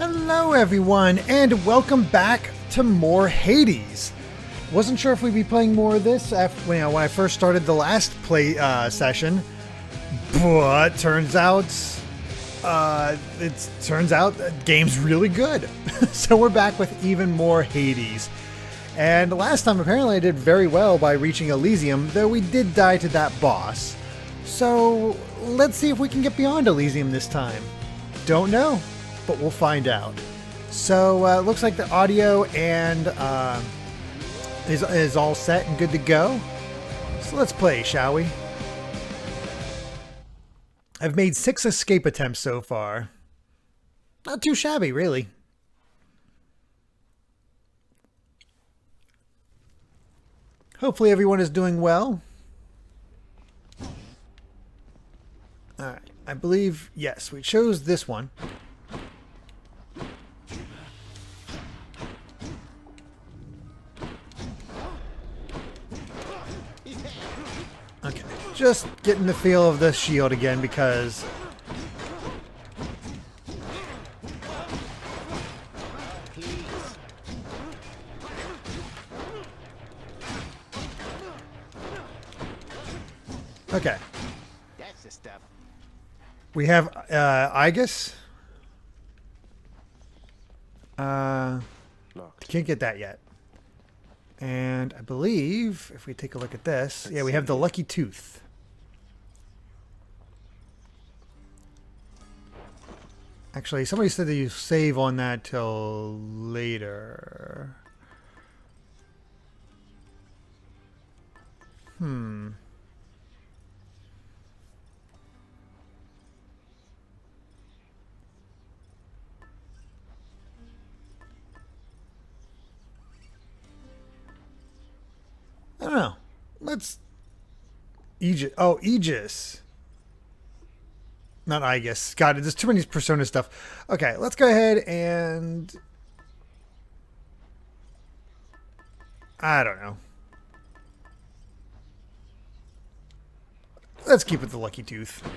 Hello everyone, and welcome back to more Hades. Wasn't sure if we'd be playing more of this when I first started the last play session, but turns out the game's really good. So we're back with even more Hades. And last time apparently I did very well by reaching Elysium, though we did die to that boss. So let's see if we can get beyond Elysium this time. Don't know, but we'll find out. So looks like the audio and is all set and good to go. So let's play, shall we? I've made 6 escape attempts so far. Not too shabby, really. Hopefully everyone is doing well. Alright, I believe, yes, we chose this one. Okay, just getting the feel of the shield again because... Okay. That's the stuff. We have Aegis. Can't get that yet. And I believe if we take a look at this, yeah, we have the Lucky Tooth. Actually, somebody said that you save on that till later. I don't know. Let's... Aegis. Oh, Aegis. Not Aegis. God, there's too many Persona stuff. Okay, let's go ahead and... I don't know. Let's keep it the Lucky Tooth.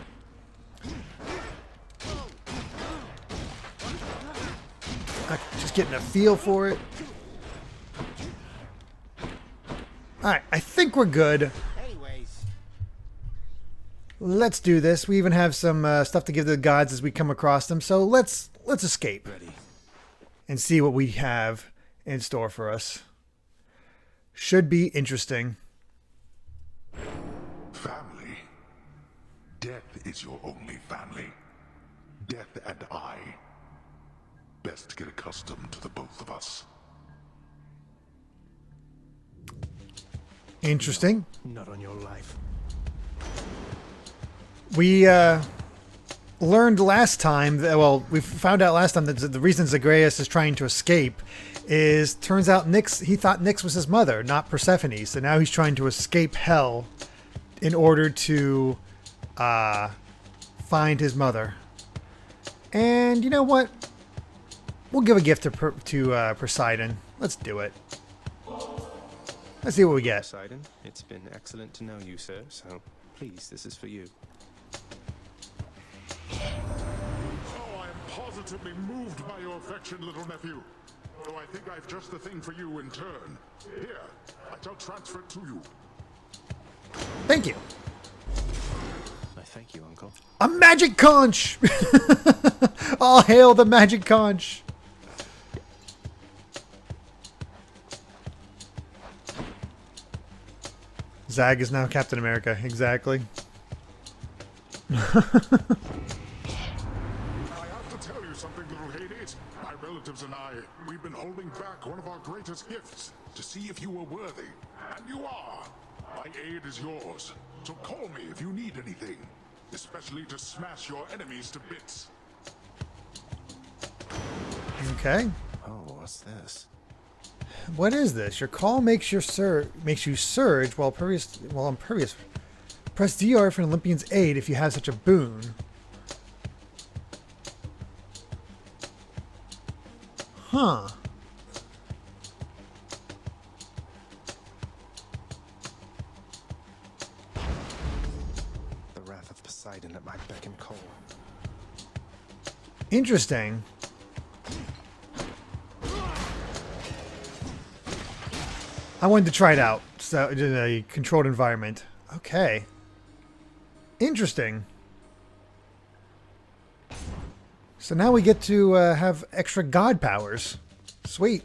Okay, just getting a feel for it. Alright, I think we're good. Anyways. Let's do this. We even have some stuff to give to the gods as we come across them. So let's escape. Ready. And see what we have in store for us. Should be interesting. Family. Death is your only family. Death and I. Best get accustomed to the both of us. Interesting. Not on your life. We learned last time, that, well, we found out last time that the reason Zagreus is trying to escape is, turns out he thought Nyx was his mother, not Persephone. So now he's trying to escape hell in order to find his mother. And you know what? We'll give a gift to Poseidon. Let's do it. Let's see what we get. Poseidon, it's been excellent to know you, sir, so please, this is for you. Oh, I am positively moved by your affection, little nephew. Though I think I've just the thing for you in turn. Here, I shall transfer it to you. Thank you. I thank you, Uncle. A magic conch! All hail the magic conch! Zag is now Captain America, exactly. I have to tell you something, little Hades. My relatives and I, we've been holding back one of our greatest gifts to see if you were worthy. And you are. My aid is yours. So call me if you need anything. Especially to smash your enemies to bits. Okay. Oh, what's this? What is this? Your call makes you surge while impervious. Press DR for an Olympian's aid if you have such a boon. Huh. The wrath of Poseidon at my beck and call. Interesting. I wanted to try it out. So, in a controlled environment. Okay. Interesting. So now we get to have extra god powers. Sweet.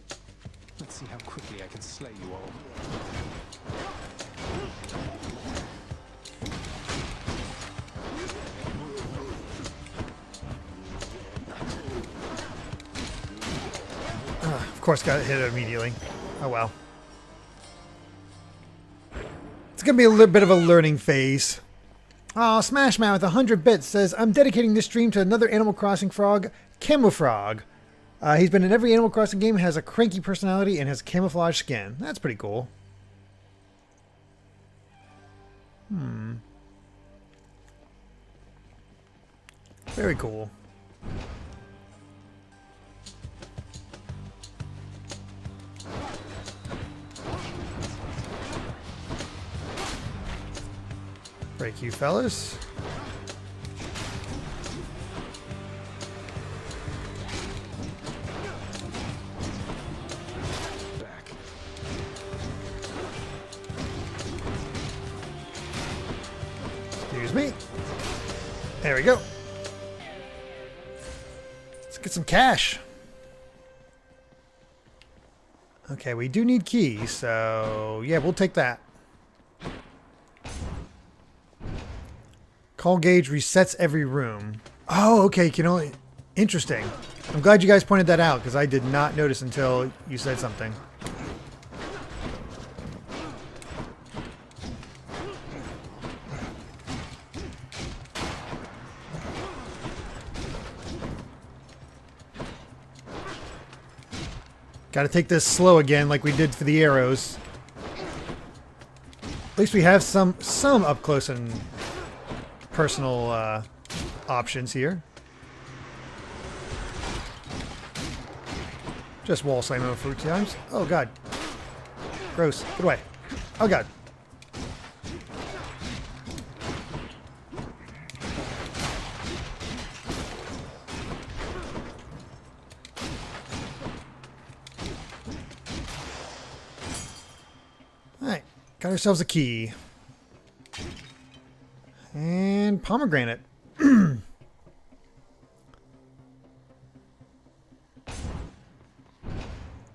Let's see how quickly I can slay you all. Of course, got hit immediately. Oh well. It's gonna be a little bit of a learning phase. Oh, Smashman with 100 bits says, I'm dedicating this stream to another Animal Crossing frog, Camoufrog. He's been in every Animal Crossing game, has a cranky personality, and has camouflage skin. That's pretty cool. Very cool. Break you fellas. Back. Excuse me. There we go. Let's get some cash. Okay, we do need keys, so yeah, we'll take that. Call gauge resets every room. Oh, okay, you can only... Interesting. I'm glad you guys pointed that out, because I did not notice until you said something. Gotta take this slow again, like we did for the arrows. At least we have some up close and personal options here. Just wall slam him a few times. Oh god. Gross. Get away. Oh god. Alright. Got ourselves a key. And pomegranate.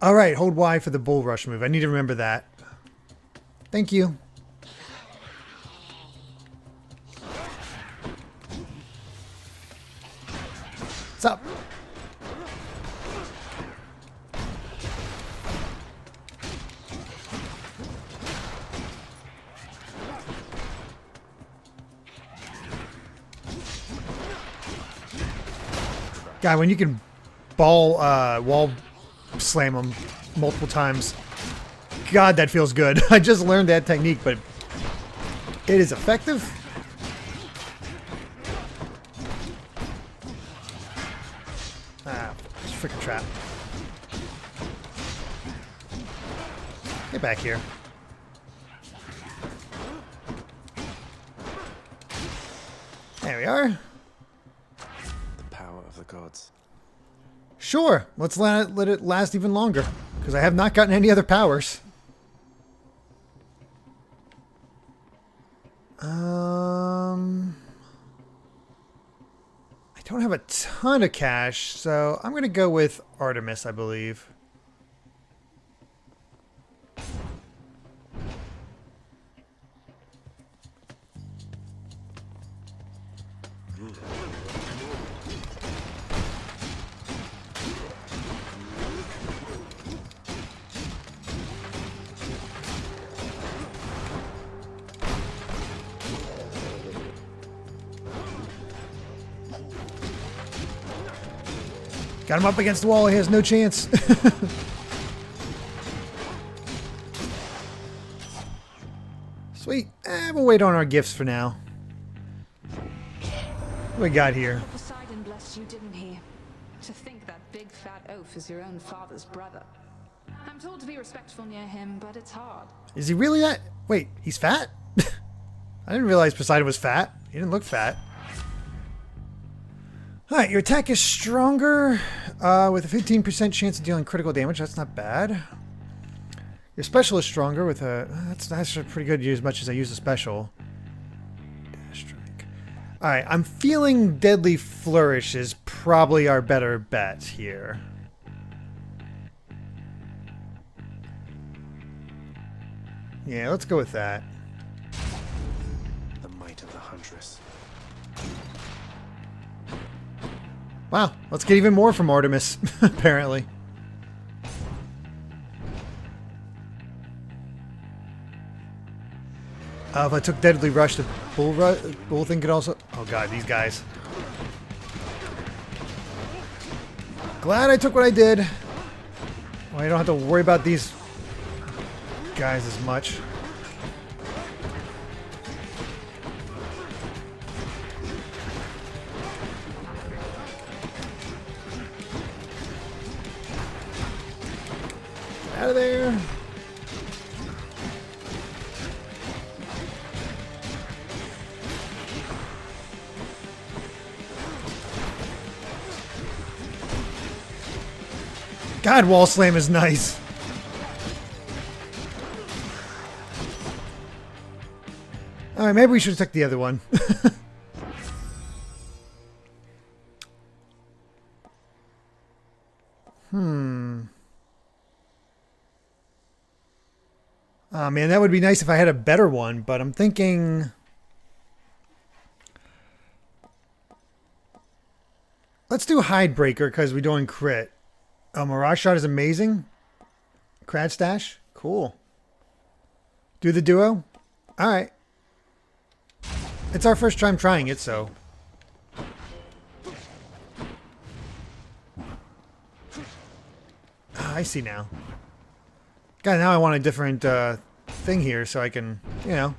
Alright, hold Y for the bull rush move. I need to remember that. Thank you. What's up? God, when you can wall slam them multiple times, God, that feels good. I just learned that technique, but it is effective. Ah, it's a freaking trap. Get back here. There we are. Gods. Sure, let's let it last even longer, because I have not gotten any other powers. I don't have a ton of cash, so I'm going to go with Artemis, I believe. Got him up against the wall. He has no chance. Sweet. We'll wait on our gifts for now. What we got here? Poseidon bless you, didn't he? To think that big fat oaf is your own father's brother. I'm told to be respectful near him, but it's hard. Is he really that? Wait, he's fat? I didn't realize Poseidon was fat. He didn't look fat. Alright, your attack is stronger with a 15% chance of dealing critical damage. That's not bad. Your special is stronger with a... That's pretty good to use as much as I use a special. Dash strike. Alright, I'm feeling Deadly Flourish is probably our better bet here. Yeah, let's go with that. The might of the Huntress. Wow, let's get even more from Artemis, apparently. If I took Deadly Rush, the bull thing could also... Oh god, these guys. Glad I took what I did. Well, I don't have to worry about these guys as much. Out of there. God, wall slam is nice. Alright, maybe we should have took the other one. Oh man, that would be nice if I had a better one, but I'm thinking... Let's do Hidebreaker because we're doing crit. Oh, Mirage Shot is amazing. Crad Stash? Cool. Do the duo? Alright. It's our first time trying it, so... I see now. God, now I want a different thing here so I can, you know,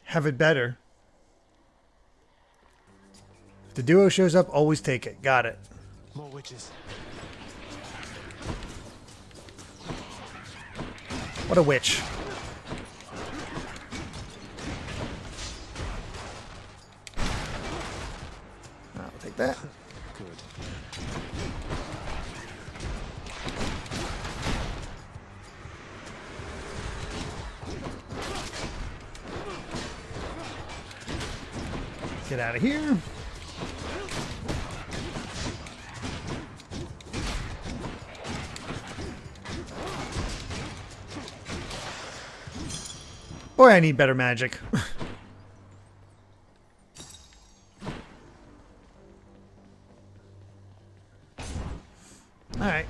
have it better. If the duo shows up, always take it. Got it. More witches. What a witch. I'll take that. Good. Get out of here. Boy, I need better magic. Alright.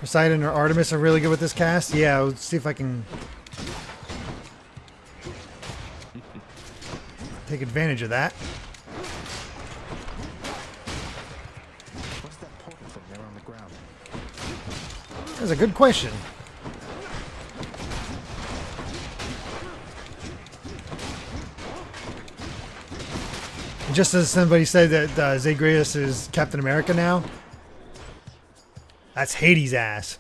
Poseidon or Artemis are really good with this cast. Yeah, let's see if I can take advantage of that. What's that portal thing there on the ground? That's a good question. Just as somebody said that Zagreus is Captain America now. That's Hades' ass.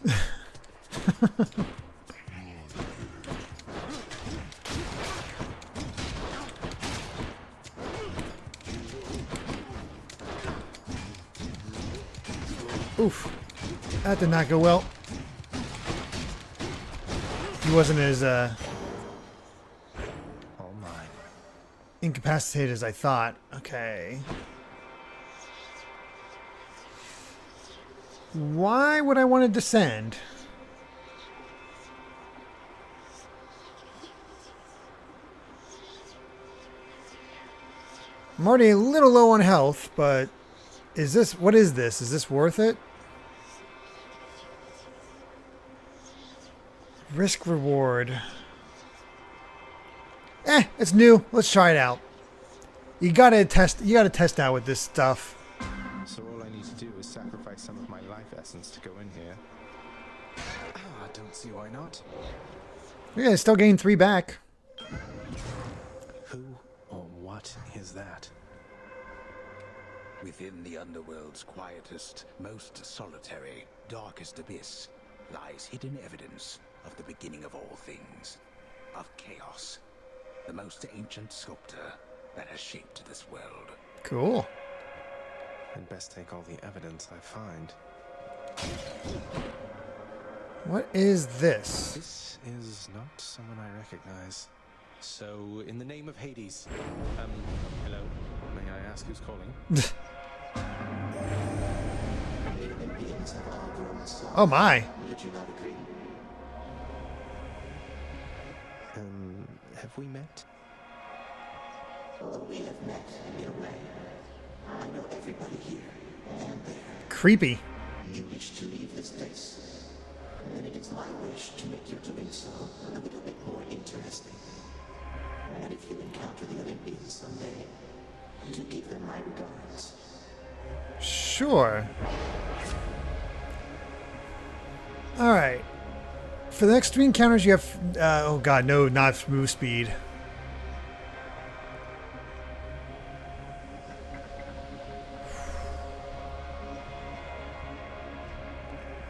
Oof. That did not go well. He wasn't as All mine. incapacitated as I thought. Okay. Why would I want to descend? I'm already a little low on health, but is this... What is this? Is this worth it? Risk reward. It's new. Let's try it out. You gotta test out with this stuff. So all I need to do is sacrifice some of my life essence to go in here. I don't see why not. Yeah, still gain 3 back. Who or what is that? Within the underworld's quietest, most solitary, darkest abyss lies hidden evidence of the beginning of all things, of chaos, the most ancient sculptor that has shaped this world. Cool. I'd best take all the evidence I find. What is this? This is not someone I recognize. So, in the name of Hades, hello, may I ask who's calling? Oh my. Have we met? We have met in a way. I know everybody here and there. Creepy. You wish to leave this place, then it is my wish to make your doing so a little bit more interesting. And if you encounter the Olympians someday, to give them my regards. Sure. Alright. For the next 3 encounters, you have... oh god, no, not move speed.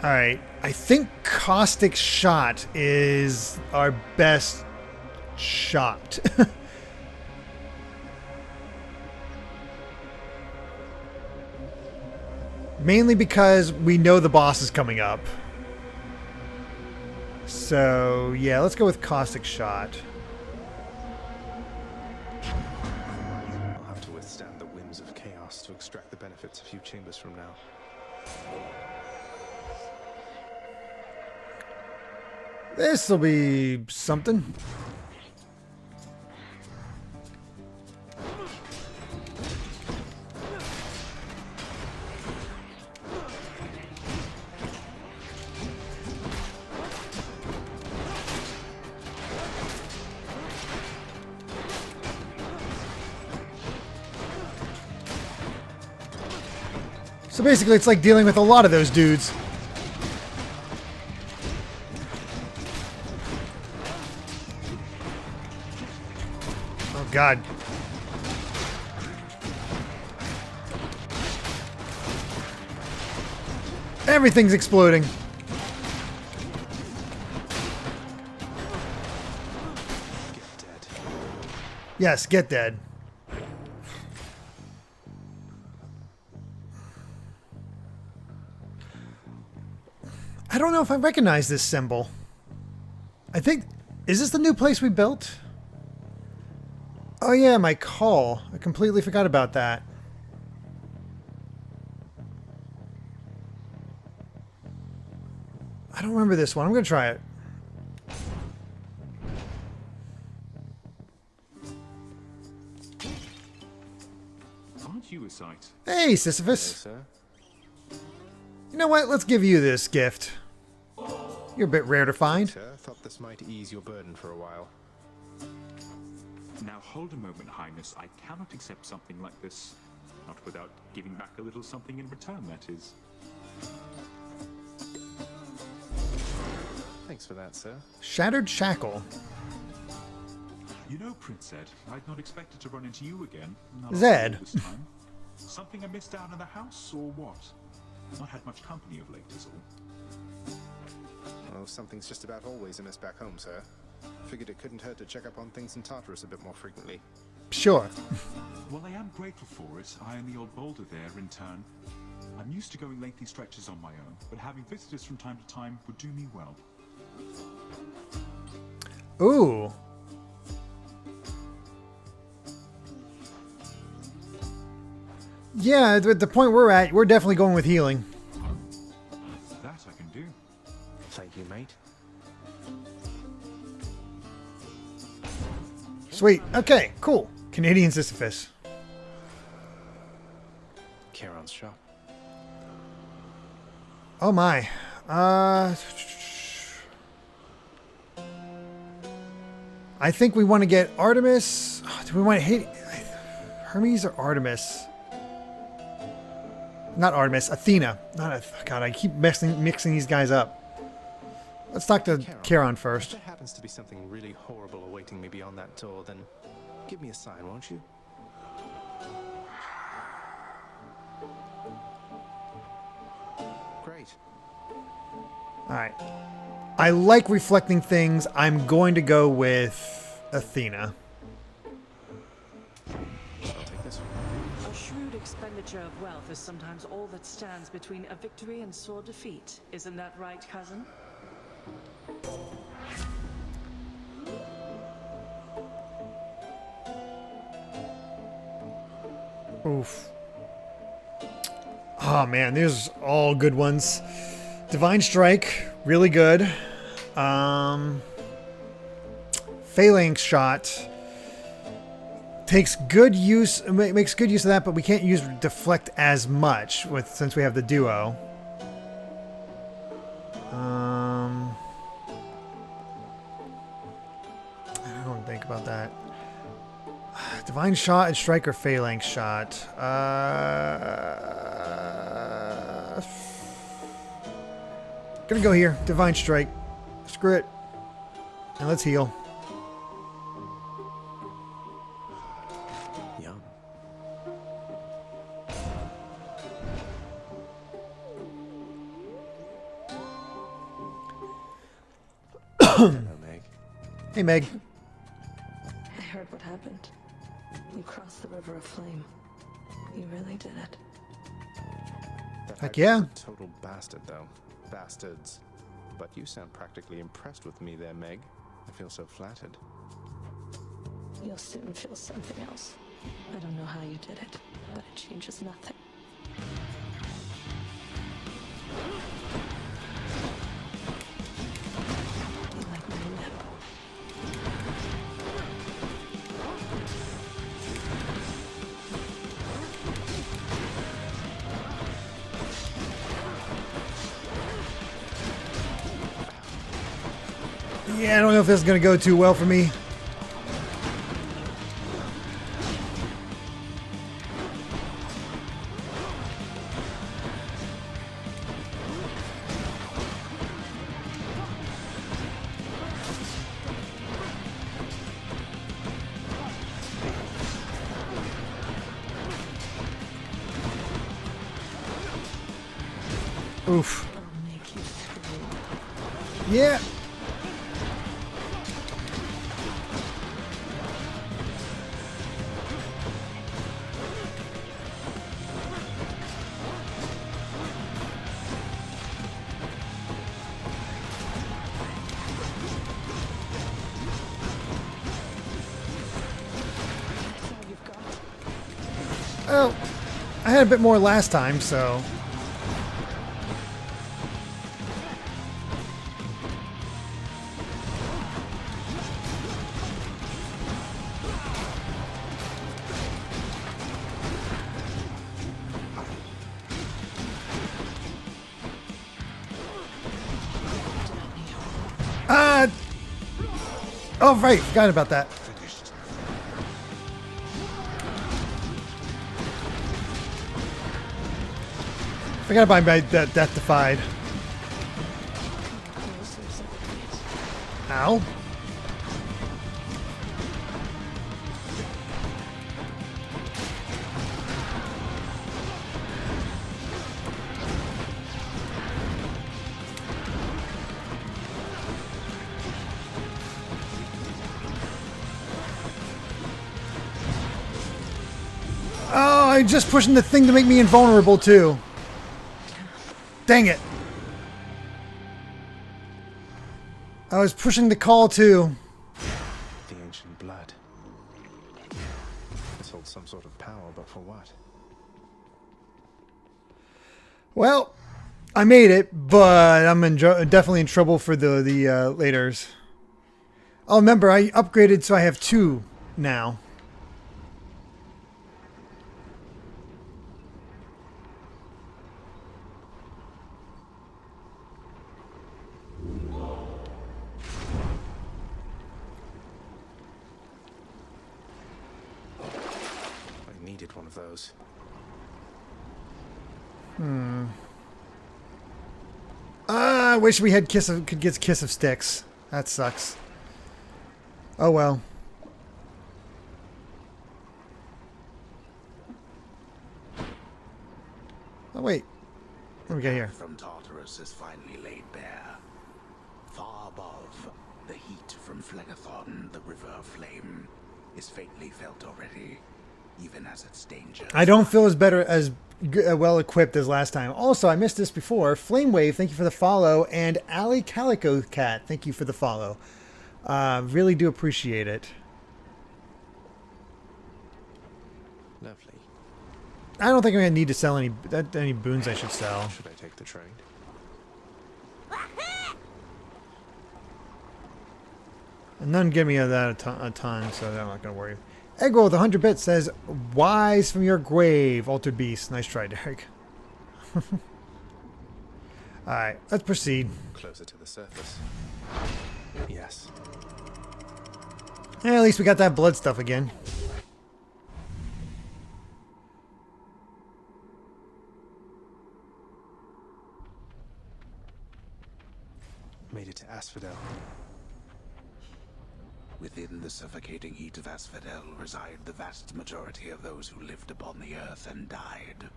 Alright. I think Caustic Shot is our best shot. Mainly because we know the boss is coming up. So, yeah, let's go with Caustic Shot. I'll have to withstand the whims of chaos to extract the benefits a few chambers from now. This'll be something. So basically, it's like dealing with a lot of those dudes. Oh, God. Everything's exploding. Get dead. Yes, get dead. I don't know if I recognize this symbol. I think... Is this the new place we built? Oh yeah, my call. I completely forgot about that. I don't remember this one. I'm going to try it. Aren't you a sight? Hey, Sisyphus. Hello, sir. You know what? Let's give you this gift. You're a bit rare to find. Sir, thought this might ease your burden for a while. Now hold a moment, Highness. I cannot accept something like this. Not without giving back a little something in return, that is. Thanks for that, sir. Shattered Shackle. You know, Prince Zed, I'd not expected to run into you again. Not Zed. after all this time. Something amiss down in the house, or what? Not had much company of late, is all. Well, something's just about always amiss back home, sir. Figured it couldn't hurt to check up on things in Tartarus a bit more frequently. Sure. Well, I am grateful for it. I and the old boulder there, in turn. I'm used to going lengthy stretches on my own, but having visitors from time to time would do me well. Ooh. Yeah, at the point we're at, we're definitely going with healing. That I can do. Thank you, mate. Sweet. Okay, cool. Canadian Sisyphus. Charon's shop. Oh my. I think we want to get Artemis. Do we want to hit Hermes or Artemis? Not Artemis, Athena. God, I keep mixing these guys up. Let's talk to Charon If first. there happens to be something really horrible awaiting me beyond that door, then give me a sign, won't you? Great. Alright. I like reflecting things. I'm going to go with Athena. I'll take this one. A shrewd expenditure pressure of wealth is sometimes all that stands between a victory and sore defeat. Isn't that right, cousin? Oof. Oh man, these are all good ones. Divine Strike, really good. Phalanx Shot takes good use, makes good use of that, but we can't use Deflect as much since we have the duo. I don't think about that. Divine Shot and Strike or Phalanx Shot. Gonna go here. Divine Strike. Screw it. And let's heal. Yum. Hello, Meg. Hey, Meg. I heard what happened. You crossed the river of flame. You really did it. That Heck Hagrid's yeah. a total bastard, though. Bastards. But you sound practically impressed with me there, Meg. I feel so flattered. You'll soon feel something else. I don't know how you did it, but it changes nothing. You like my lip? Yeah, I don't know if this is going to go too well for me. Oof. I'll make you scream. Yeah. That's all you've got. Oh, I had a bit more last time, so. Oh, right. Forgot about that. Forgot about my Death Defied. Ow. Oh, I'm just pushing the thing to make me invulnerable too. Dang it. I was pushing the call too. The ancient blood. This holds some sort of power, but for what? Well, I made it, but I'm definitely in trouble for the laters. Oh, remember, I upgraded so I have 2 now. I needed one of those. I wish we had could get Kiss of Sticks. That sucks. Oh well. Oh wait. What do we got here? From Tartarus is finally laid bare. Far above, the heat from Phlegethon, the river of flame, is faintly felt already. even as its danger. I don't feel as well equipped as last time. Also, I missed this before. Flame Wave, thank you for the follow, and Ali Calico Cat, thank you for the follow. Really do appreciate it. Lovely. I don't think I'm gonna need to sell any boons I should sell. Should I take the trade? And none give me that a ton, so I'm not gonna worry. Eggroll with 100 bits says, "Wise from your grave, Altered Beast." Nice try, Derek. All right, let's proceed. Closer to the surface. Yes. Yeah, at least we got that blood stuff again. Made it to Asphodel. Within the suffocating heat of Asphodel reside the vast majority of those who lived upon the earth and died.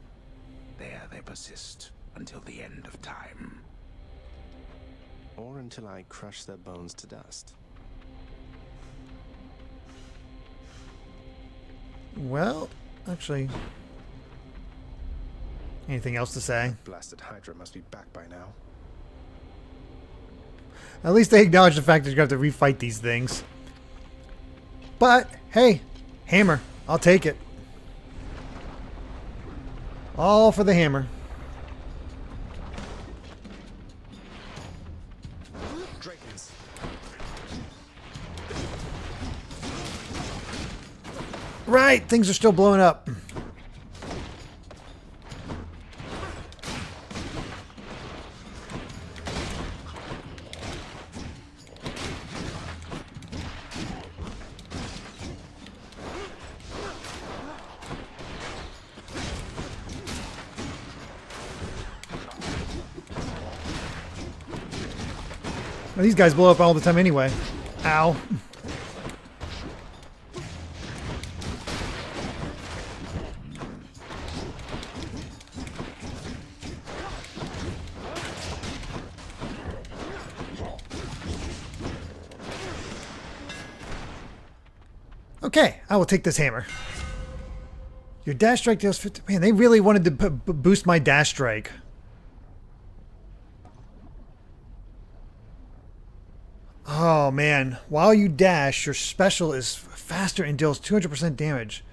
There they persist until the end of time. Or until I crush their bones to dust. Well, actually, anything else to say? Blasted Hydra must be back by now. At least they acknowledge the fact that you're going to have to refight these things. But, hey, hammer. I'll take it. All for the hammer. Dragons. Right, things are still blowing up. Well, these guys blow up all the time anyway. Ow. Okay, I will take this hammer. Your dash strike deals 50. Man, they really wanted to boost my dash strike. Oh man, while you dash, your special is faster and deals 200% damage.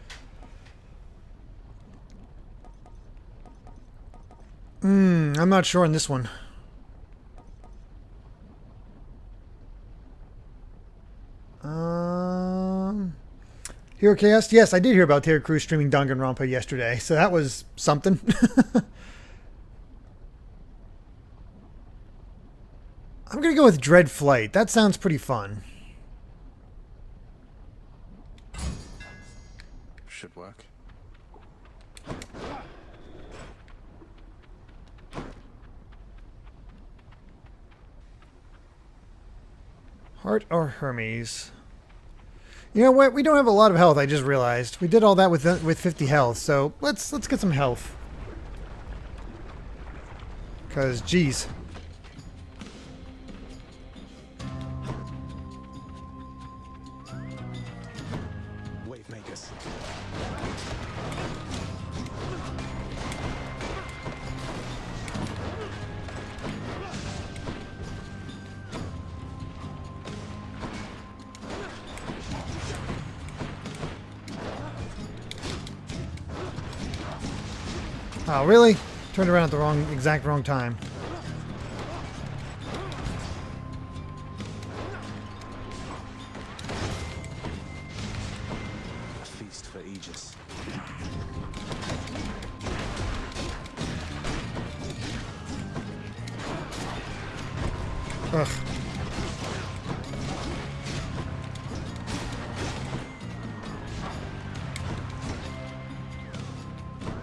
I'm not sure on this one. Hero Chaos? Yes, I did hear about Terry Crews streaming Danganronpa yesterday, so that was something. I'm going to go with Dread Flight. That sounds pretty fun. Should work. Heart or Hermes? You know what? We don't have a lot of health, I just realized. We did all that with 50 health, so let's get some health. Because, geez. Wave makers. Oh, really? Turned around at the exact wrong time. A feast for Aegis. Ugh.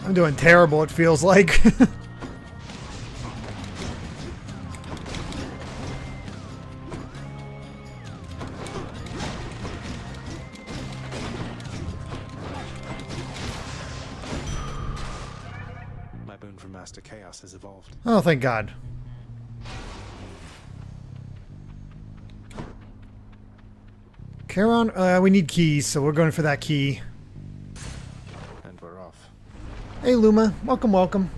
I'm doing terrible, it feels like. My boon from Master Chaos has evolved. Oh, thank God. Charon, we need keys, so we're going for that key. Hey, Luma. Welcome, welcome.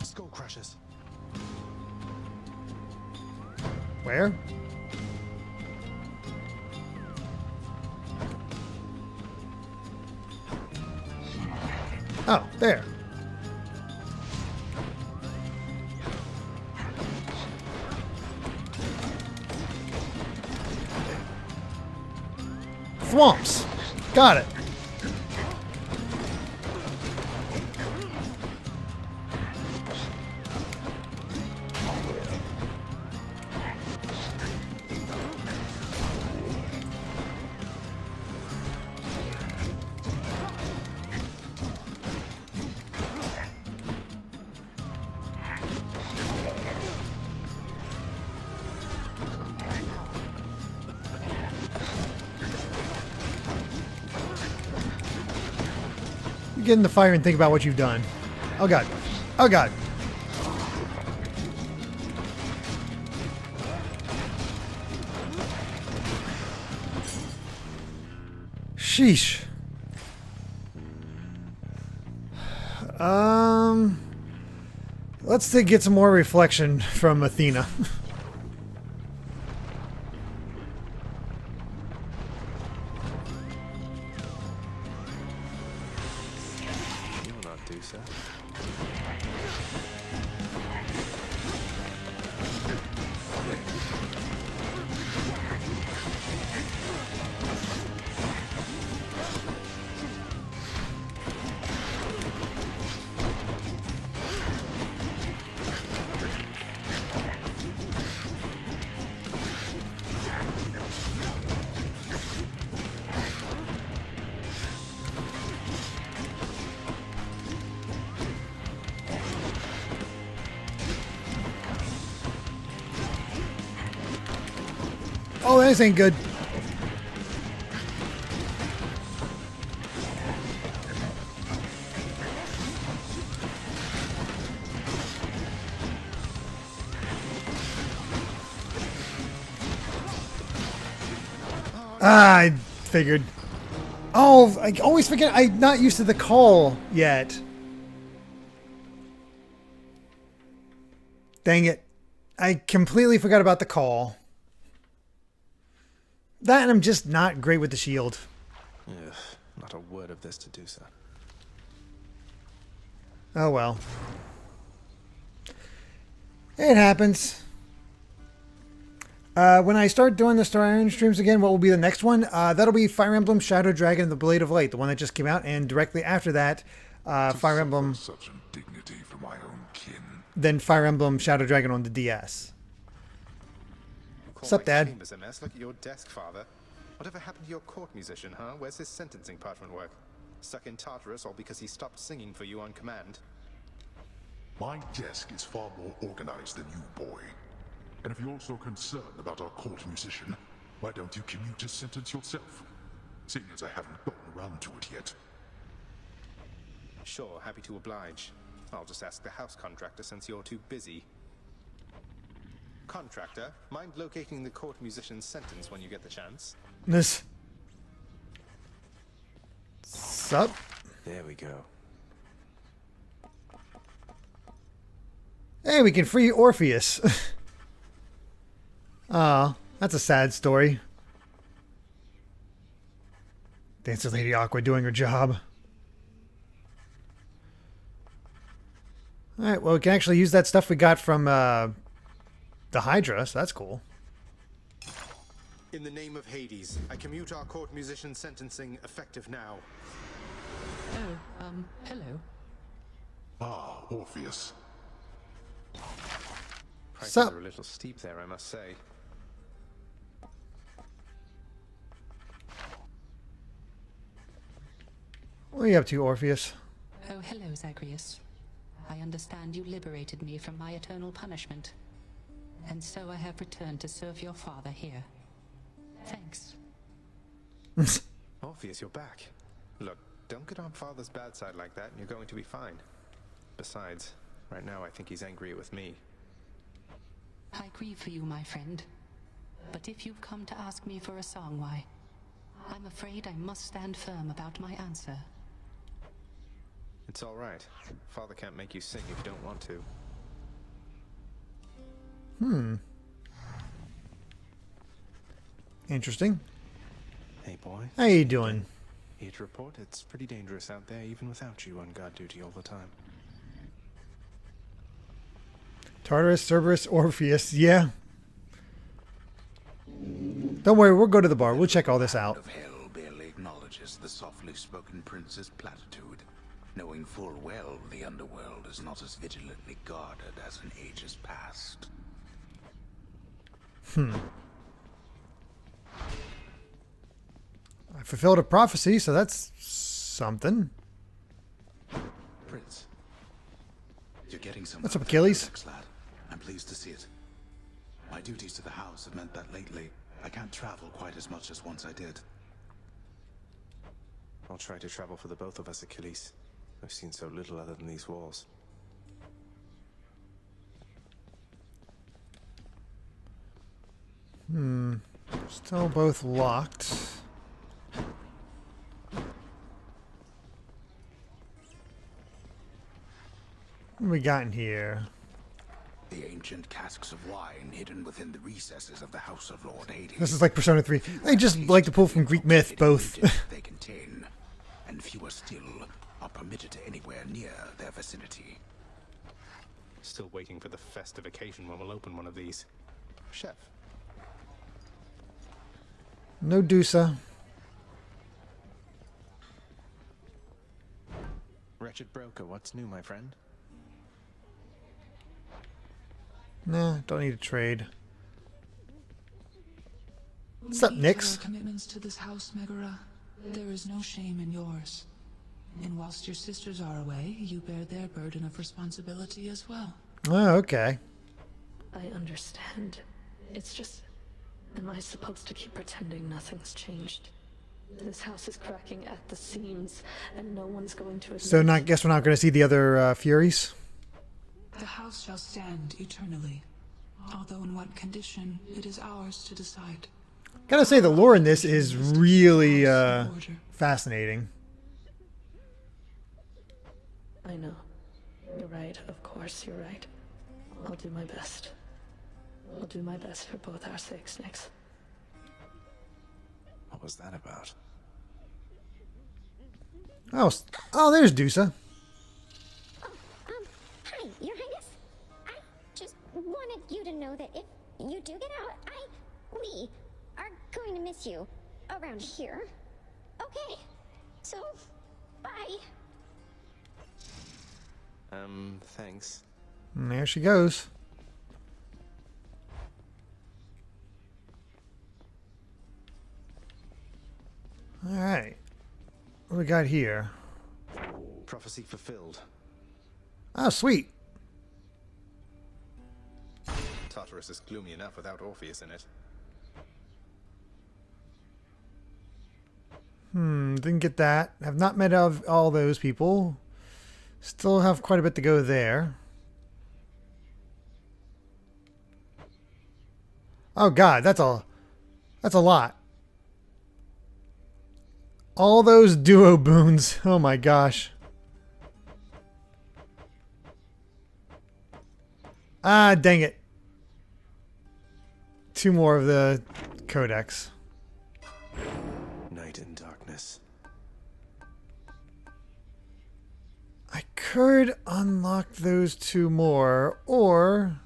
Skull crushers. Where? Oh, there. Thwomps. Got it. Get in the fire and think about what you've done. Oh god. Oh god. Sheesh. Let's get some more reflection from Athena. Do so. Oh, this ain't good. I figured. Oh, I always forget. I'm not used to the call yet. Dang it. I completely forgot about the call. That and I'm just not great with the shield. Ugh, not a word of this to do so. Oh well. It happens. When I start doing the Star Iron streams again, what will be the next one? That'll be Fire Emblem Shadow Dragon and the Blade of Light, the one that just came out, and directly after that, Fire Emblem. Such indignity for my own kin. Then Fire Emblem Shadow Dragon on the DS. What's up, Dad? Chambers a mess. Look at your desk, Father. Whatever happened to your court musician, huh? Where's his sentencing parchment work? Stuck in Tartarus, all because he stopped singing for you on command? My desk is far more organized than you, boy. And if you're so concerned about our court musician, why don't you commute his sentence yourself? Seeing as I haven't gotten around to it yet. Sure, happy to oblige. I'll just ask the house contractor since you're too busy. Contractor, mind locating the court musician's sentence when you get the chance? This. Sup? There we go. Hey, we can free Orpheus. Aw, that's a sad story. Dancer Lady Aqua doing her job. Alright, well, we can actually use that stuff we got from the Hydra, so that's cool. In the name of Hades, I commute our court musician sentencing effective now. Oh, hello. Ah, Orpheus. Prices Sup? are a little steep there, I must say. What are you up to, Orpheus? Oh, hello, Zagreus. I understand you liberated me from my eternal punishment. And so I have returned to serve your father here. Thanks. Orpheus, you're back. Look, don't get on Father's bad side like that and you're going to be fine. Besides, right now I think he's angry with me. I grieve for you, my friend. But if you've come to ask me for a song, why, I'm afraid I must stand firm about my answer. It's all right. Father can't make you sing if you don't want to. Interesting. Hey, boy. How you doing? Here to report, it's pretty dangerous out there, even without you on guard duty all the time. Tartarus, Cerberus, Orpheus. Yeah. Don't worry, we'll go to the bar. We'll check all this out. Of hell barely acknowledges the softly spoken prince's platitude, knowing full well the underworld is not as vigilantly guarded as in ages past. I fulfilled a prophecy, so that's something. Prince, you're getting some. What's up, Achilles? Lad. I'm pleased to see it. My duties to the house have meant that lately I can't travel quite as much as once I did. I'll try to travel for the both of us, Achilles. I've seen so little other than these walls. Still both locked. What we got in here? The ancient casks of wine hidden within the recesses of the House of Lord Hades. This is like Persona 3. They just like to pull from Greek myth, both. They contain, and fewer still are permitted anywhere near their vicinity. Still waiting for the festive occasion when we'll open one of these. Chef. No Dusa. Wretched broker, what's new, my friend? Nah, don't need to trade. What's up, Nix? Your commitments to this house, Megara. There is no shame in yours. And whilst your sisters are away, you bear their burden of responsibility as well. Oh, okay. I understand. It's just... Am I supposed to keep pretending nothing's changed? This house is cracking at the seams, and no one's going to admit. So, guess we're not going to see the other Furies? The house shall stand eternally. Although in what condition, it is ours to decide. Gotta say, the lore in this is really fascinating. I know. You're right, of course you're right. I'll do my best. I'll do my best for both our sakes, Nix. What was that about? Oh, there's Dusa. Hi, Your Highness. I just wanted you to know that if you do get out, we are going to miss you around here. Okay, so, bye. Thanks. And there she goes. Alright. What do we got here? Prophecy fulfilled. Oh, sweet. Tartarus is gloomy enough without Orpheus in it. Didn't get that. Have not met all those people. Still have quite a bit to go there. Oh god, that's a lot. All those duo boons. Oh my gosh. Ah, dang it. 2 more of the codex. Night and darkness. I could unlock those 2 more, or...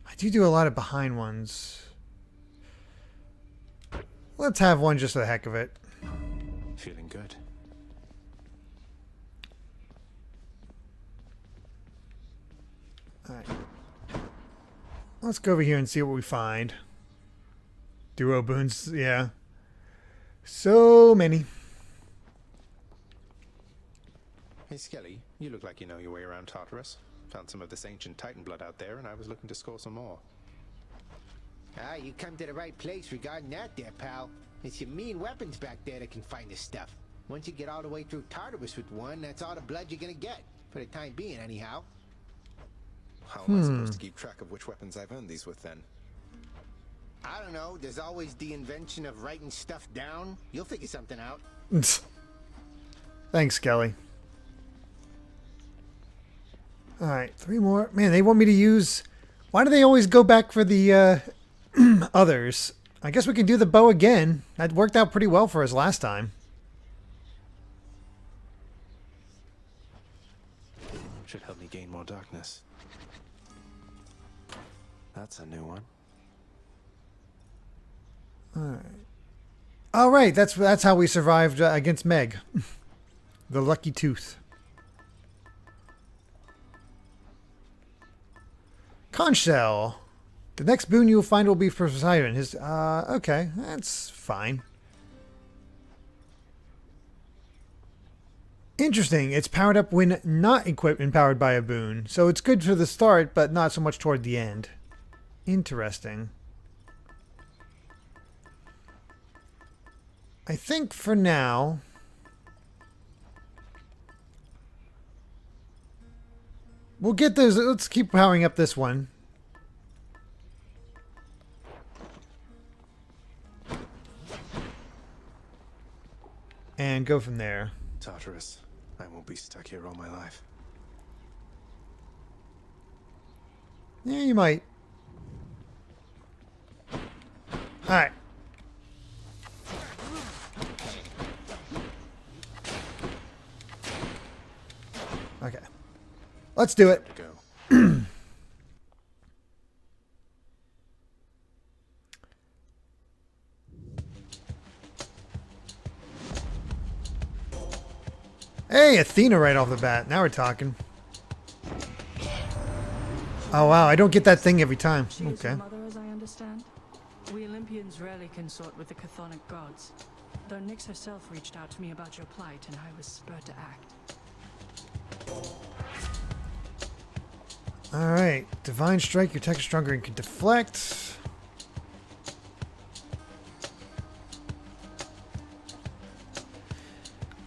I do a lot of behind ones. Let's have one just for the heck of it. Feeling good. Alright. Let's go over here and see what we find. Duo boons, yeah. So many. Hey, Skelly, you look like you know your way around Tartarus. Found some of this ancient Titan blood out there, and I was looking to score some more. Ah, you come to the right place regarding that there, pal. It's your mean weapons back there that can find this stuff. Once you get all the way through Tartarus with one, that's all the blood you're gonna get. For the time being, anyhow. How am I supposed to keep track of which weapons I've earned these with then? I don't know. There's always the invention of writing stuff down. You'll figure something out. Thanks, Kelly. Alright, 3 more. Man, they want me to use... Why do they always go back for the others? I guess we can do the bow again. That worked out pretty well for us last time. Should help me gain more darkness. That's a new one. Alright. Oh, right. That's how we survived against Meg. The lucky tooth. Conch shell. The next boon you will find will be for Poseidon. His, okay. That's fine. Interesting. It's powered up when not equipped and powered by a boon. So it's good for the start, but not so much toward the end. Interesting. I think for now... We'll get those. Let's keep powering up this one. And go from there. Tartarus, I won't be stuck here all my life. Yeah, you might. Alright. Okay. Let's do it. Hey, Athena right off the bat. Now we're talking. Oh, wow. I don't get that thing every time. She is Okay. your mother, as I understand. We Olympians rarely consort with the chthonic gods. Though Nyx herself reached out to me about your plight, and I was spurred to act. Alright. Divine Strike. Your attack is stronger and can deflect.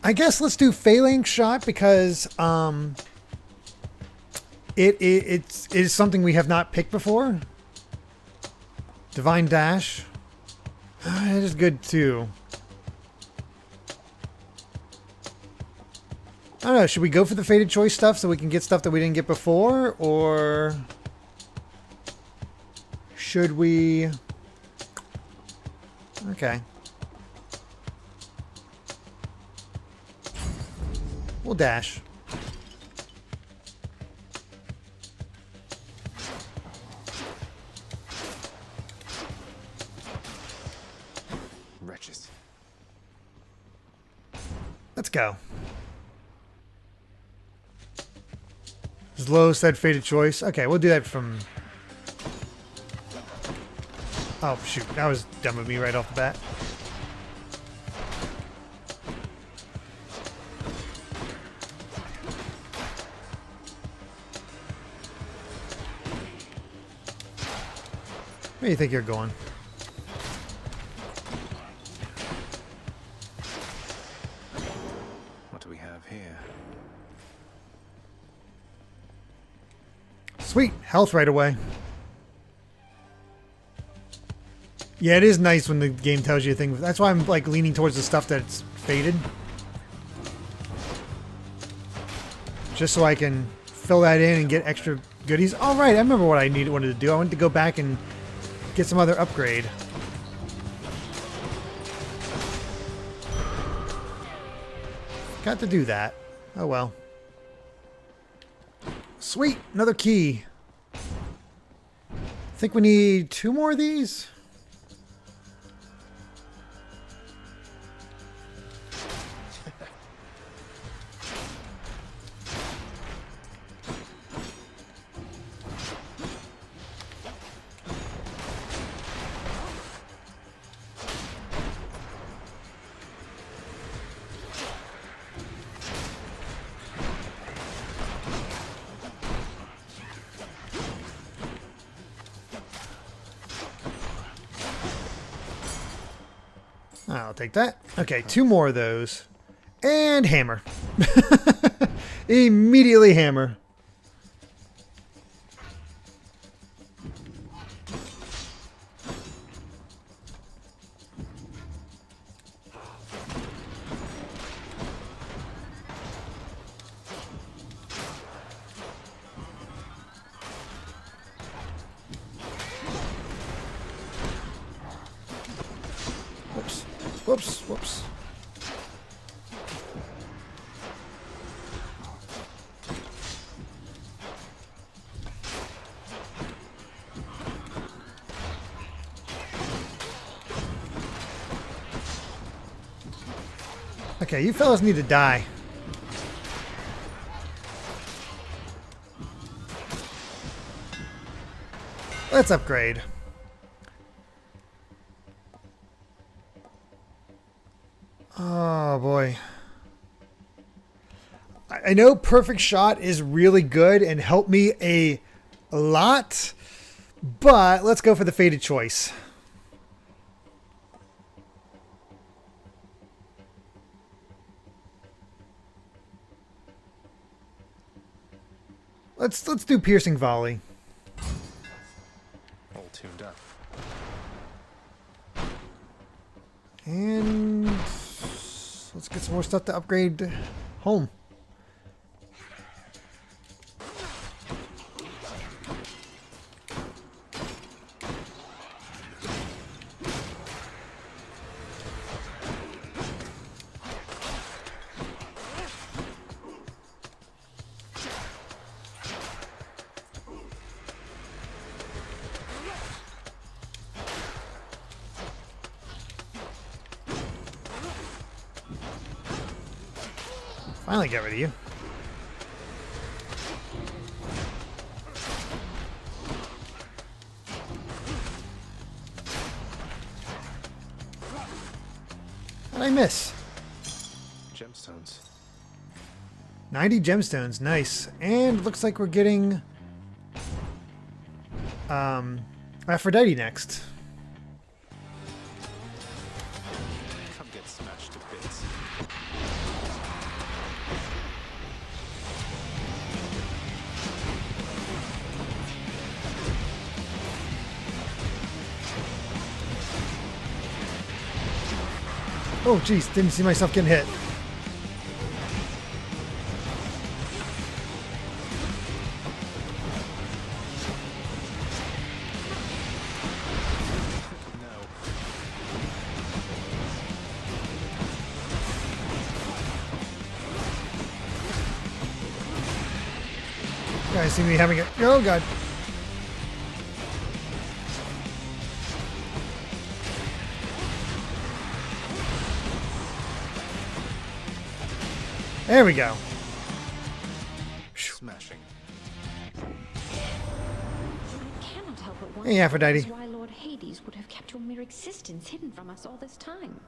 I guess let's do Phalanx Shot because it is something we have not picked before. Divine Dash. It is good too. I don't know. Should we go for the Fated Choice stuff so we can get stuff that we didn't get before? Or should we... Okay. We'll dash. Wretches. Let's go. Zlo said Fated Choice. Okay, we'll do that from... Oh, shoot. That was dumb of me right off the bat. Where do you think you're going? What do we have here? Sweet. Health right away. Yeah, it is nice when the game tells you a thing. That's why I'm like leaning towards the stuff that's faded. Just so I can fill that in and get extra goodies. All right, I remember what I wanted to do. I wanted to go back and get some other upgrade. Got to do that. Oh well. Sweet, another key. Think we need 2 more of these? I'll take that. Okay, 2 more of those. And hammer. Immediately hammer. Whoops, whoops. Okay, you fellas need to die. Let's upgrade. Oh boy. I know Perfect Shot is really good and helped me a lot, but let's go for the Fated Choice. Let's do Piercing Volley. All tuned up. And let's get some more stuff to upgrade home. Finally get rid of you. How'd I miss? Gemstones. 90 gemstones, nice. And looks like we're getting Aphrodite next. Come get smashed to bits. Oh geez, didn't see myself getting hit. You guys see me having it. Oh god. There we go. Smashing. I cannot help but wonder Hey, Aphrodite. why Lord Hades would have kept your mere existence hidden from us all this time.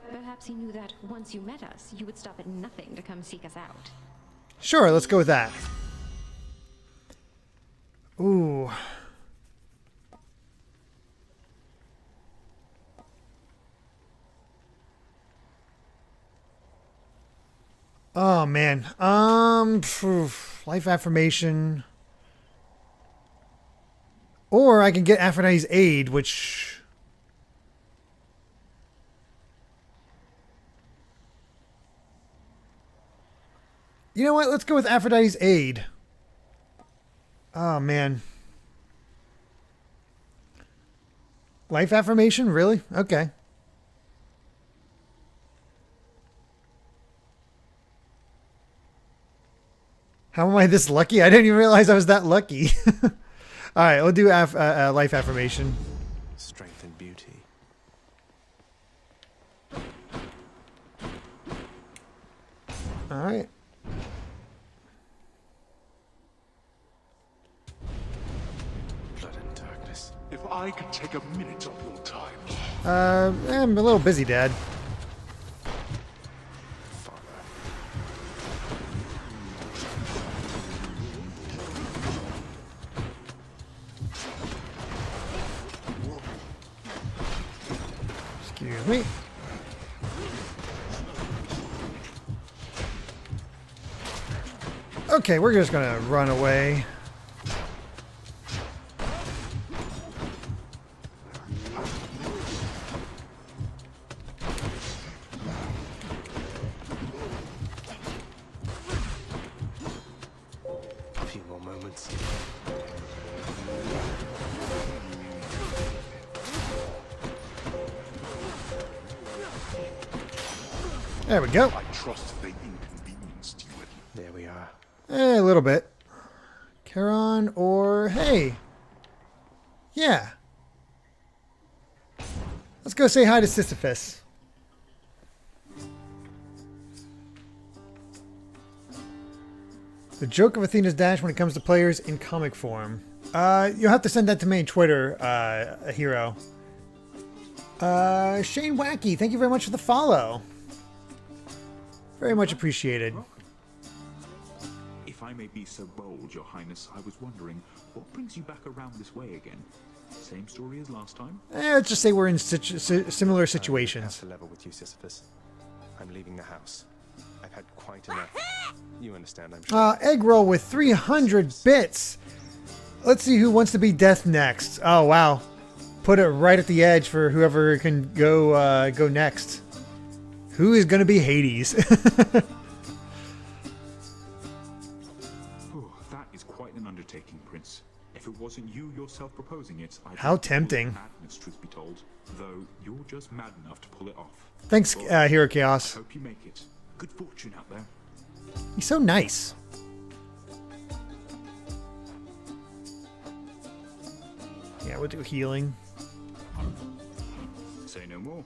Perhaps he knew that once you met us, you would stop at nothing to come seek us out. Sure, let's go with that. Ooh. Oh man. Life affirmation. Or I can get Aphrodite's aid, which you know what? Let's go with Aphrodite's aid. Oh man. Life affirmation? Really? Okay. How am I this lucky? I didn't even realize I was that lucky. All right, we'll do life affirmation. Strength and beauty. All right. Blood and darkness. If I could take a minute of your time. I'm a little busy, Dad. Excuse me. Okay, we're just gonna run away. A few more moments. There we go. I trust they inconvenienced you. There we are. A little bit. Charon or... Hey. Yeah. Let's go say hi to Sisyphus. The joke of Athena's dash when it comes to players in comic form. You'll have to send that to me on Twitter, Hero. Shane Wacky, thank you very much for the follow. Very much appreciated. If I may be so bold, Your Highness, I was wondering, what brings you back around this way again? Same story as last time? Let's just say we're in similar situations. To level with you, Sisyphus. I'm leaving the house. I've had quite enough. You understand, I'm sure. Egg roll with 300 bits. Let's see who wants to be death next. Oh wow, put it right at the edge for whoever can go next. Who is going to be Hades? Oh, that is quite an undertaking, Prince. If it wasn't you yourself proposing it, I'd How tempting. Madness, truth be told. Though you're just mad enough to pull it off. Thanks, Hero Chaos. Hope you make it. Good fortune out there. He's so nice. Yeah, we'll do healing. Say no more.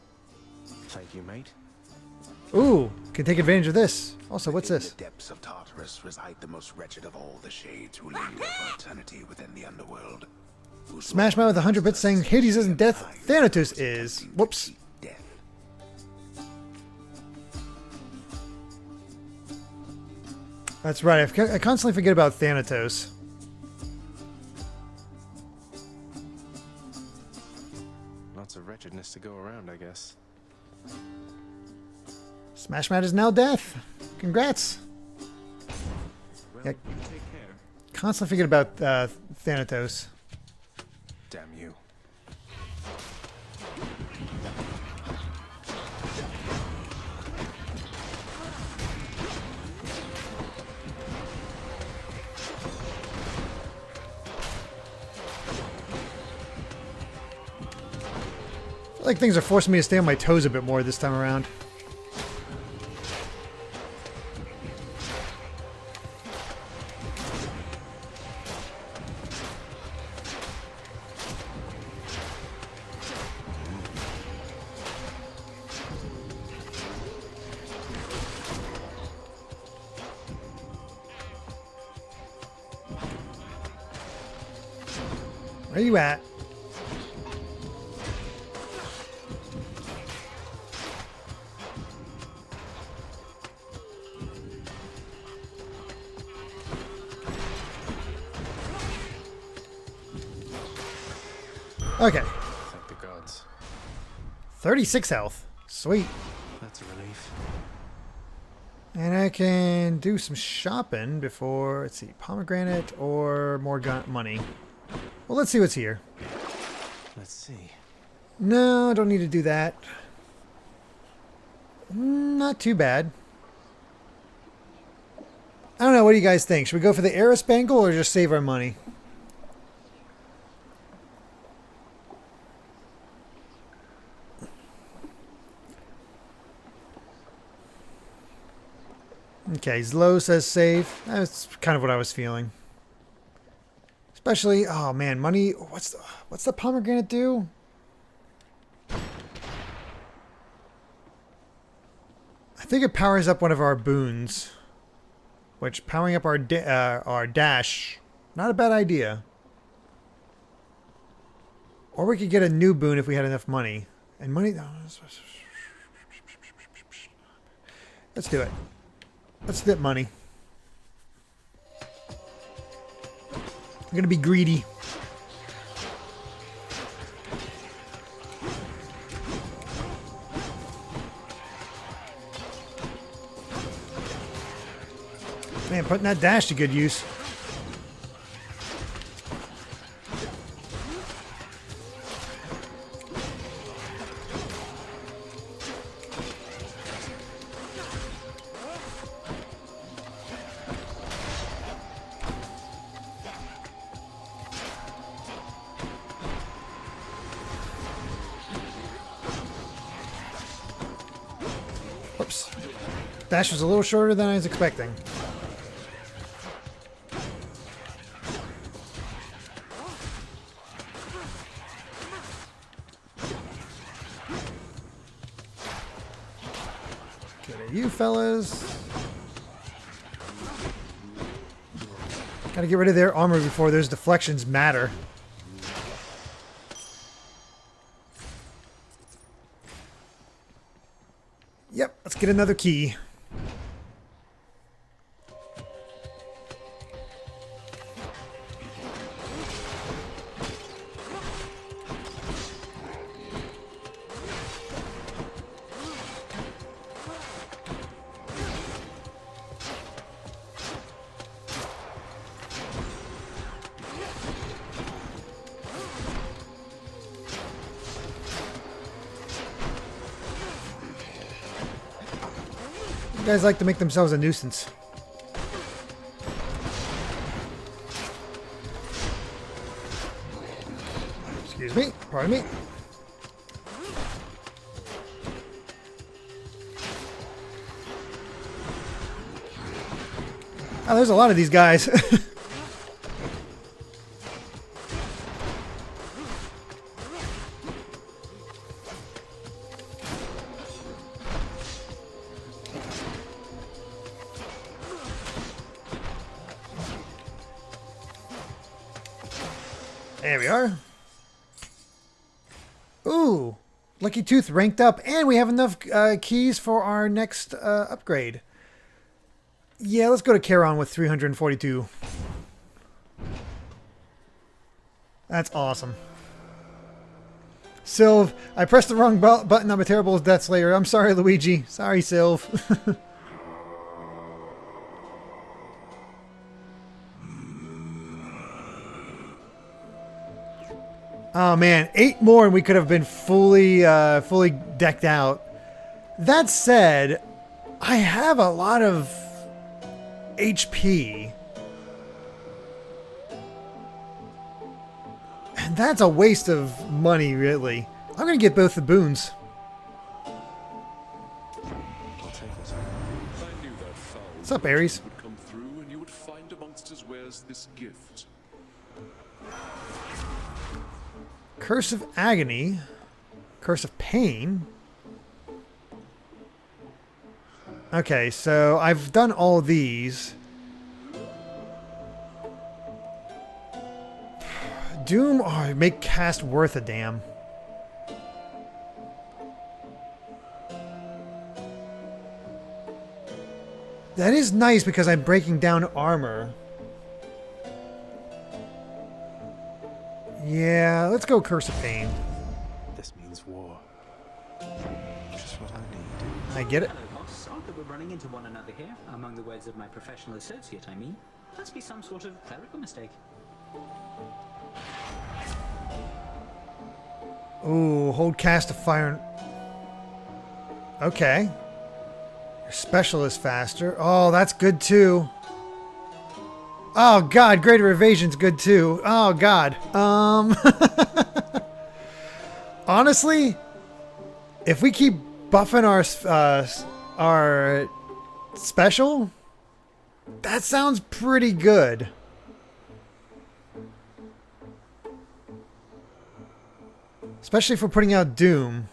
Thank you, mate. Ooh, can take advantage of this. Also, what's this? In the depths of Tartarus reside the most wretched of all the shades who linger for eternity within the underworld. Smash Man with 100 bits saying Hades isn't death, Thanatos is. Whoops. That's right, I constantly forget about Thanatos. Lots of wretchedness to go around, I guess. Smash Man is now death. Congrats. Yeah, constantly forget about Thanatos. Damn you. I feel like things are forcing me to stay on my toes a bit more this time around. Where you at? Okay. Thank the gods. 36 health. Sweet. That's a relief. And I can do some shopping before, let's see, pomegranate or more money. Well, let's see what's here. Let's see. No, I don't need to do that. Not too bad. I don't know, what do you guys think? Should we go for the Eris Bangle or just save our money? Okay, Zlo says save. That's kind of what I was feeling. Especially, oh man, money. What's the pomegranate do? I think it powers up one of our boons, which powering up our dash, not a bad idea. Or we could get a new boon if we had enough money. And money. Let's do it. Let's get money. I'm gonna be greedy. Man, putting that dash to good use. Whoops. Dash was a little shorter than I was expecting. Good at you fellas. Gotta get rid of their armor before those deflections matter. Yep, let's get another key. Guys like to make themselves a nuisance. Excuse me, pardon me. Oh, there's a lot of these guys. There we are. Ooh, Lucky Tooth ranked up, and we have enough keys for our next upgrade. Yeah, let's go to Charon with 342. That's awesome. Sylv, I pressed the wrong button. I'm a terrible Death Slayer. I'm sorry, Luigi. Sorry, Sylv. Oh man, 8 more and we could have been fully decked out. That said, I have a lot of HP. And that's a waste of money, really. I'm gonna get both the boons. I'll take it. I knew that foul What's up, Ares? would come through and you would find amongst his wares this gift. Curse of Agony. Curse of Pain. Okay, so I've done all these. Doom, oh, make cast worth a damn. That is nice because I'm breaking down armor. Yeah, let's go Curse of Pain. This means war. Just what I need. I get it. Hello, boss. Odd that we're running into one another here. Among the words of my professional associate, I mean. Must be some sort of clerical mistake. Ooh, hold cast of fire. Okay. Your special is faster. Oh, that's good too. Oh god, greater evasion's good too. Oh god. Honestly, if we keep buffing our special, that sounds pretty good. Especially if we're putting out Doom.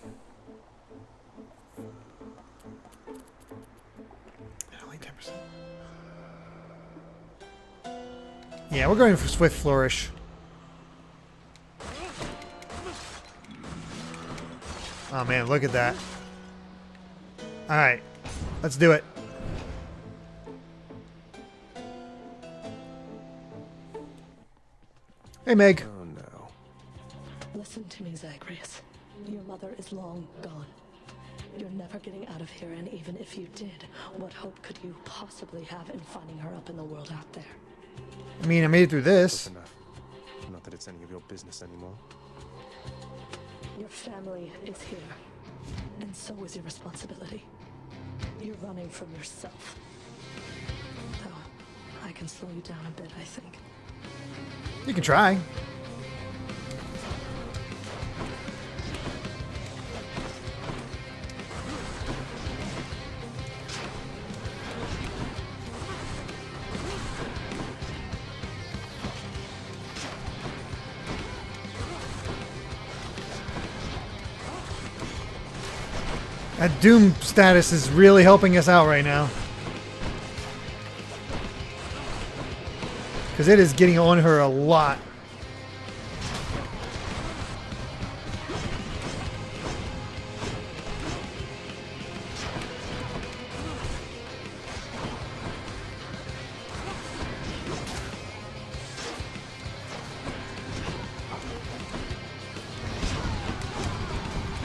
Only 10%. Yeah, we're going for Swift Flourish. Oh man, look at that. Alright, let's do it. Hey, Meg. Oh no. Listen to me, Zagreus. Your mother is long gone. You're never getting out of here, and even if you did, what hope could you possibly have in finding her up in the world out there? I mean, I made it through this. Close enough. Not that it's any of your business anymore. Your family is here, and so is your responsibility. You're running from yourself. Though, I can slow you down a bit, I think. You can try. That Doom status is really helping us out right now. Because it is getting on her a lot.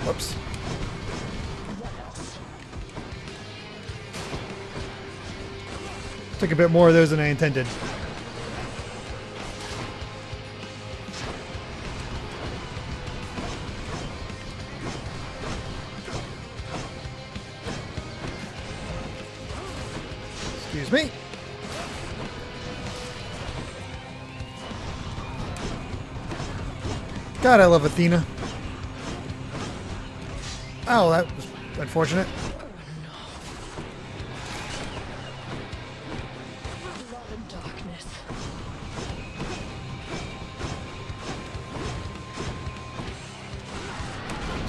Whoops. Took a bit more of those than I intended. Excuse me. God, I love Athena. Oh, that was unfortunate.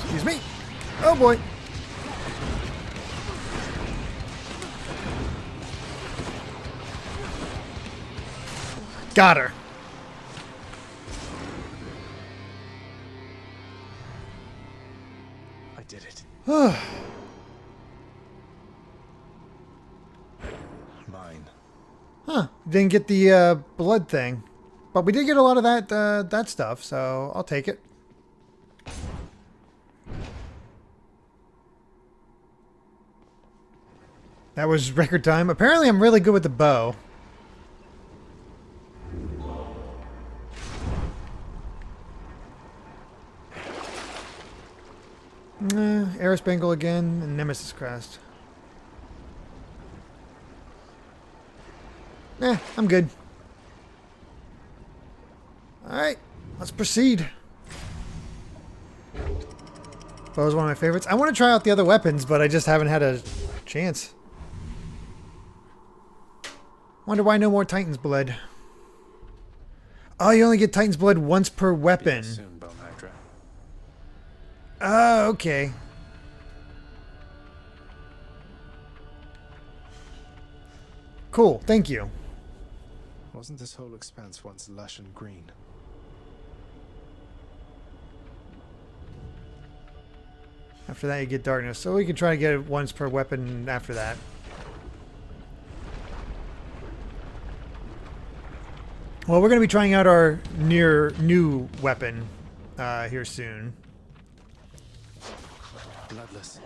Excuse me. Oh boy. Got her. I did it. Mine. Huh. Didn't get the blood thing. But we did get a lot of that stuff, so I'll take it. That was record time. Apparently I'm really good with the bow. Eris Bengal again, and Nemesis Crest. I'm good. Alright, let's proceed. Bow's one of my favorites. I want to try out the other weapons, but I just haven't had a chance. Wonder why no more Titan's Blood. Oh, you only get Titan's Blood once per weapon. Oh, okay. Cool, thank you. Wasn't this whole expanse once lush and green? After that you get darkness, so we can try to get it once per weapon after that. Well, we're going to be trying out our new weapon here soon. Bloodless.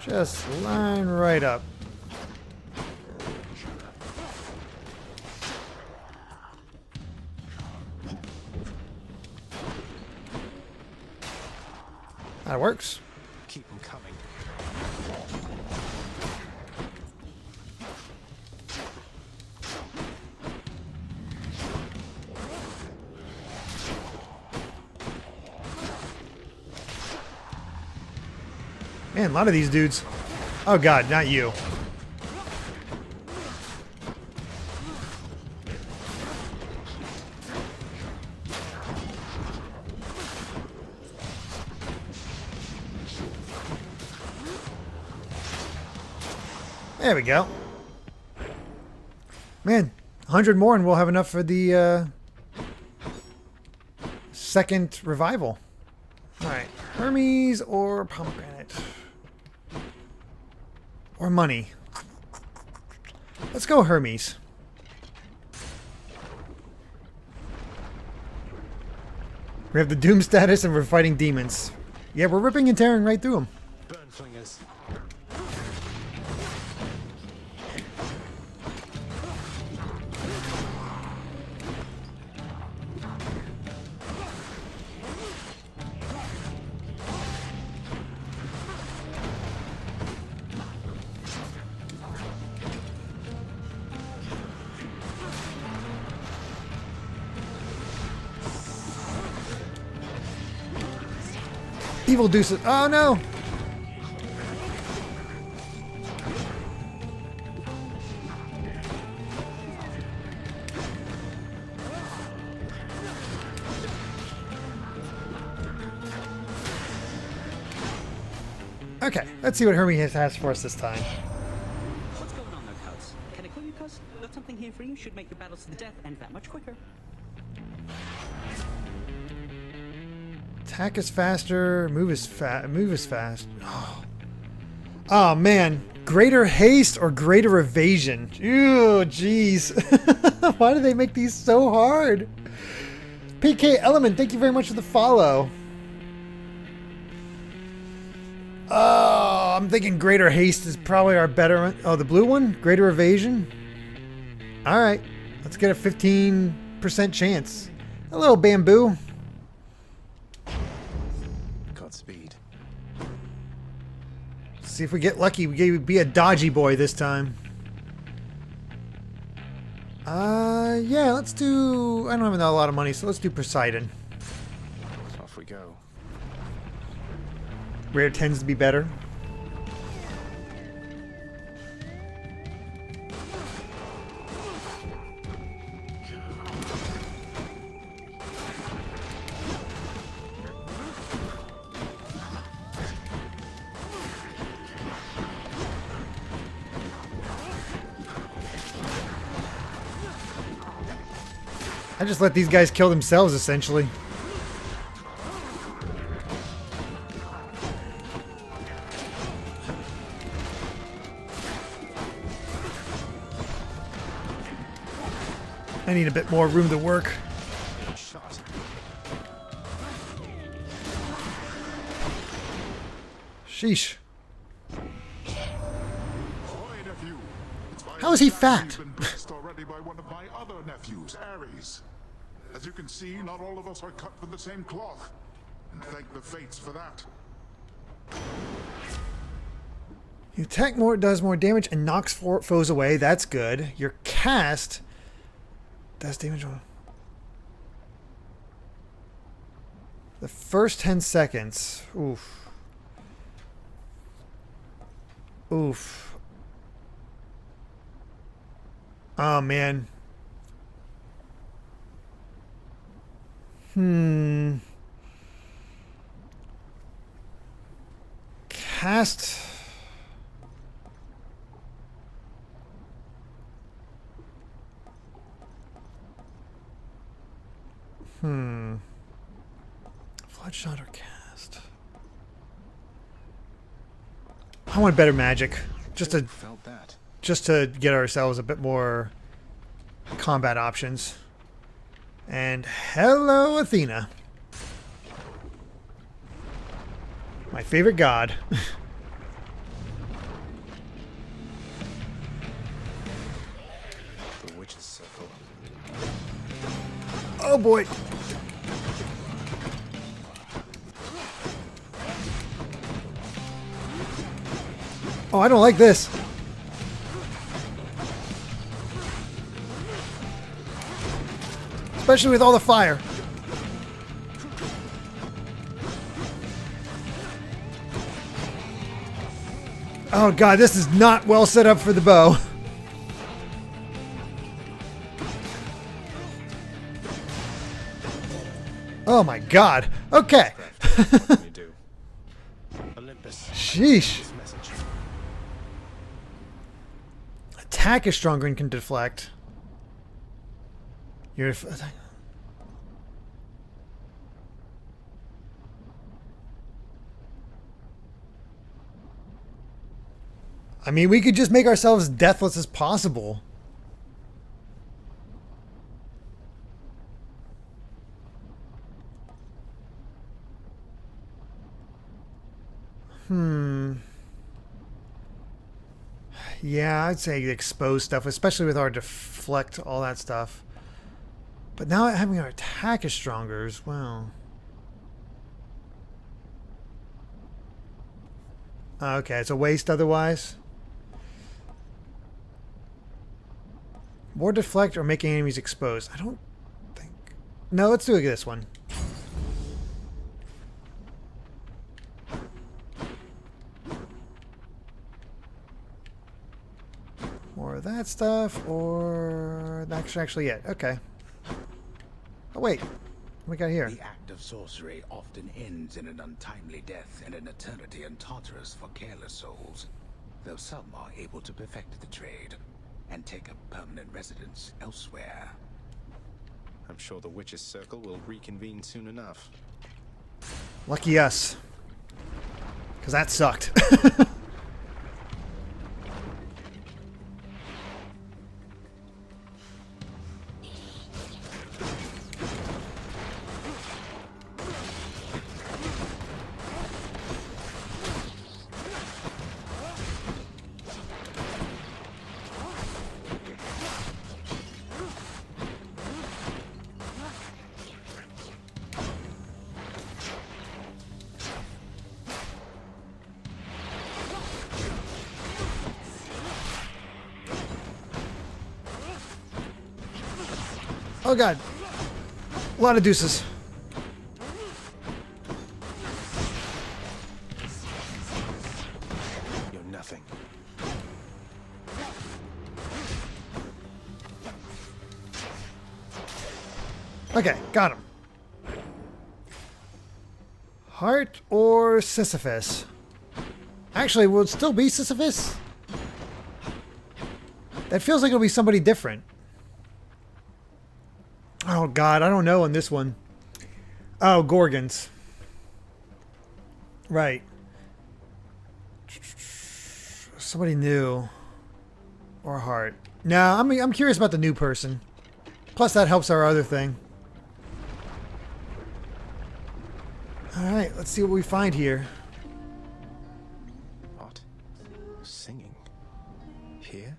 Just line right up. That works. Keep them coming. Man, a lot of these dudes. Oh god, not you. There we go. Man, 100 more and we'll have enough for the second revival. Alright, Hermes or pomegranate? Or money. Let's go Hermes. We have the Doom status and we're fighting demons. Yeah, we're ripping and tearing right through them. Burn flingers. Evil deuces. Oh no! Okay, let's see what Hermes has for us this time. What's going on there, Cuz? Can I call you Cuz? Got something here for you. Should make your battles to the death end that much quicker. Attack is faster, move is fast. Oh man, greater haste or greater evasion? Ew, jeez. Why do they make these so hard? PK Element, thank you very much for the follow. Oh, I'm thinking greater haste is probably our better one. Oh, the blue one? Greater evasion? Alright, let's get a 15% chance. Hello, Bamboo. Godspeed. See if we get lucky. We could be a dodgy boy this time. Yeah, let's do... I don't have a lot of money, so let's do Poseidon. Off we go. Rare tends to be better. I just let these guys kill themselves, essentially. I need a bit more room to work. Sheesh. How is he fat? Already by one of my other nephews, Ares. As you can see, not all of us are cut from the same cloth, and thank the fates for that. Your attack does more damage and knocks foes away. That's good. Your cast does damage on the first 10 seconds. Oof. Oof. Oh, man. Cast. Floodshot or cast? I want better magic. Just to get ourselves a bit more combat options. And hello, Athena. My favorite god. The witch's circle. Oh boy. Oh, I don't like this. Especially with all the fire. Oh god, this is not well set up for the bow. Oh my god. Okay. Sheesh. Attack is stronger and can deflect. Your I mean, we could just make ourselves deathless as possible. Yeah, I'd say expose stuff, especially with our deflect, all that stuff. But now having our attack is stronger as well. Okay, it's a waste otherwise. More deflect or making enemies exposed. I don't think... No, let's do this one. More of that stuff, or... That's actually it. Okay. Oh, wait. we got here? The act of sorcery often ends in an untimely death and an eternity in Tartarus for careless souls, though some are able to perfect the trade and take up permanent residence elsewhere. I'm sure the Witch's Circle will reconvene soon enough. Lucky us. Because that sucked. Oh god. A lot of deuces. You're nothing. Okay, got him. Heart or Sisyphus? Actually, will it still be Sisyphus? That feels like it'll be somebody different. Oh god, I don't know on this one. Oh, Gorgons. Right. Somebody new. Or Heart. No, I'm curious about the new person. Plus that helps our other thing. Alright, let's see what we find here. What? Singing? Here?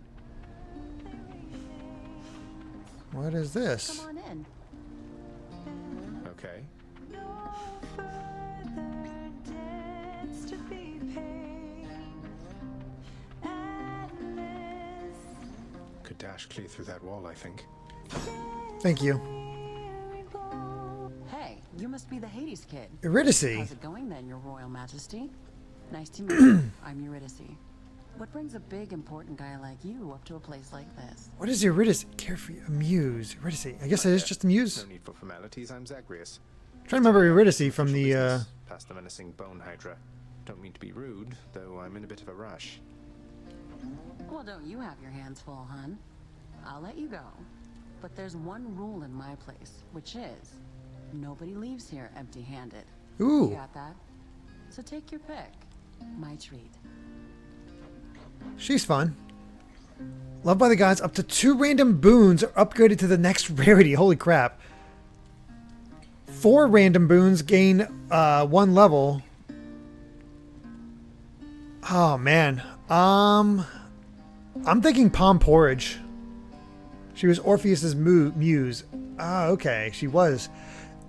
What is this? Come on in. Okay. Could dash clear through that wall, I think. Thank you. Hey, you must be the Hades kid. Eurydice. How's it going then, Your Royal Majesty? Nice to meet you. I'm Eurydice. What brings a big, important guy like you up to a place like this? What is Eurydice? Carefree, Amuse. Eurydice. I guess it is just Amuse. No need for formalities. I'm Zagreus. Trying to remember Eurydice from the Past the menacing bone hydra. Don't mean to be rude, though I'm in a bit of a rush. Well, don't you have your hands full, hun? I'll let you go. But there's one rule in my place, which is nobody leaves here empty-handed. Ooh. You got that? So take your pick. My treat. She's fun. Loved by the gods, up to 2 random boons are upgraded to the next rarity. Holy crap. 4 random boons gain 1 level. Oh man. I'm thinking Palm Porridge. She was Orpheus's muse. Ah, okay. She was.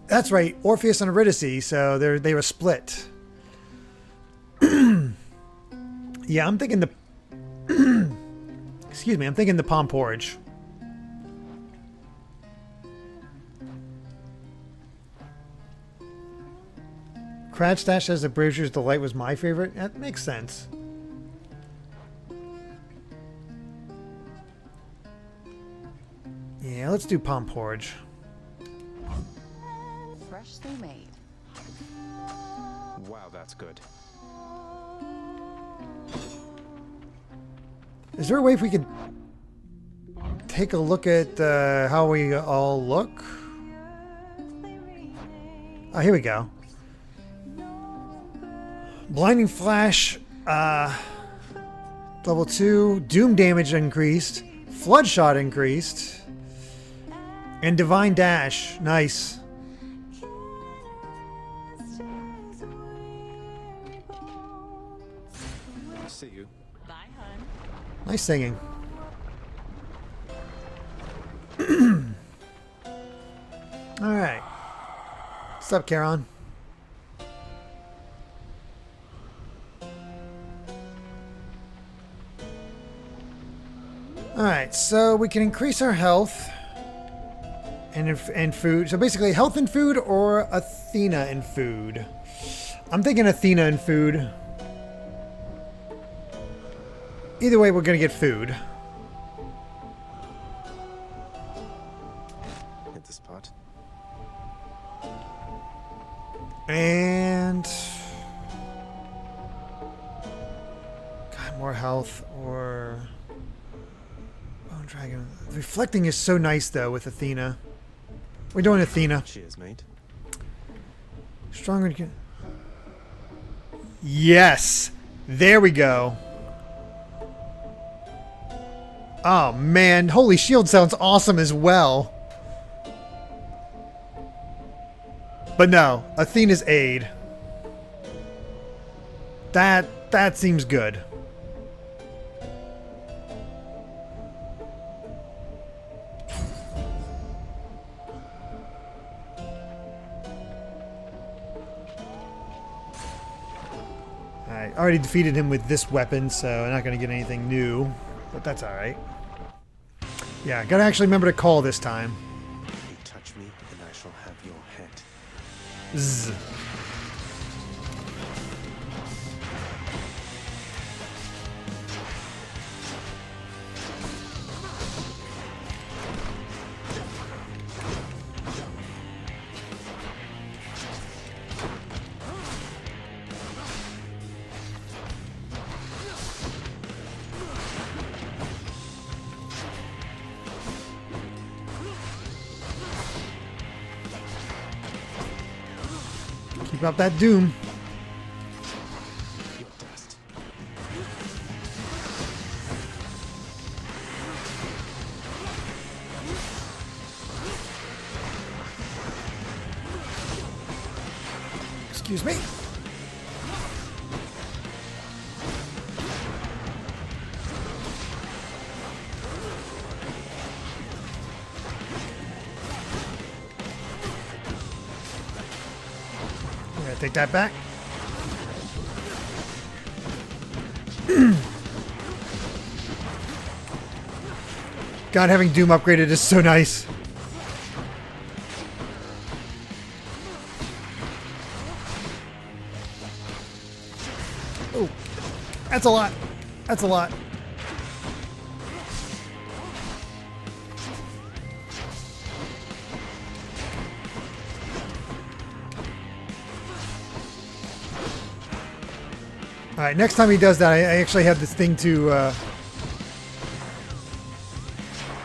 That's right. Orpheus and Eurydice. So they were split. Yeah, I'm thinking the excuse me, I'm thinking the Palm Porridge. Cratchstash says the Brazier's Delight was my favorite. That makes sense. Yeah, let's do Palm Porridge. Freshly made. Wow, that's good. Is there a way if we could take a look at how we all look? Oh, here we go. Blinding Flash, level 2. Doom damage increased. Flood shot increased. And Divine Dash. Nice. See you. Bye, hun. Nice singing. Alright. What's up, Charon? Alright, so we can increase our health and food. So basically health and food or Athena and food. I'm thinking Athena and food. Either way, we're going to get food. Hit the spot. More health or... Bone Dragon. Reflecting is so nice, though, with Athena. We're doing Athena. Cheers, mate. Stronger... Yes! There we go. Oh, man. Holy Shield sounds awesome as well. But no, Athena's aid. That seems good. I already defeated him with this weapon, so I'm not going to get anything new. But that's alright. Yeah, gotta actually remember to call this time. You touch me, and I shall have your head. Zzz. Keep up that doom. Excuse me. Take that back. God, having Doom upgraded is so nice. Oh, that's a lot. That's a lot. Alright, next time he does that, I actually have this thing to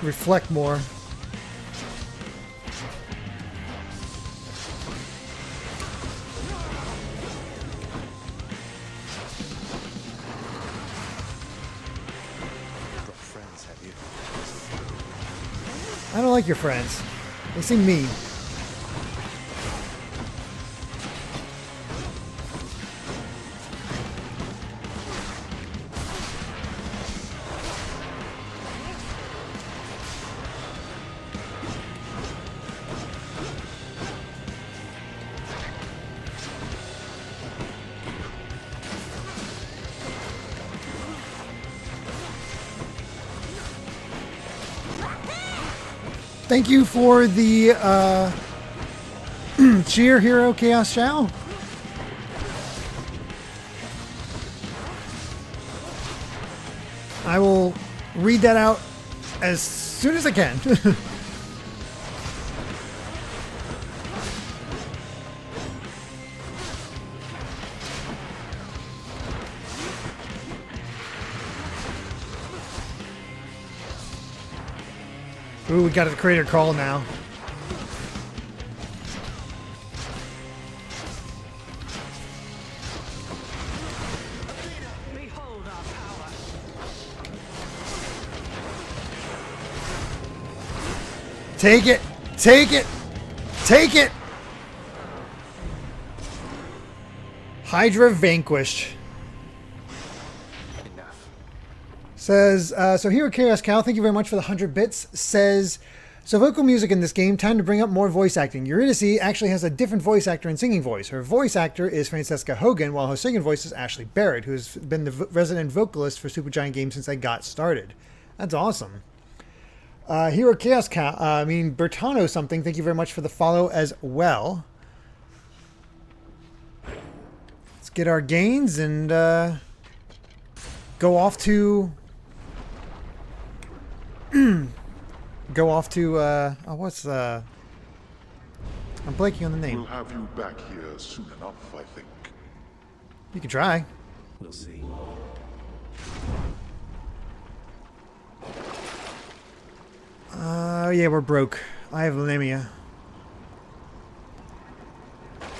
reflect more. Friends, have you? I don't like your friends. They seem mean. Thank you for the cheer, Hero Chaos Chow. I will read that out as soon as I can. Ooh, we got a creator call now. Behold our power. Take it! Take it! Take it! Hydra vanquished. Says, so Hero Chaos Cow, thank you very much for the 100 bits. Says, so vocal music in this game, time to bring up more voice acting. Eurydice actually has a different voice actor and singing voice. Her voice actor is Francesca Hogan, while her singing voice is Ashley Barrett, who's been the resident vocalist for Supergiant Games since they got started. That's awesome. Hero Chaos Cow, Bertano something, thank you very much for the follow as well. Let's get our gains and go off to... what's I'm blanking on the name. We'll have you back here soon enough, I think. You can try. We'll see. Oh yeah, we're broke. I have anemia.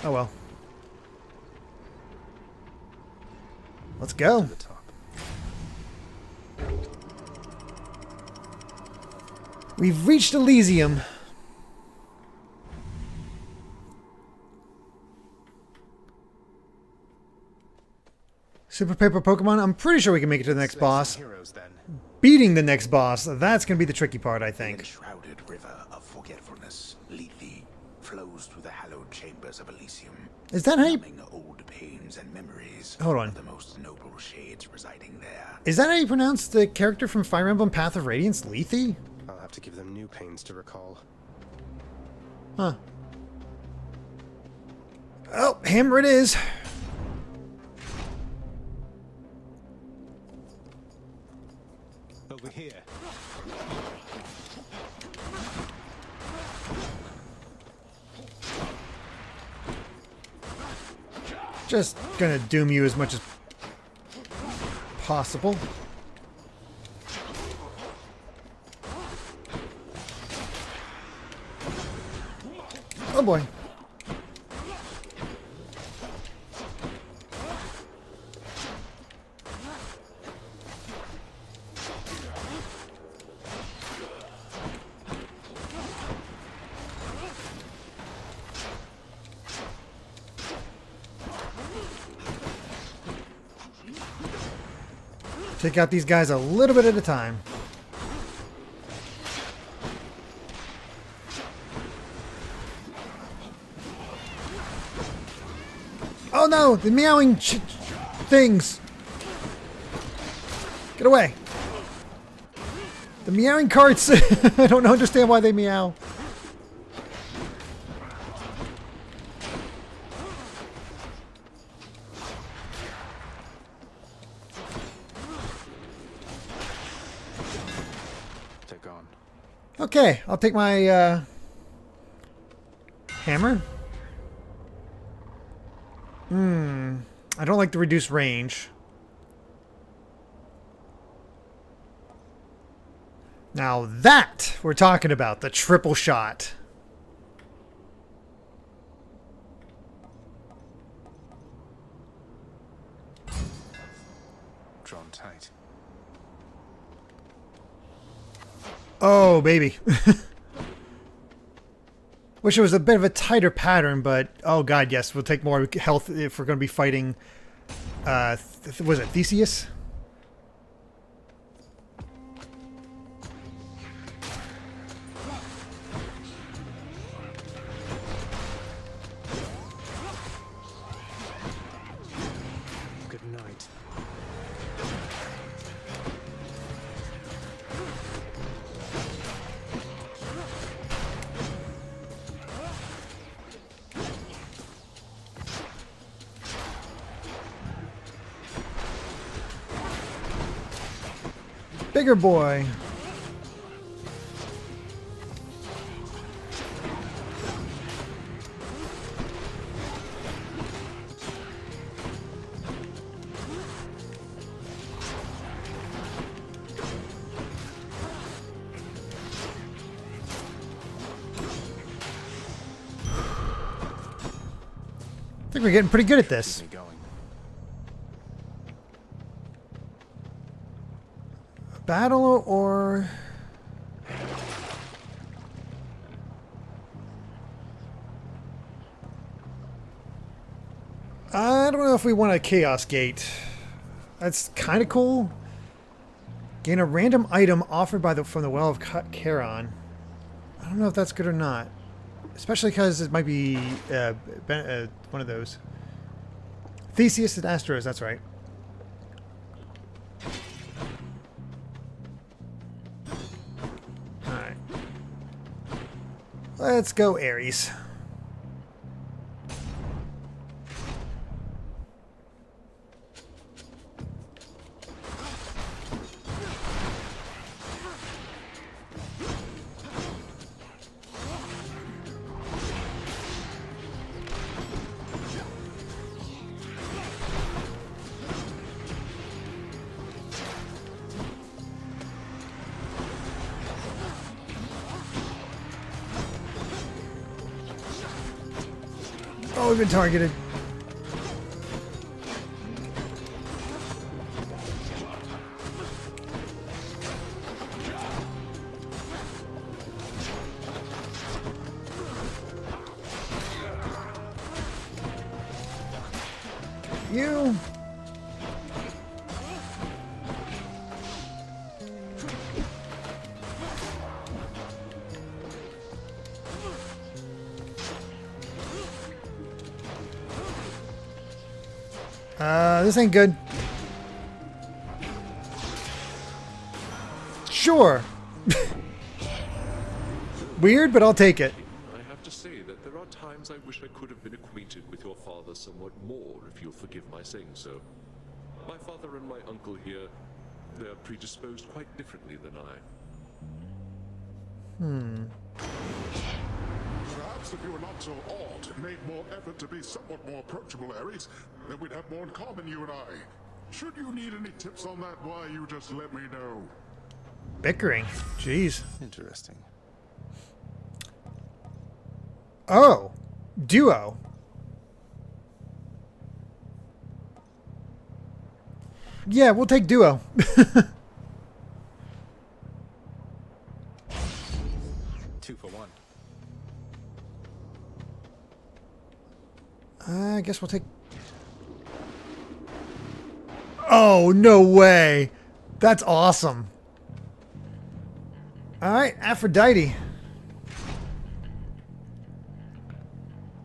Oh well. Let's go. We've reached Elysium. Super Paper Pokemon, I'm pretty sure we can make it to the next boss. Beating the next boss, that's going to be the tricky part, I think. The enshrouded river of forgetfulness, Lethe, flows through the hallowed chambers of Elysium. Is that how you... old pains and memories. Hold on. Of the most noble shades residing there. Is that how you pronounce the character from Fire Emblem Path of Radiance, Lethe? I'll have to give them new pains to recall. Huh. Oh, hammer it is. Over here. Just gonna doom you as much as possible. Oh boy. Take out these guys a little bit at a time. Oh no, the meowing things. Get away. The meowing carts. I don't understand why they meow. Okay, I'll take my hammer. I don't like the reduced range. Now that we're talking about, the triple shot. Drawn tight. Oh, baby. Wish it was a bit of a tighter pattern, but oh god, yes, we'll take more health if we're going to be fighting, was it Theseus? Good night. Bigger boy. I think we're getting pretty good at this. Battle or... I don't know if we want a Chaos Gate. That's kind of cool. Gain a random item offered by from the Well of Charon. I don't know if that's good or not. Especially because it might be one of those. Theseus and Astros, that's right. Alright. Let's go Ares. Oh, we've been targeted. You. This ain't good. Sure. Weird, but I'll take it. I have to say that there are times I wish I could have been acquainted with your father somewhat more, if you'll forgive my saying so. My father and my uncle here, they are predisposed quite differently than I. Perhaps if you were not so odd and made more effort to be somewhat more approachable, Ares, then we'd have more in common, you and I. Should you need any tips on that, why, you just let me know. Bickering. Jeez. Interesting. Oh. Duo. Yeah, we'll take duo. 2 for 1. I guess we'll take... Oh, no way. That's awesome. All right, Aphrodite.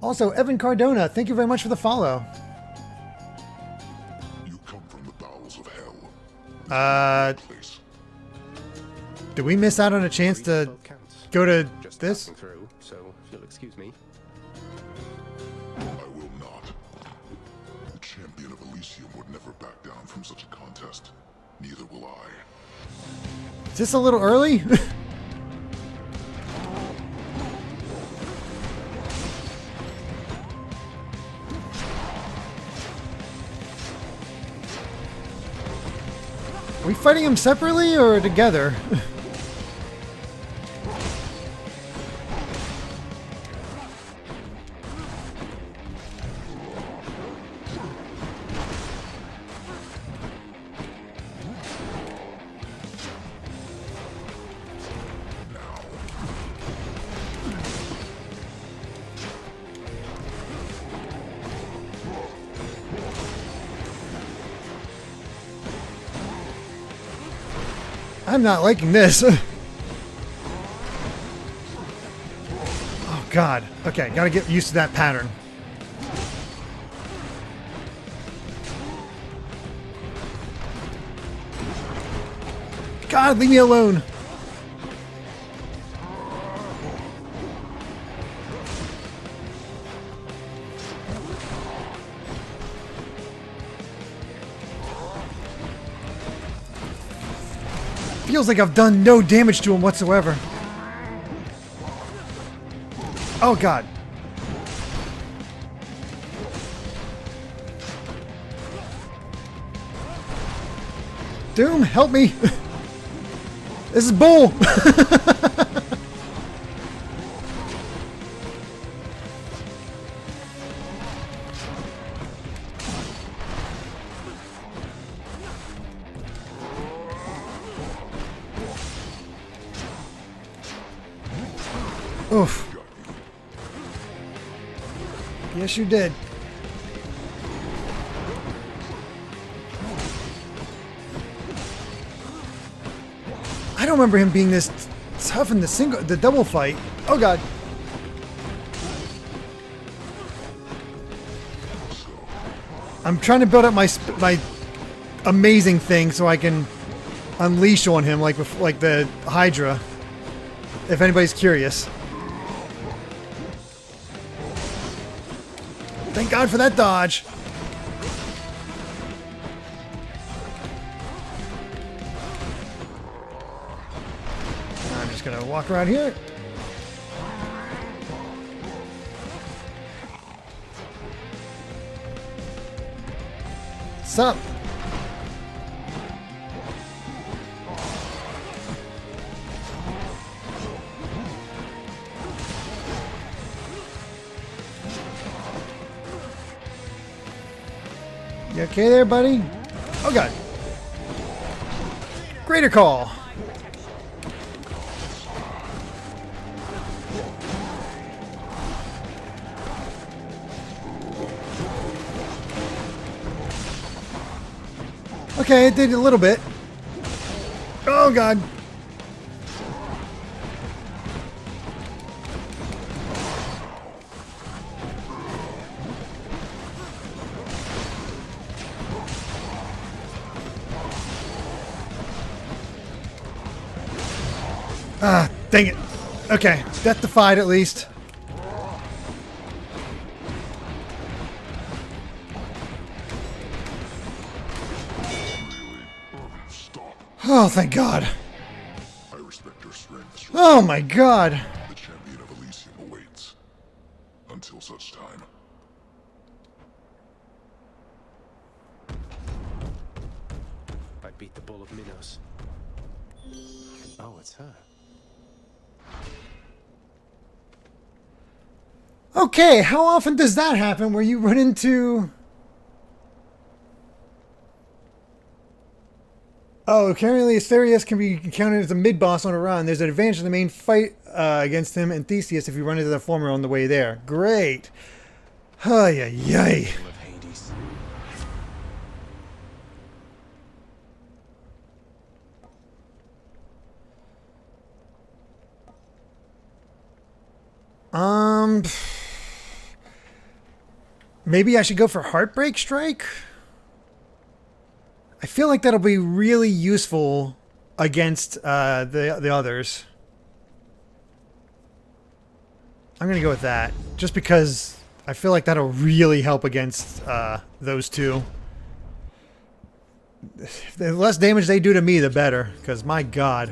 Also, Evan Cardona, thank you very much for the follow. You come from the bowels of hell. Did we miss out on a chance to go to Just this? passing through, so if you'll excuse me. I will not. The champion of Elysium would never back down from such a contest. Neither will I. Is this a little early? Are we fighting him separately or together? I'm not liking this. Oh God. Okay, gotta get used to that pattern. God, leave me alone. Feels like I've done no damage to him whatsoever. Oh God. Doom, help me. This is bull. Oof. Yes, you did. I don't remember him being this tough in the double fight. Oh God. I'm trying to build up my amazing thing so I can unleash on him like the Hydra. If anybody's curious. Thank God for that dodge. I'm just gonna walk around here. Sup? You okay there, buddy? Oh god. Greater call. Okay, it did a little bit. Oh god. Ah, dang it. Okay, death defied at least. Oh, thank God. I respect your strength. Oh my God. The champion of Elysium awaits. Until such time. I beat the bull of Minos. Oh, it's her. Okay, how often does that happen where you run into... Oh, currently Asterius can be counted as a mid-boss on a run. There's an advantage in the main fight against him and Theseus if you run into the former on the way there. Great. Ay, ay, ay. Maybe I should go for Heartbreak Strike? I feel like that'll be really useful against the others. I'm going to go with that. Just because I feel like that'll really help against those two. The less damage they do to me, the better. Because, my God.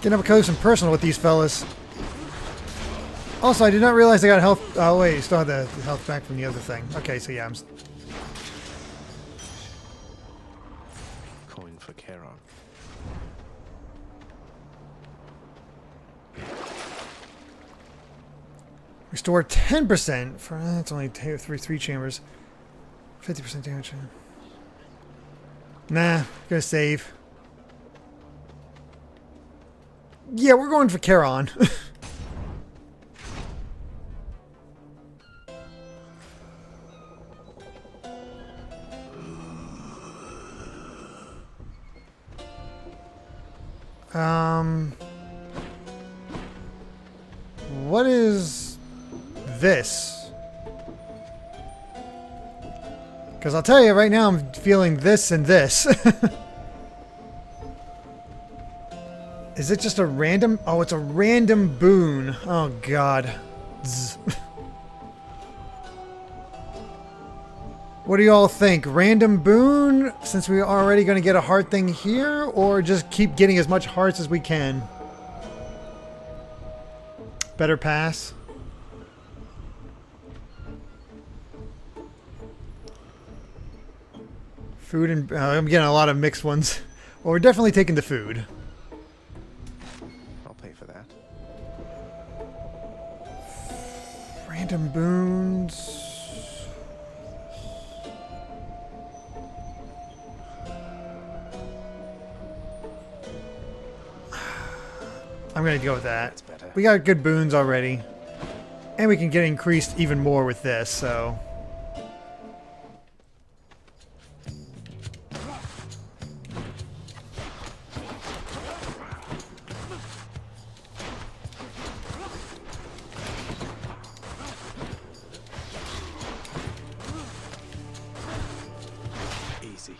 Getting up close and personal with these fellas. Also, I did not realize I got health. Oh, wait, you still have the health back from the other thing. Okay, so yeah, I'm. Coin for Charon. Restore 10% for. That's only three chambers. 50% damage. Nah, gonna save. Yeah, we're going for Charon. What is this? Because I'll tell you right now, I'm feeling this and this. Is it just a random? Oh, it's a random boon. Oh, God. Zzz. What do you all think? Random boon, since we're already going to get a heart thing here, or just keep getting as much hearts as we can? Better pass. Food and... I'm getting a lot of mixed ones. Well, we're definitely taking the food. I'll pay for that. Random boons... I'm going to go with that. We got good boons already. And we can get increased even more with this, so... Easy.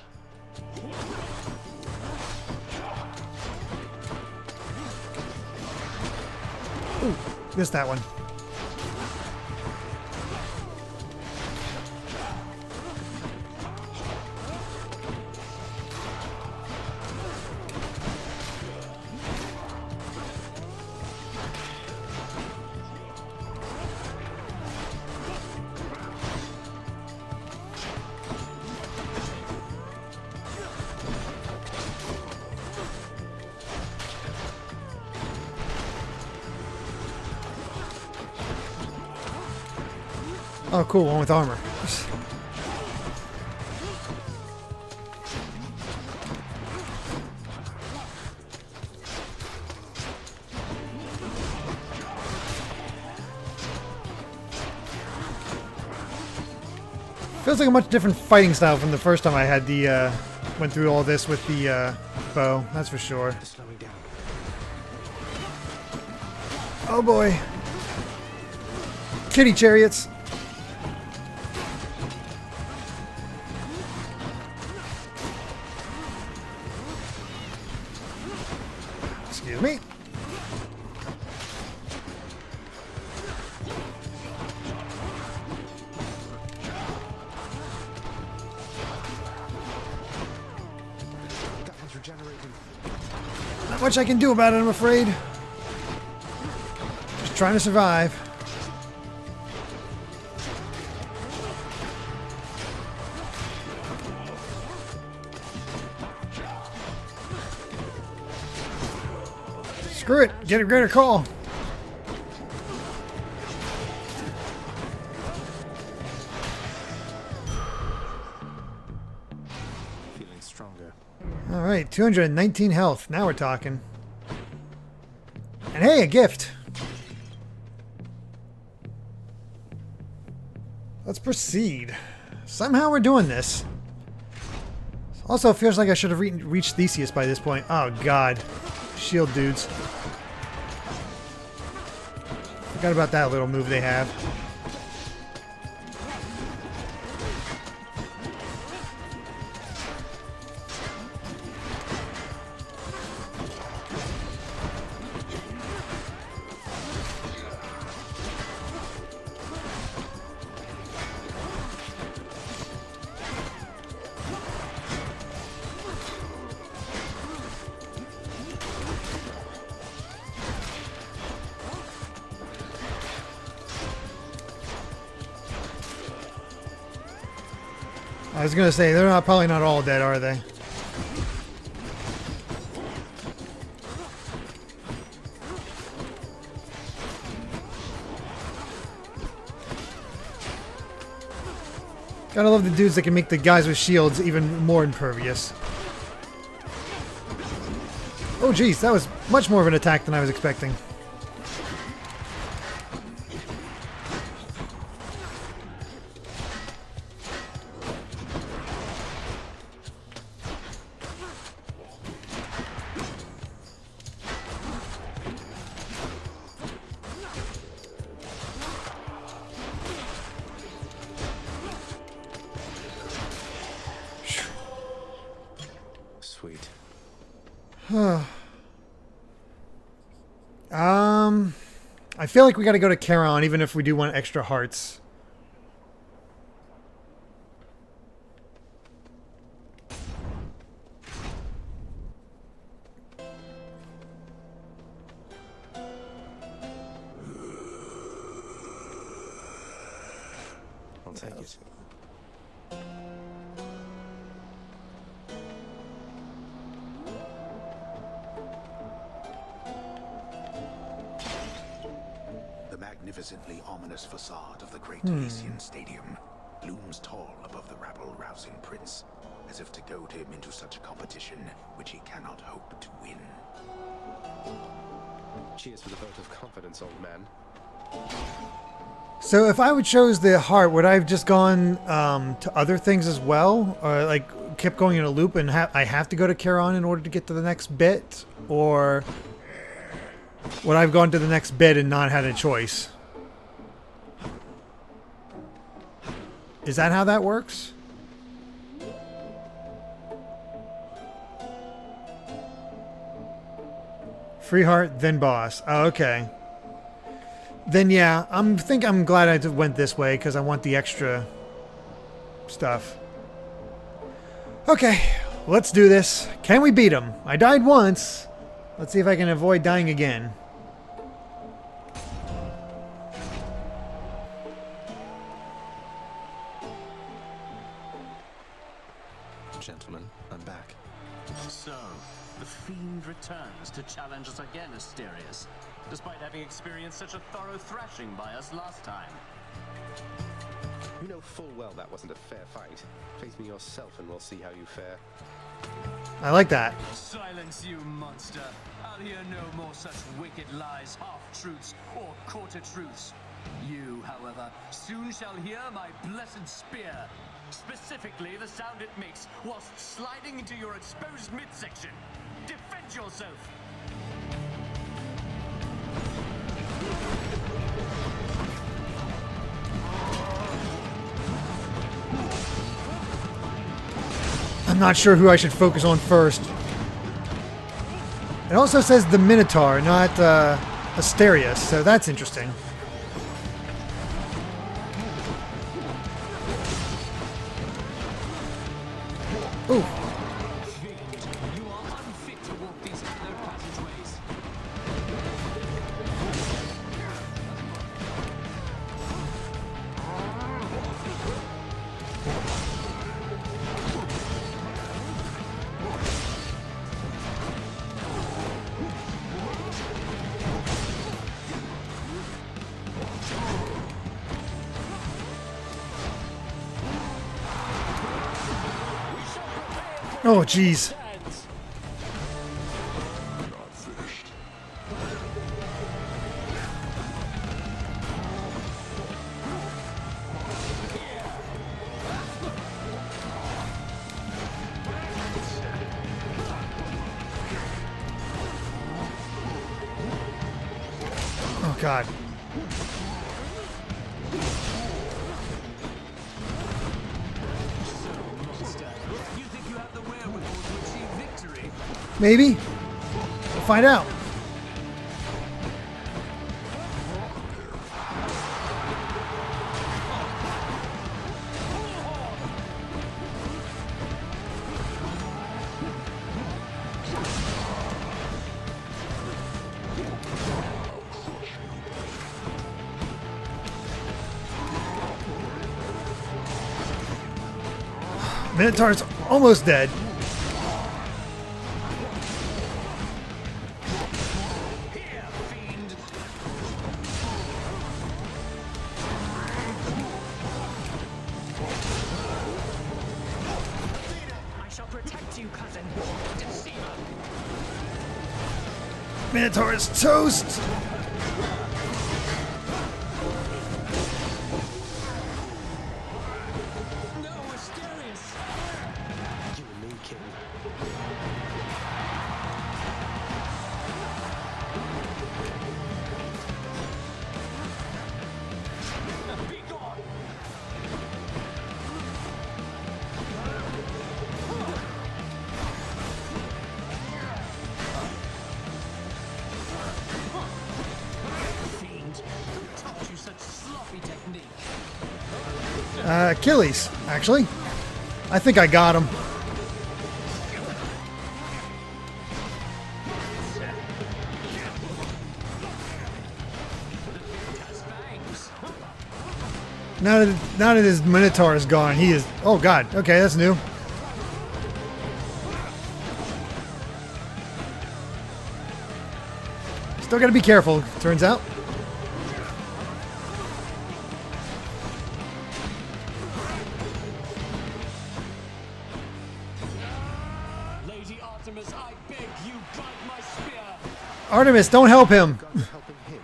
Ooh, missed that one. Oh, cool, one with armor. Feels like a much different fighting style from the first time I had the, went through all this with the, bow, that's for sure. Oh boy. Kitty chariots. Excuse me. Not much I can do about it, I'm afraid. Just trying to survive. Screw it, get a greater call. Feeling stronger. All right, 219 health. Now we're talking. And hey, a gift. Let's proceed. Somehow we're doing this. Also, it feels like I should have reached Theseus by this point. Oh, God. Shield dudes. Forgot about that little move they have. I was gonna say, they're probably not all dead, are they? Gotta love the dudes that can make the guys with shields even more impervious. Oh geez, that was much more of an attack than I was expecting. Sweet. I feel like we gotta go to Charon even if we do want extra hearts. I'll take it. The magnificently ominous facade of the great Elysium Stadium looms tall above the rabble-rousing prince, as if to goad him into such a competition which he cannot hope to win. Cheers for the vote of confidence, old man. So if I would chose the heart, would I have just gone to other things as well? Or like kept going in a loop and I have to go to Charon in order to get to the next bit? Or would I have gone to the next bit and not had a choice? Is that how that works? Free heart, then boss. Oh, okay. Then yeah, I'm glad I went this way because I want the extra stuff. Okay, let's do this. Can we beat him? I died once. Let's see if I can avoid dying again. Gentlemen, I'm back. So, the fiend returns to challenge us again, Asterius, despite having experienced such a thorough thrashing by us last time. You know full well that wasn't a fair fight. Face me yourself and we'll see how you fare. I like that. Silence, you monster. I'll hear no more such wicked lies, half-truths, or quarter-truths. You, however, soon shall hear my blessed spear. Specifically, the sound it makes whilst sliding into your exposed midsection. Defend yourself! I'm not sure who I should focus on first. It also says the Minotaur, not Asterius, so that's interesting. Ooh. You are unfit to walk these hallowed passageways. Oh, jeez. Oh, God. Maybe. We'll find out. Minotaur's almost dead. Minotaur is toast! No, Asterius! You and me, King. Be gone! Fiend, who taught you such sloppy technique? Achilles, actually. I think I got him. Now that his Minotaur is gone, he is... Oh, God. Okay, that's new. Still gotta be careful, turns out. Lady Artemis, I beg you, guide my spear! Artemis, don't help him! Helping him?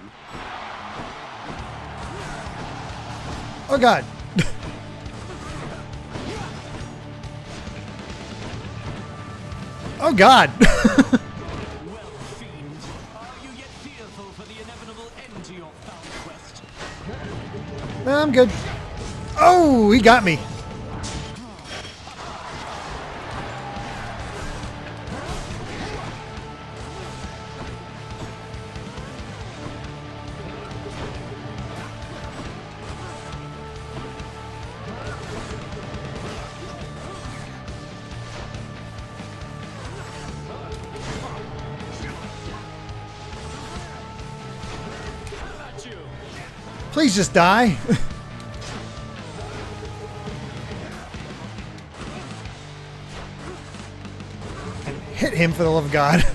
Oh, God. Oh, God. Well, fiend, are you yet fearful for the inevitable end to your foul quest? I'm good. Oh, he got me. Please just die. Hit him for the love of God.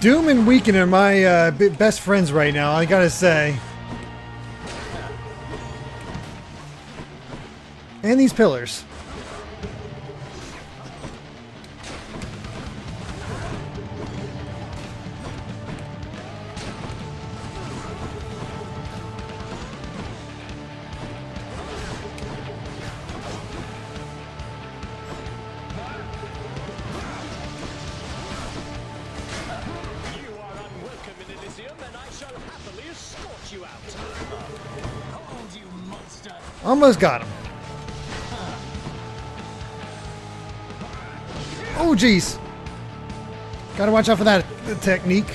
Doom and Weaken are my best friends right now, I gotta say. And these pillars. You are unwelcome in Elysium, and I shall happily escort you out. Hold, you monster! Almost got him. Oh, jeez. Gotta watch out for that technique.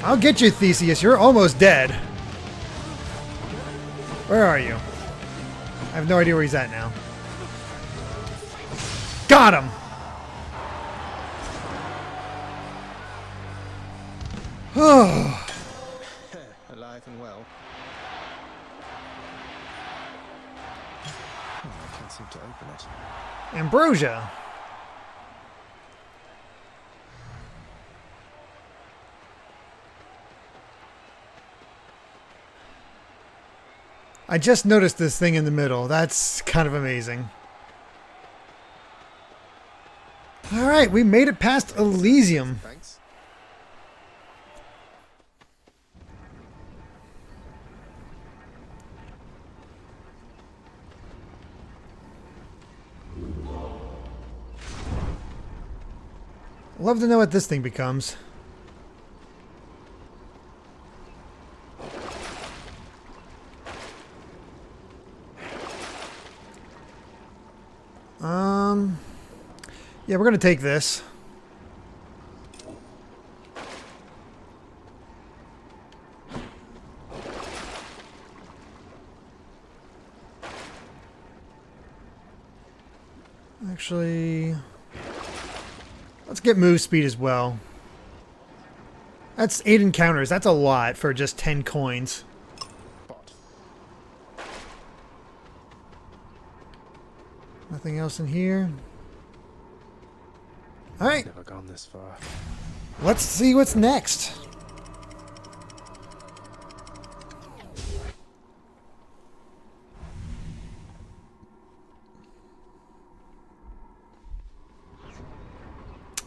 I'll get you, Theseus. You're almost dead. Where are you? I have no idea where he's at now. Got him! Oh. Alive and well. Oh, I can't seem to open it. Ambrosia. I just noticed this thing in the middle. That's kind of amazing. All right, we made it past Elysium. Thanks. Love to know what this thing becomes. Yeah, we're gonna take this. Actually, let's get move speed as well. That's 8 encounters. That's a lot for just 10 coins. Nothing else in here. All right. Never gone this far. Let's see what's next.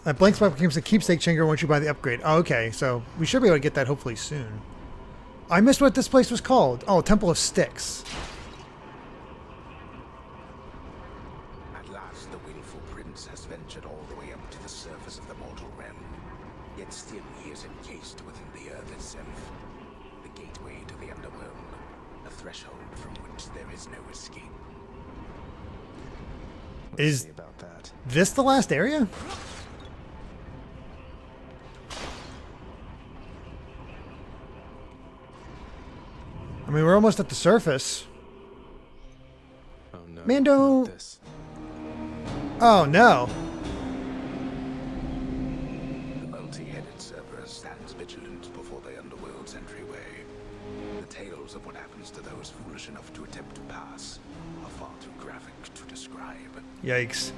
That blank spot becomes a keepsake changer once you buy the upgrade. Oh, okay, so we should be able to get that hopefully soon. I missed what this place was called. Oh, Temple of Styx. At last, the willful prince has ventured all the way up to the surface of the mortal realm. Yet still he is encased within the earth itself. The gateway to the underworld. A threshold from which there is no escape. Is this the last area? I mean, we're almost at the surface. Oh no. Mando. Oh no. The multi-headed Cerberus stands vigilant before the underworld's entryway. The tales of what happens to those foolish enough to attempt to pass are far too graphic to describe. Yikes.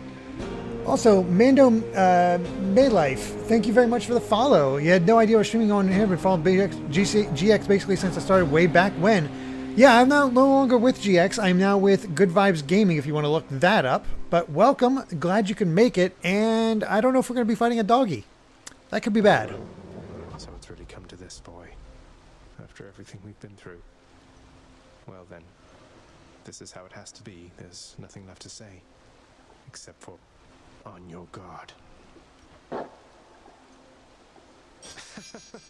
Also, Mando Maylife, thank you very much for the follow. You had no idea I was streaming on here, but followed GX basically since I started way back when. Yeah, I'm no longer with GX. I'm now with Good Vibes Gaming if you want to look that up. But welcome. Glad you can make it. And I don't know if we're going to be fighting a doggy. That could be bad. So it's really come to this, boy. After everything we've been through. Well then, this is how it has to be. There's nothing left to say. Except for, on your guard.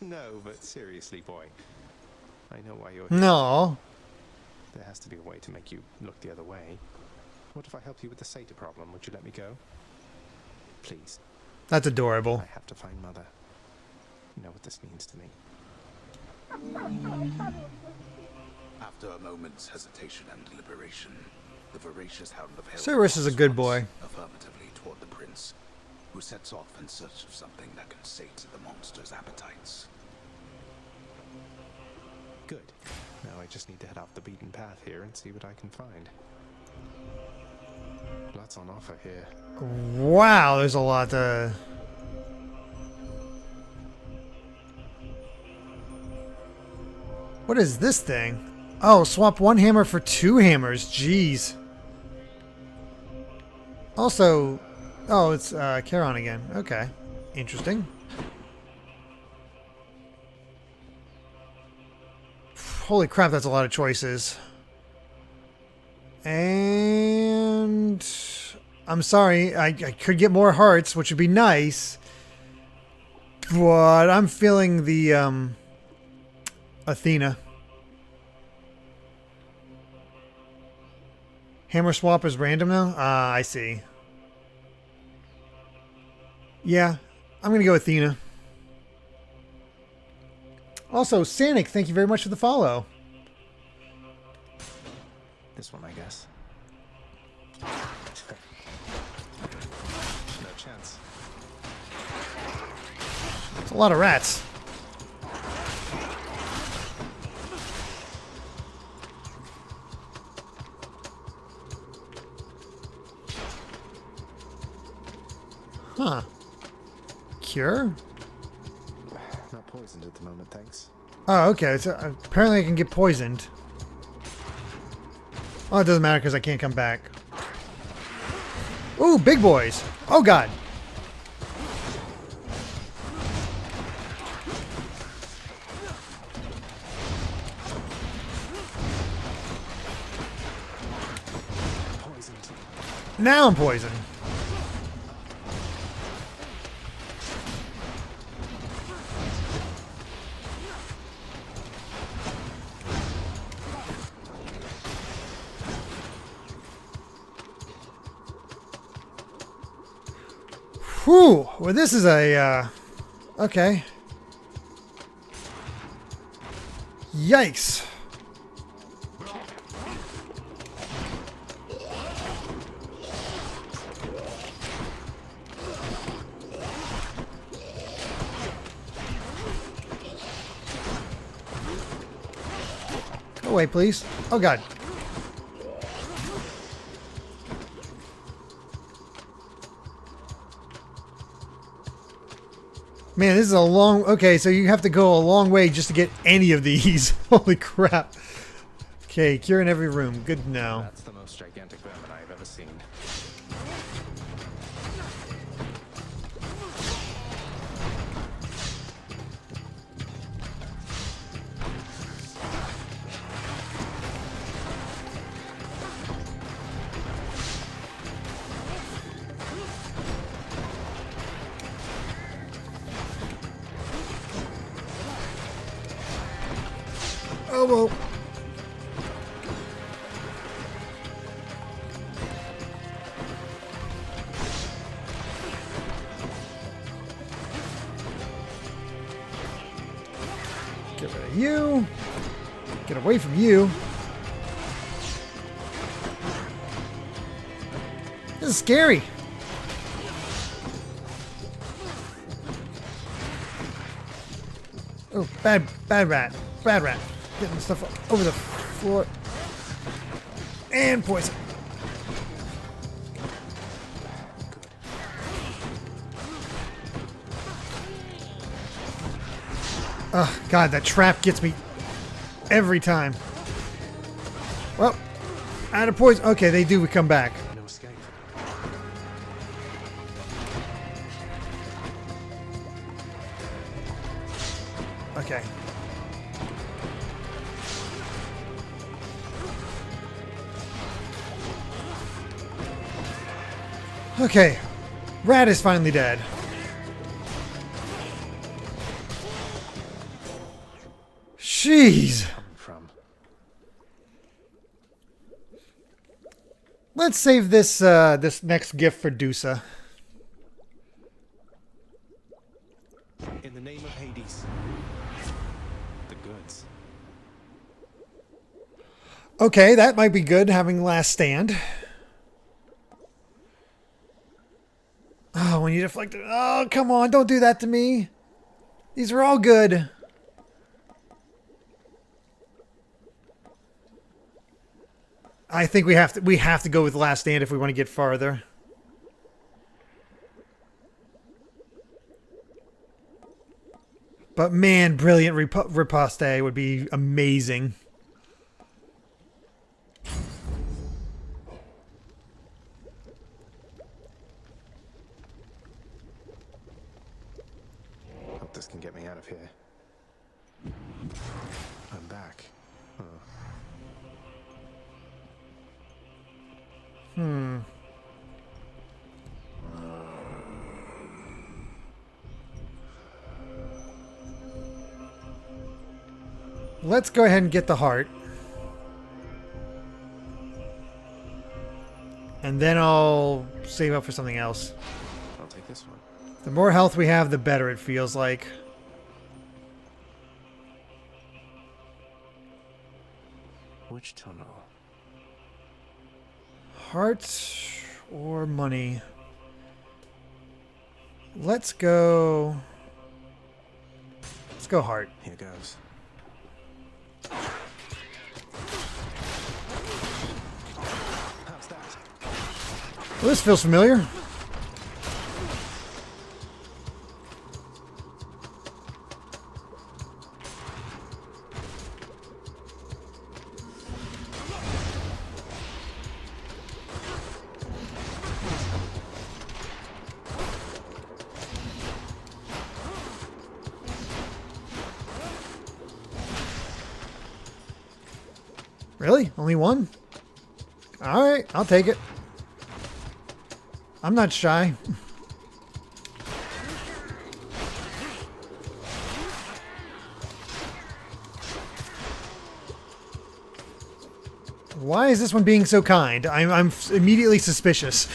No, but seriously, boy. I know why you're here. No. There has to be a way to make you look the other way. What if I help you with the Sata problem? Would you let me go? Please. That's adorable. I have to find Mother. You know what this means to me. After a moment's hesitation and deliberation, the voracious hound of hell Cerberus is a good boy. affirmatively toward the prince, who sets off in search of something that can sate the monster's appetites. Good. Now I just need to head off the beaten path here and see what I can find. Lots on offer here. Wow, there's a lot to... What is this thing? Oh, swap one hammer for two hammers. Jeez. Also... Oh, it's Charon again. Okay. Interesting. Holy crap, that's a lot of choices. And... I'm sorry, I could get more hearts, which would be nice. But I'm feeling the, Athena. Hammer swap is random now? Ah, I see. Yeah, I'm gonna go Athena. Also, Sanic, thank you very much for the follow. This one, I guess. No chance. It's a lot of rats. Huh. Cure? Not poisoned at the moment, thanks. Oh, okay. So apparently I can get poisoned. Oh, it doesn't matter because I can't come back. Ooh, big boys. Oh, God. Poisoned. Now I'm poisoned. Whew. Well, this is a, okay. Yikes. Go away, please. Oh, God. Man, this is a long... Okay, so you have to go a long way just to get any of these. Holy crap. Okay, cure in every room. Good to know. That's the most gigantic vermin I've ever seen. Oh, well. Get rid of you. Get away from you. This is scary. Oh, bad rat. Bad rat. Getting stuff over the floor. And poison. Oh, God, that trap gets me every time. Well, out of poison. Okay, they do come back. No escape. Okay. Okay. Rat is finally dead. Jeez. Let's save this this next gift for Dusa. In the name of Hades. The goods. Okay, that might be good, having last stand. Oh, when you deflected. Oh, come on, don't do that to me. These are all good. I think we have to go with Last Stand if we want to get farther. But man, brilliant riposte would be amazing. Hope this can get me out of here. I'm back. Huh. Let's go ahead and get the heart. And then I'll save up for something else. I'll take this one. The more health we have, the better it feels like. Which tunnel? Heart or money? Let's go heart. Here goes. How's that? Well, this feels familiar. Really? Only one? Alright, I'll take it. I'm not shy. Why is this one being so kind? I'm immediately suspicious.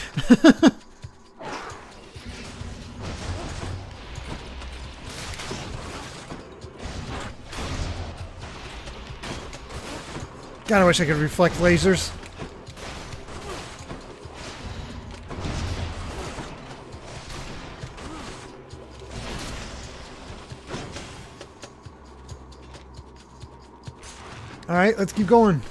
God, I wish I could reflect lasers. All right, let's keep going.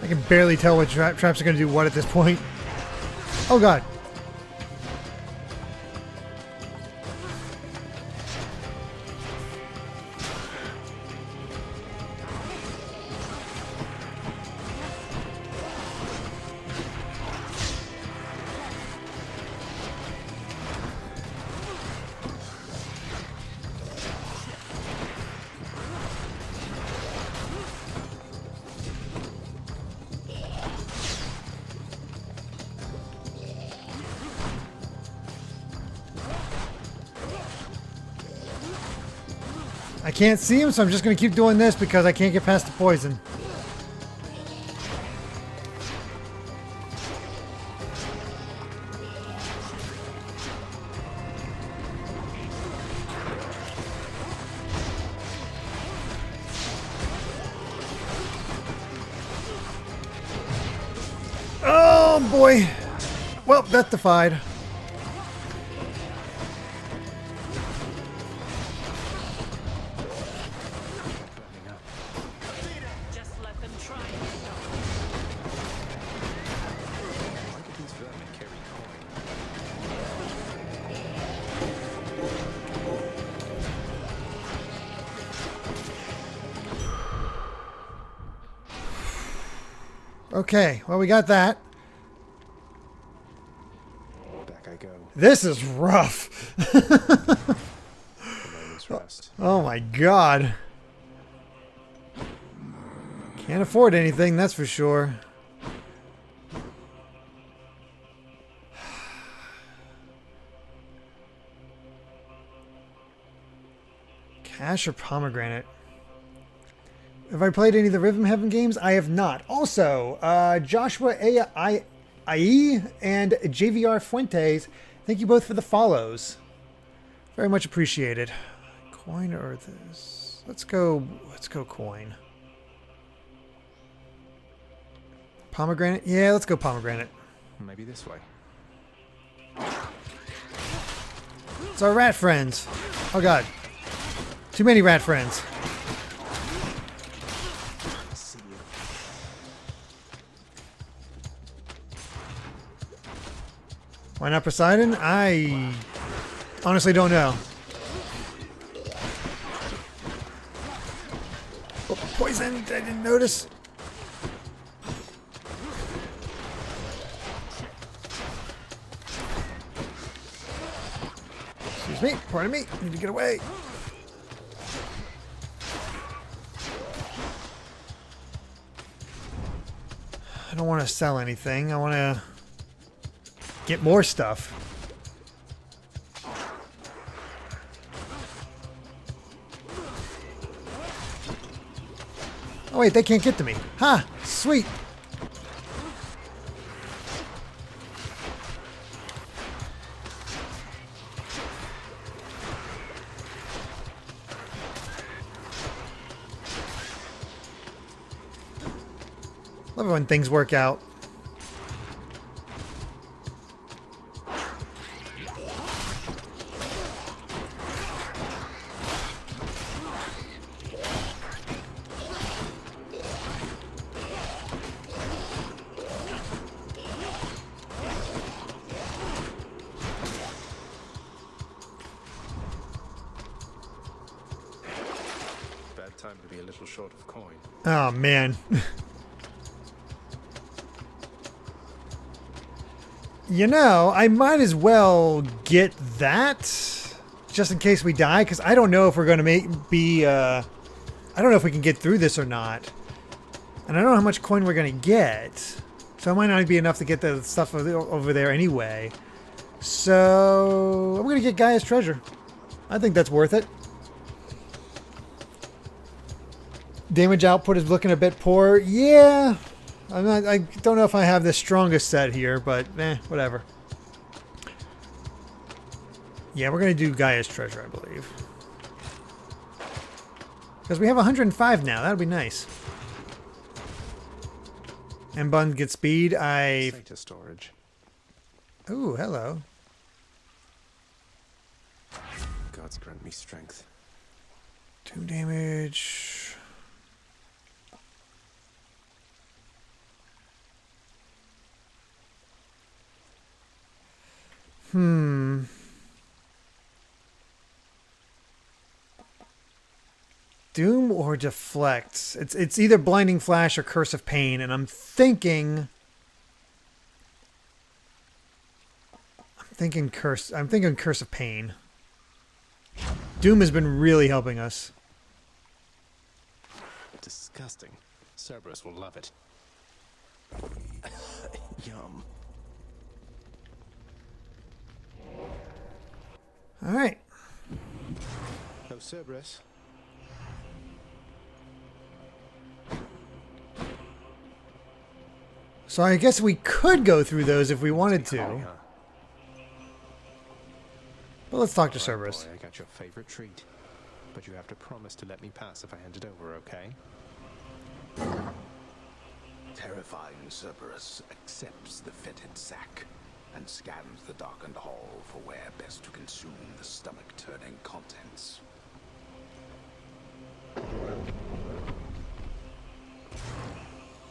I can barely tell what traps are going to do what at this point. Oh god. I can't see him, so I'm just going to keep doing this because I can't get past the poison. Oh boy. Well, that defied. Okay, well, we got that. Back I go. This is rough. Oh my god. Can't afford anything, that's for sure. Cash or pomegranate? Have I played any of the Rhythm Heaven games? I have not. Also, Joshua Ai and JVR Fuentes, thank you both for the follows. Very much appreciated. Coin or this? Let's go coin. Pomegranate? Yeah, let's go pomegranate. Maybe this way. It's our rat friends. Oh god. Too many rat friends. Why not Poseidon? I honestly don't know. Oh, poison! I didn't notice. Excuse me. Pardon me. I need to get away. I don't want to sell anything. I want to get more stuff. Oh wait, they can't get to me. Ha! Sweet! Love it when things work out. Time to be a little short of coin. Oh man. You know, I might as well get that just in case we die, because I don't know if we're going to I don't know if we can get through this or not. And I don't know how much coin we're going to get. So it might not be enough to get the stuff over there anyway. So I'm going to get Gaia's treasure. I think that's worth it. Damage output is looking a bit poor. Yeah. I don't know if I have the strongest set here, but whatever. Yeah, we're going to do Gaia's treasure, I believe. Because we have 105 now. That'll be nice. And Bun gets speed. Data storage. Ooh, hello. Gods grant me strength. 2 damage. Doom or deflect? It's either blinding flash or curse of pain, and I'm thinking curse of pain. Doom has been really helping us. Disgusting. Cerberus will love it. Yum. All right. Oh, Cerberus. So I guess we could go through those if we wanted to. But let's talk to Cerberus. Boy, I got your favorite treat. But you have to promise to let me pass if I hand it over, okay? Terrifying Cerberus accepts the fetid sack and scans the darkened hall for where best to consume the stomach-turning contents.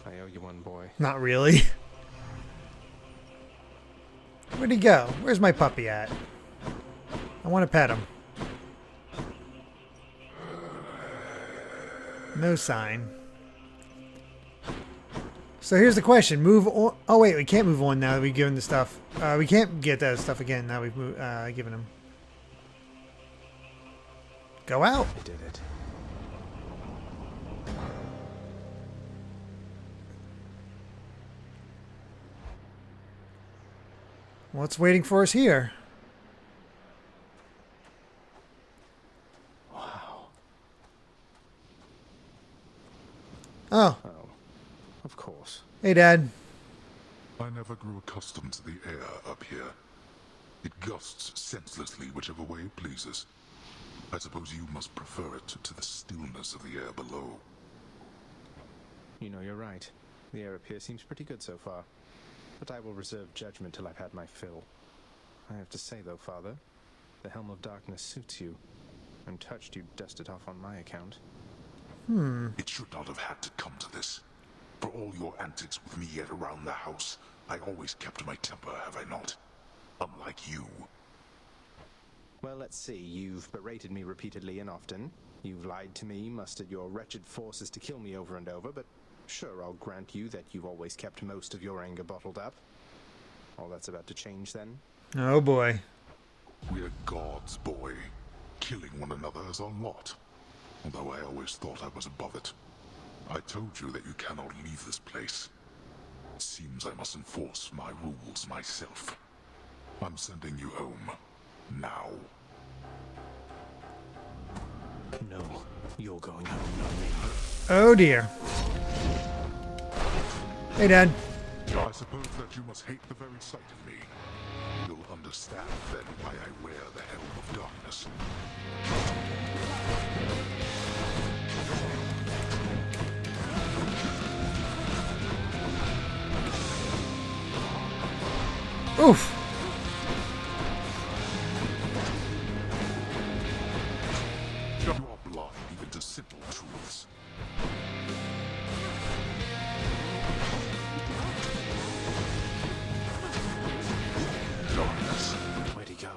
I owe you one, boy. Not really. Where'd he go? Where's my puppy at? I want to pet him. No sign. So here's the question. Move on. Oh, wait. We can't move on now that we've given the stuff. We can't get that stuff again now we've given him. Go out. I did it. What's waiting for us here? Wow. Oh. Oh, of course. Hey, Dad. I never grew accustomed to the air up here. It gusts senselessly whichever way it pleases. I suppose you must prefer it to the stillness of the air below. You know, you're right. The air up here seems pretty good so far. But I will reserve judgment till I've had my fill. I have to say, though, Father, the Helm of Darkness suits you. I'm touched you dust it off on my account. It should not have had to come to this. For all your antics with me yet around the house, I always kept my temper, have I not? Unlike you. Well, let's see. You've berated me repeatedly and often. You've lied to me, mustered your wretched forces to kill me over and over, but sure, I'll grant you that you've always kept most of your anger bottled up. All that's about to change, then? Oh, boy. We're gods, boy. Killing one another is our lot. Although I always thought I was above it. I told you that you cannot leave this place. It seems I must enforce my rules myself. I'm sending you home. Now. No, you're going home, not me. Oh, dear. Hey, Dad. I suppose that you must hate the very sight of me. You'll understand then why I wear the Helm of Darkness. Oof. You are blind even to simple truths. Darkness. Where'd he go?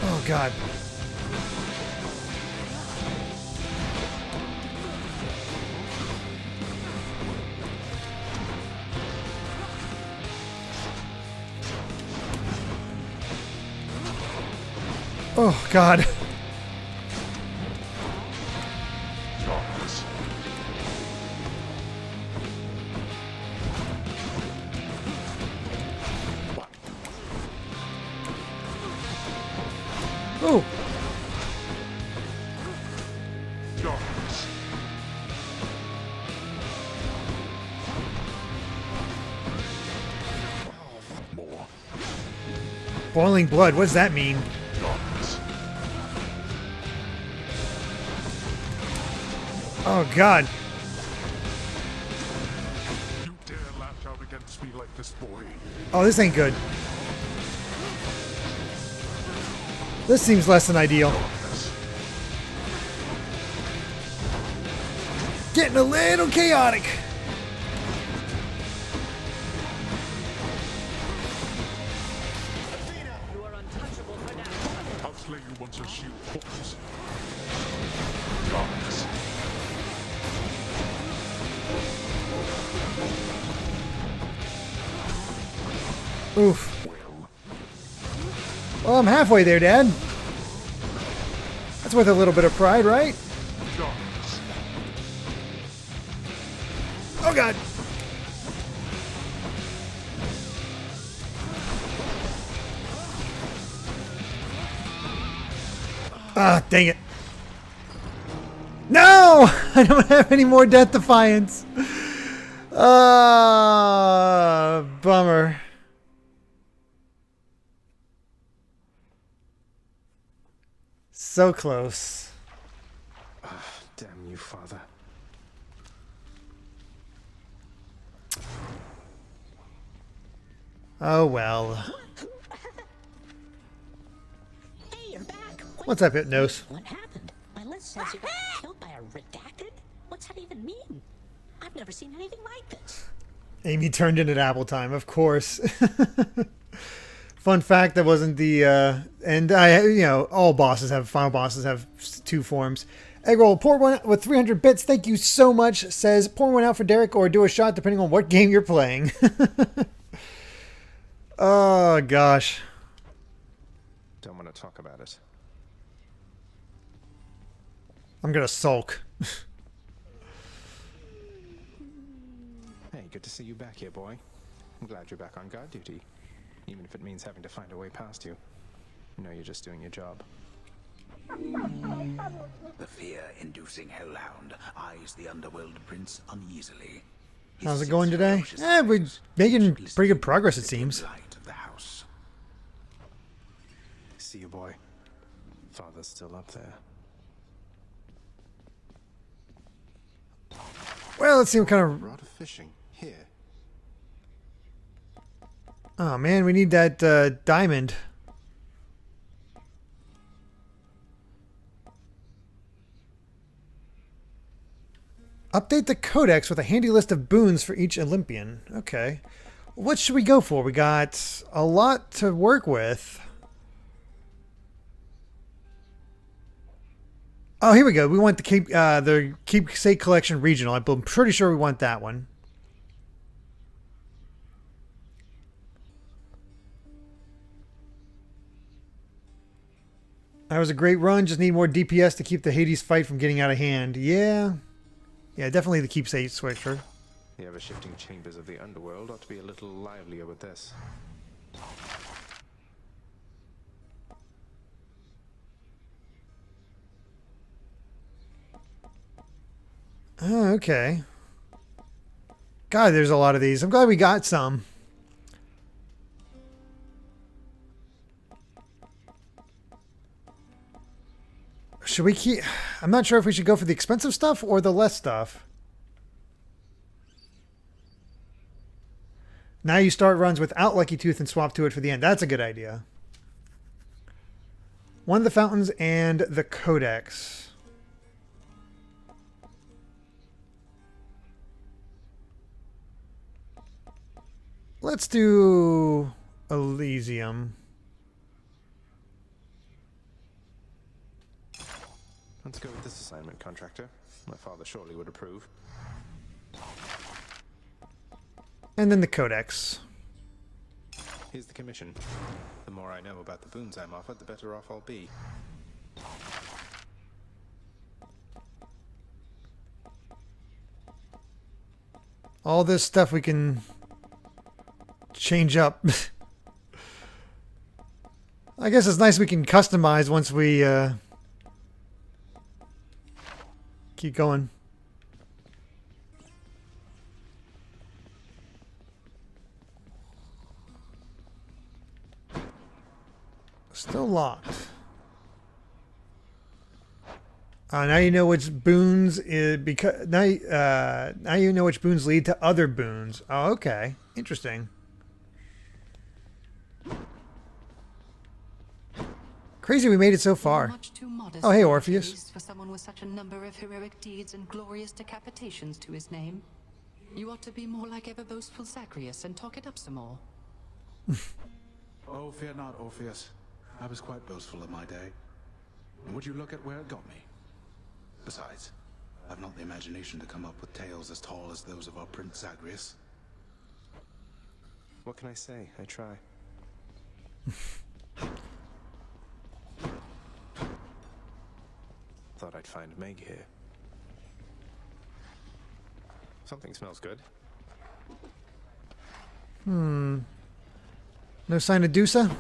Oh, God. Oh, God. Darkness. Oh. Darkness. More. Boiling blood. What does that mean? Darkness. Oh, God. You dare lash out against me like this, boy. Oh, this ain't good. This seems less than ideal. Getting a little chaotic. You are untouchable for now. I'll slay you once your shield falls. Darkness. Oof. Well, I'm halfway there, Dad. That's worth a little bit of pride, right? Darkness. Oh, God. Ah, dang it. No! I don't have any more Death Defiance. Bummer. So close. Damn you, Father. Oh, well. Hey, you're back. What's up, Hypnos? What happened? My list says you got killed by a redacted? What's that even mean? I've never seen anything like this. Amy turned in at apple time, of course. Fun fact, that wasn't the, and all final bosses have two forms. Eggroll, pour one with 300 bits. Thank you so much. Says, pour one out for Derek or do a shot depending on what game you're playing. Oh, gosh. Don't want to talk about it. I'm gonna sulk. Hey, good to see you back here, boy. I'm glad you're back on guard duty. Even if it means having to find a way past you. You know you're just doing your job. The fear-inducing hellhound eyes the underworld prince uneasily. How's it going today? We're making pretty good progress, it seems. Light of the house. See you, boy. Father's still up there. Well, let's see what kind of... Rod of fishing. Here. Oh, man, we need that diamond. Update the codex with a handy list of boons for each Olympian. Okay. What should we go for? We got a lot to work with. Oh, here we go. We want the Keepsake Collection Regional. I'm pretty sure we want that one. That was a great run. Just need more DPS to keep the Hades fight from getting out of hand. Yeah. Yeah, definitely the Keepsake Switcher. The ever-shifting chambers of the underworld ought to be a little livelier with this. Oh, okay. God, there's a lot of these. I'm glad we got some. Should we keep... I'm not sure if we should go for the expensive stuff or the less stuff. Now you start runs without Lucky Tooth and swap to it for the end. That's a good idea. One of the fountains and the codex. Let's do Elysium. Let's go with this assignment, contractor. My father surely would approve. And then the codex. Here's the commission. The more I know about the boons I'm offered, the better off I'll be. All this stuff we can change up. I guess it's nice we can customize once we keep going. Still locked. Now you know which boons because now you know which boons lead to other boons. Oh, okay, interesting. Crazy, we made it so far. Oh, hey, Orpheus. For someone with such a number of heroic deeds and glorious decapitations to his name, you ought to be more like ever boastful Zagreus and talk it up some more. Oh, fear not, Orpheus. I was quite boastful in my day. And would you look at where it got me? Besides, I've not the imagination to come up with tales as tall as those of our Prince Zagreus. What can I say? I try. Thought I'd find Meg here. Something smells good. No sign of Dusa?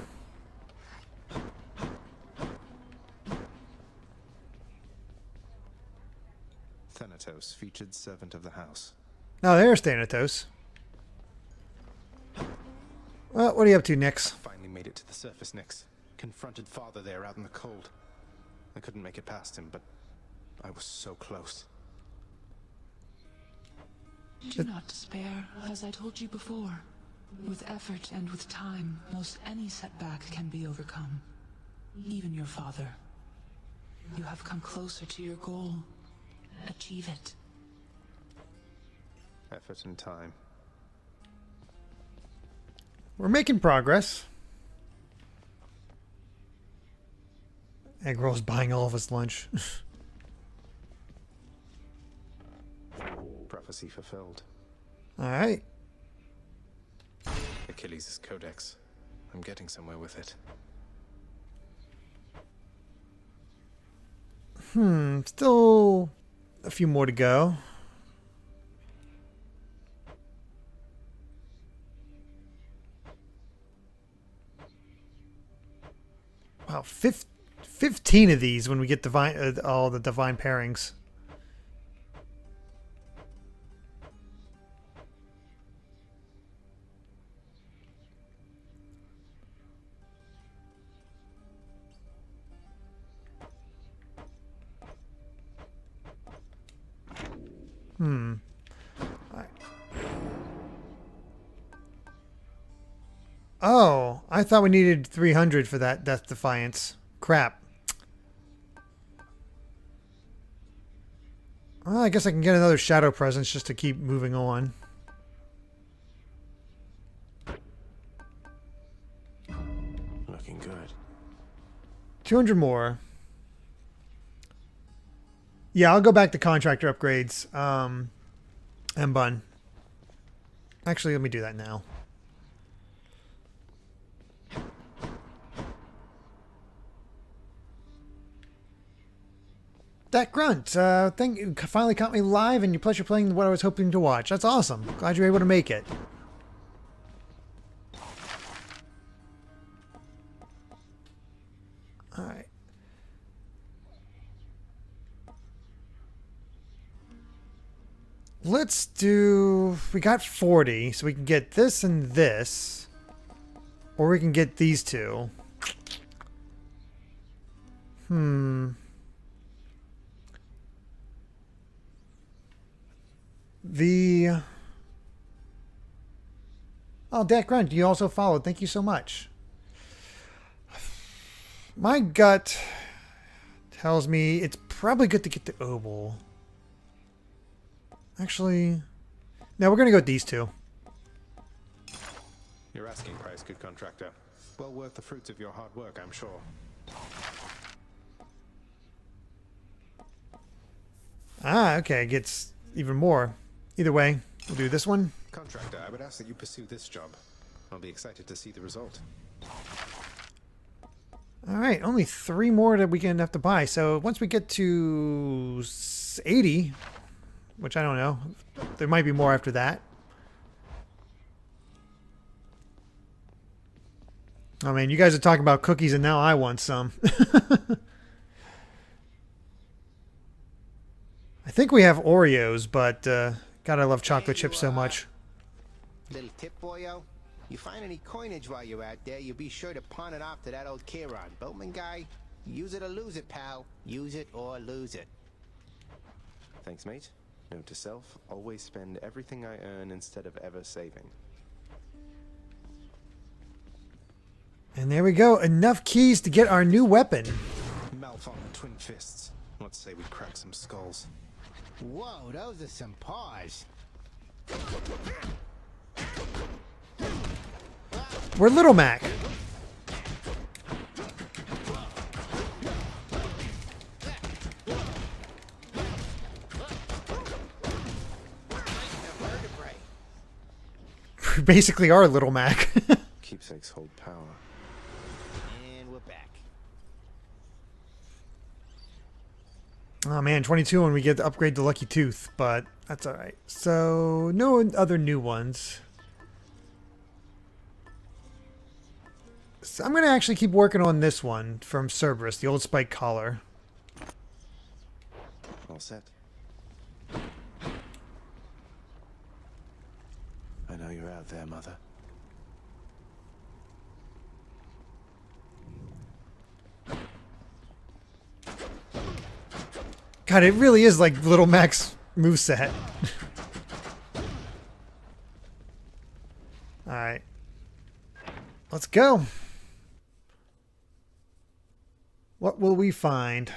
Thanatos, featured servant of the house. Oh, there's Thanatos. Well, what are you up to, Nyx? Finally made it to the surface, Nyx. Confronted father there out in the cold. I couldn't make it past him, but I was so close. Do not despair, as I told you before. With effort and with time, most any setback can be overcome. Even your father. You have come closer to your goal. Achieve it. Effort and time. We're making progress. Eggroll's buying all of his lunch. Prophecy fulfilled. Alright. Achilles' codex. I'm getting somewhere with it. Still a few more to go. Wow, 15 of these when we get divine, all the divine pairings. Oh, I thought we needed 300 for that Death Defiance. Crap. Well, I guess I can get another Shadow Presence just to keep moving on. Looking good. 200 more. Yeah, I'll go back to contractor upgrades. And Bun. Actually, let me do that now. That grunt, thank you. Finally caught me live, and you're playing what I was hoping to watch. That's awesome. Glad you're able to make it. All right. Let's do... We got 40, so we can get this and this. Or we can get these two. The... Oh, Dak Grunt, you also followed. Thank you so much. My gut tells me it's probably good to get the Obel. Actually, no, we're going to go with these two. Your asking price, good contractor. Well worth the fruits of your hard work, I'm sure. Ah, okay, it gets even more. Either way, we'll do this one. Contractor, I would ask that you pursue this job. I'll be excited to see the result. All right, only 3 more that we can have to buy. So once we get to 80, which I don't know, there might be more after that. Oh man, you guys are talking about cookies and now I want some. I think we have Oreos, but God, I love chocolate chips so much. Little tip, boyo. You find any coinage while you're out there, you'll be sure to pawn it off to that old Chiron. Boatman guy, use it or lose it, pal. Use it or lose it. Thanks, mate. Note to self, always spend everything I earn instead of ever saving. And there we go. Enough keys to get our new weapon. Malfon twin fists. Let's say we crack some skulls. Whoa, those are some paws. We're Little Mac. We basically are Little Mac. Keepsakes hold power. And we're back. Oh man, 22 when we get to upgrade the Lucky Tooth, but that's alright. So, no other new ones. So I'm going to actually keep working on this one from Cerberus, the old spike collar. All set. I know you're out there, Mother. God, it really is like Little Mac's moveset. Alright. Let's go. What will we find?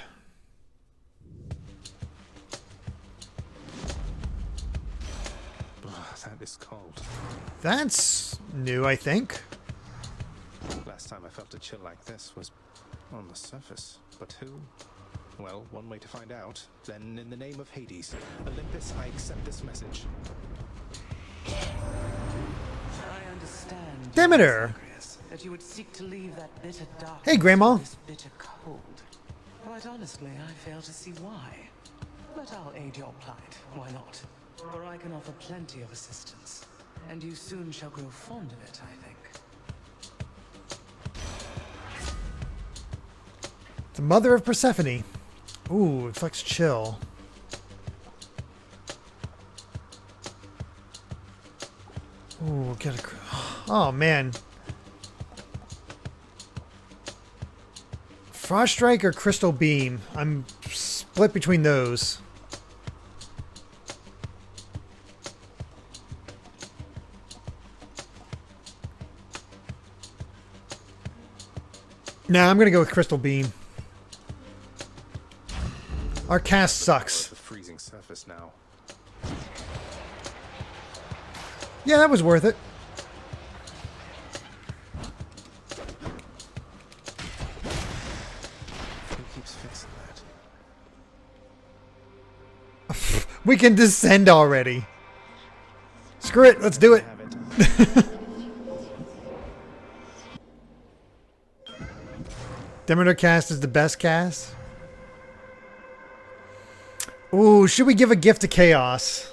That is cold. That's new, I think. Last time I felt a chill like this was on the surface. But who? Well, one way to find out. Then, in the name of Hades, Olympus, I accept this message. I understand, Demeter! that you would seek to leave that bitter darkness. Hey, Grandma. This bitter cold. Quite honestly, I fail to see why. But I'll aid your plight. Why not? For I can offer plenty of assistance, and you soon shall grow fond of it, I think. The mother of Persephone. Ooh, it flex chill. Ooh, get a... Oh, man. Frost Strike or Crystal Beam? I'm split between those. Nah, I'm gonna go with Crystal Beam. Our cast sucks. The freezing surface now. Yeah, that was worth it. Who keeps fixing that? We can descend already. Screw it, let's do it. Demeter cast is the best cast. Ooh, should we give a gift to Chaos?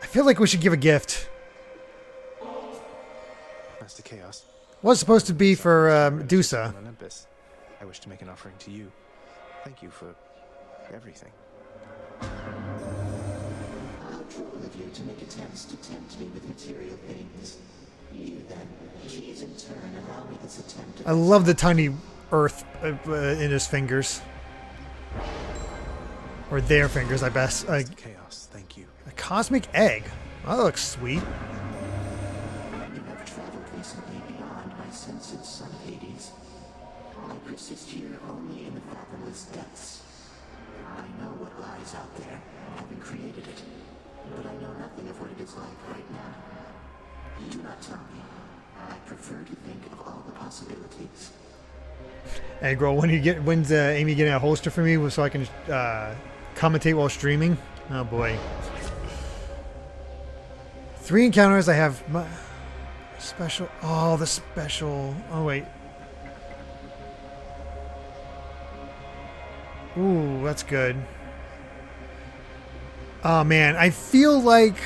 I feel like we should give a gift. Master Chaos. Was supposed to be for Dusa. Olympus. I wish to make an offering to you. Thank you for everything. How true of you to make attempts to tempt me with material things. You then, please in turn allow me this attempt. I love the tiny earth in his fingers. Or their fingers, I best. Chaos, thank you. A cosmic egg. That looks sweet. You have traveled recently beyond my senses, son of Hades. I persist here only in the fathomless depths. I know what lies out there, having created it, but I know nothing of what it is like right now. Do not tell me. I prefer to think of all the possibilities. Hey, girl, when's Amy getting a holster for me so I can commentate while streaming? Oh boy. 3 encounters. I have my special. Oh, the special. Oh wait. Ooh, that's good. Oh man, I feel like.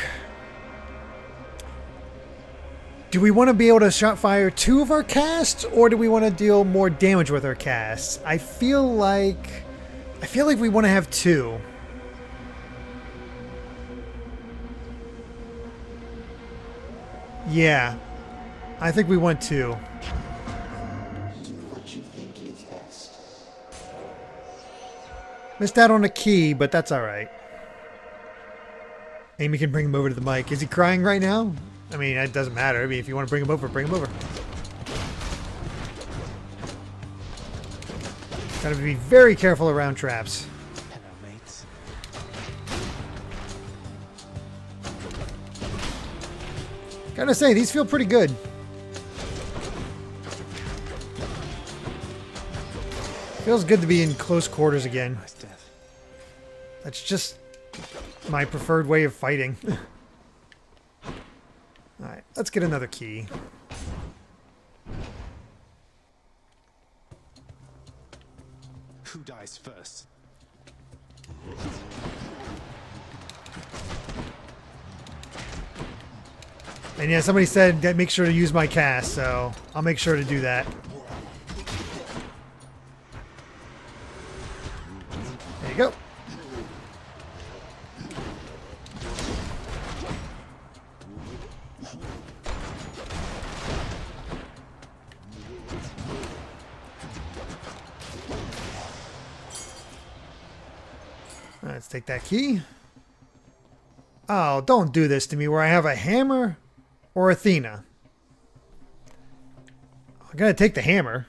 Do we want to be able to shot fire 2 of our casts, or do we want to deal more damage with our casts? I feel like we want to have 2. Yeah, I think we want 2. Do what you think is best. Missed out on a key, but that's all right. Amy can bring him over to the mic. Is he crying right now? I mean, it doesn't matter. I mean, if you want to bring him over, bring him over. Gotta be very careful around traps. Hello, mates. Gotta say, these feel pretty good. Feels good to be in close quarters again. Nice death. That's just my preferred way of fighting. Alright, let's get another key. Who dies first? And yeah, somebody said that make sure to use my cast, so I'll make sure to do that. There you go. Let's take that key. Oh, don't do this to me where I have a hammer or Athena. I'm gonna take the hammer.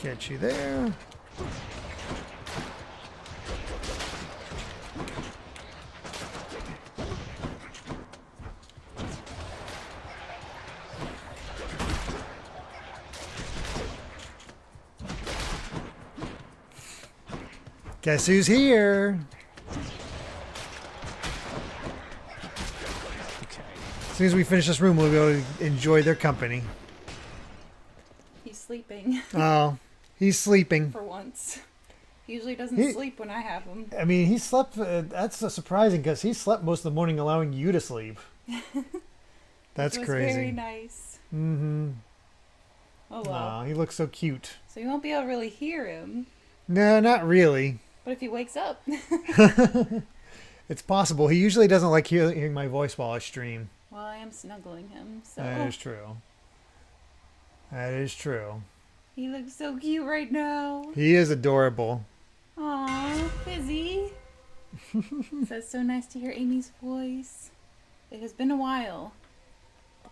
Get you there. Guess who's here? As soon as we finish this room, we'll be able to enjoy their company. He's sleeping. Oh, he's sleeping. For once. He usually doesn't sleep when I have him. I mean, he slept. That's surprising because he slept most of the morning, allowing you to sleep. That's Which was crazy. Very nice. Mm-hmm. Oh well. Aw, he looks so cute. So you won't be able to really hear him. No, not really. But if he wakes up. It's possible. He usually doesn't like hearing my voice while I stream. Well, I am snuggling him, so. That is true. That is true. He looks so cute right now. He is adorable. Aw, Fizzy. So it's so nice to hear Amy's voice. It has been a while.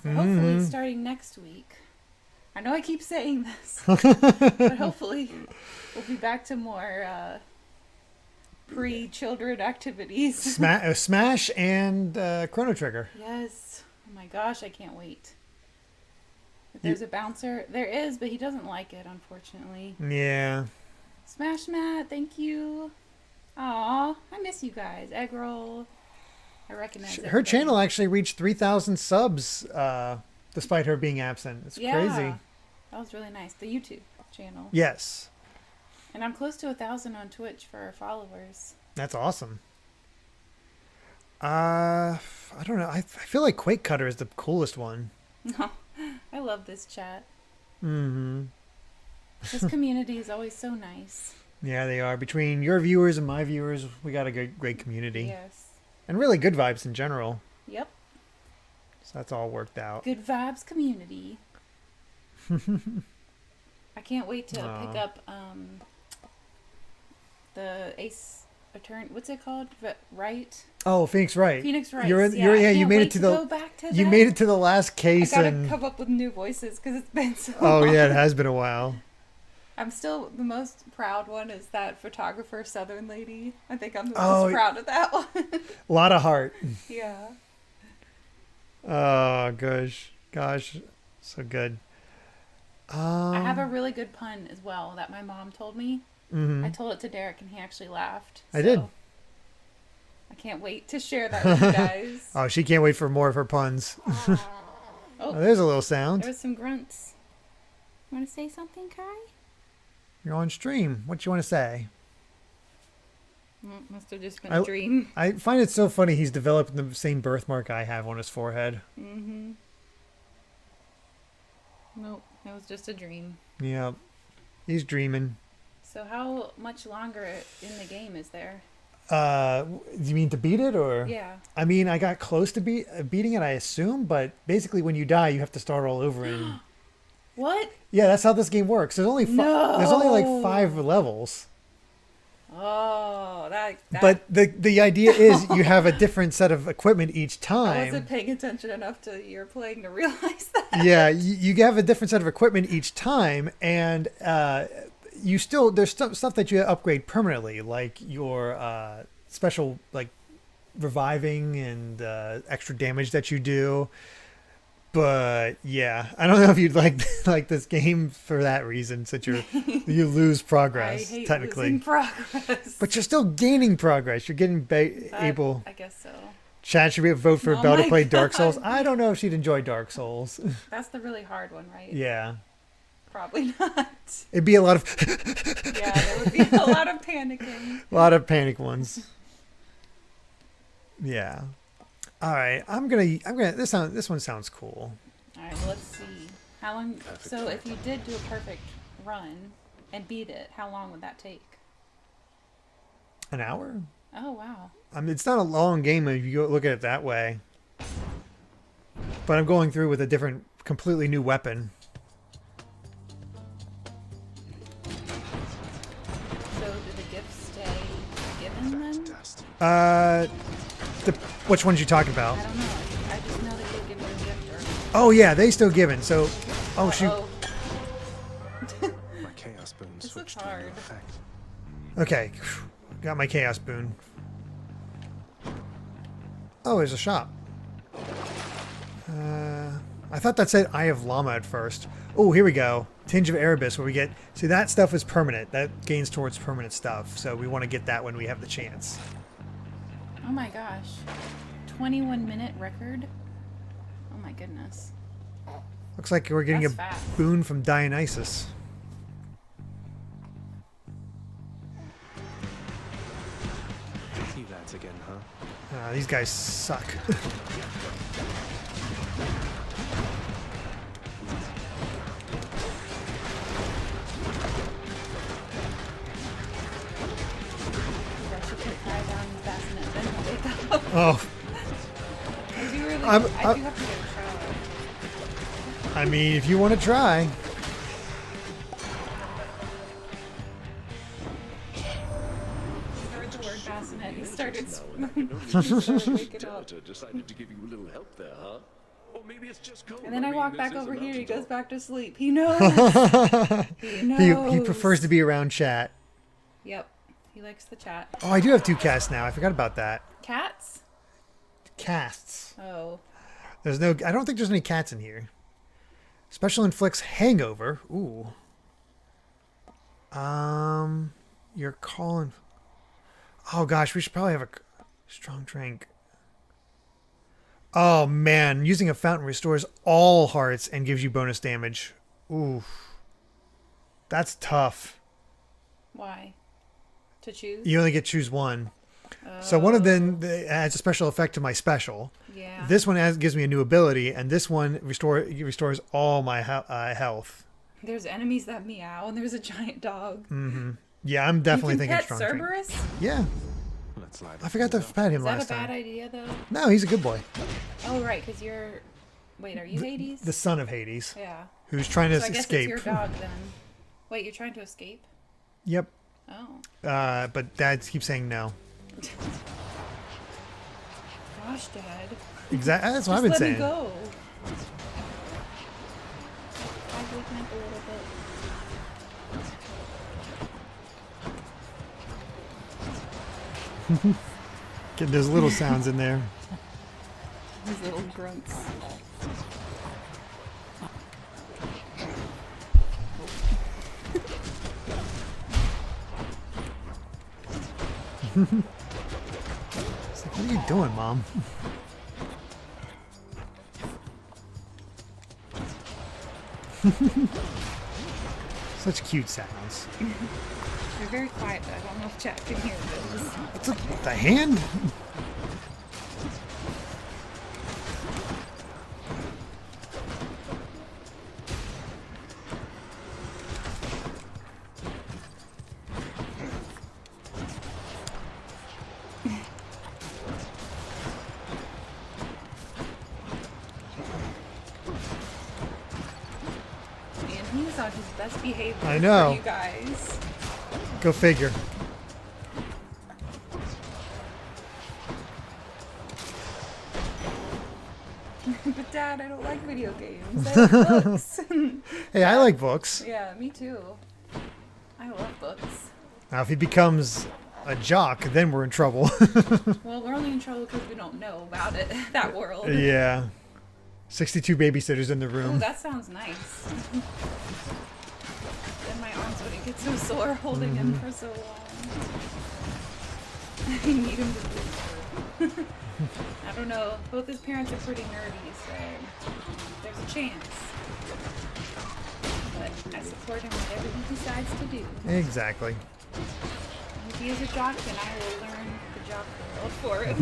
So hopefully starting next week. I know I keep saying this. But hopefully we'll be back to more pre-children activities. Smash and Chrono Trigger. Yes. Oh my gosh, I can't wait. If there's a bouncer, there is, but he doesn't like it, unfortunately. Yeah. Smash Matt, thank you. Aw, I miss you guys. Egg roll. I recognize Her everybody. channel actually reached 3,000 subs despite her being absent. It's crazy. That was really nice. The YouTube channel. Yes. And I'm close to 1,000 on Twitch for our followers. That's awesome. I don't know. I feel like Quake Cutter is the coolest one. I love this chat. Mm-hmm. This community is always so nice. Yeah, they are. Between your viewers and my viewers, we got a great community. Yes. And really good vibes in general. Yep. So that's all worked out. Good vibes community. I can't wait to pick up the Ace Attorney. What's it called? Right? Oh, Phoenix Wright. Phoenix Wright. You made it to go back to you that. made it to the last case. I gotta and come up with new voices because it's been so oh long. yeah, it has been a while. I'm still the most proud one is that photographer Southern lady. I think I'm the most proud of that one. A lot of heart. Yeah. Oh gosh, so good. I have a really good pun as well that my mom told me. Mm-hmm. I told it to Derek and he actually laughed. I did. I can't wait to share that with you guys. Oh, she can't wait for more of her puns. Oh, there's a little sound. There was some grunts. You want to say something, Kai? You're on stream. What do you want to say? Must have just been a dream. I find it so funny he's developed the same birthmark I have on his forehead. Mm-hmm. Nope, it was just a dream. Yeah, he's dreaming. So how much longer in the game is there? You mean to beat it, or? Yeah. I mean, I got close to beating it, I assume, but basically when you die, you have to start all over. And what? Yeah, that's how this game works. There's only there's only like 5 levels. Oh, that. But the idea is you have a different set of equipment each time. I wasn't paying attention enough to your playing to realize that. Yeah, you have a different set of equipment each time, and you still there's stuff that you upgrade permanently, like your special like reviving and extra damage that you do. But yeah, I don't know if you'd like this game for that reason, since you lose progress. I hate technically losing progress. But you're still gaining progress. You're getting able. I guess so. Chad should vote for Oh Belle to my play Dark Souls. God. I don't know if she'd enjoy Dark Souls. That's the really hard one, right? Yeah. Probably not. It'd be a lot of. Yeah, there would be a lot of panicking. A lot of panic ones. Yeah. All right, I'm gonna. This one sounds cool. All right, well, let's see. How long? So, if you did do a perfect run and beat it, how long would that take? An hour? Oh wow. I mean, it's not a long game if you look at it that way. But I'm going through with a different, completely new weapon. So, do the gifts stay given then? Which ones you talking about? I don't know. I just know that you give it a gift or. Oh yeah, they still given. So, oh shoot. My chaos boon This looks switched to a new hard. effect. Okay, got my chaos boon. Oh, there's a shop. I thought that said Eye of Llama at first. Oh, here we go. Tinge of Erebus, where we get... See, that stuff is permanent. That gains towards permanent stuff. So we want to get that when we have the chance. Oh my gosh. 21-minute record? Oh my goodness. Looks like we're getting That's a fast. boon from Dionysus. You lads again, huh? These guys suck. Oh. I do really. I do have to get a shower. I mean, if you want to try. He heard the word bassinet. He started. Delta decided to give you a little help there, huh? Or maybe it's just cold. And then I mean, walk this back is a over here. He mountain goes top. back to sleep. He knows. He He knows. prefers to be around chat. Yep. He likes the chat. Oh, I do have 2 casts now. I forgot about that. Cats? Casts. Oh. There's no... I don't think there's any cats in here. Special inflicts hangover. Ooh. You're calling... Oh, gosh. We should probably have a strong drink. Oh, man. Using a fountain restores all hearts and gives you bonus damage. Ooh. That's tough. Why? To choose? You only get to choose one. So one of them adds a special effect to my special. Yeah. This one gives me a new ability, and this one restores all my health. There's enemies that meow, and there's a giant dog. Mm-hmm. Yeah, I'm definitely thinking pet strong Cerberus? drink. Yeah. Let's slide. I forgot to pet him Is that last a bad time. idea, though? No, he's a good boy. Oh, right, because you're... Wait, are you Hades? The son of Hades. Yeah. Who's trying to so I guess escape. it's your dog, then. Wait, you're trying to escape? Yep. Oh. But Dad keeps saying no. Gosh, Dad. Exactly. That's what I've Just been let saying. me go. I'll waken up a little bit. Getting those little sounds in there. These little grunts. It's like, what are you doing, Mom? Such cute sounds. You're very quiet, though. I don't know if chat can hear those. What's up? The hand? And he was on his best behavior I know. for you guys. Go figure. But Dad, I don't like video games. I like books. Hey, I like books. Yeah, me too. I love books. Now, if he becomes a jock, then we're in trouble. Well, we're only in trouble because we don't know about it, that world. Yeah. 62 babysitters in the Oh, room. that sounds nice. Then my arms wouldn't get so sore holding him for so long. I need him to sleep. I don't know. Both his parents are pretty nerdy, so there's a chance. But I support him whatever he decides to do. Exactly. If he is a jock, then I will learn the jock world for him,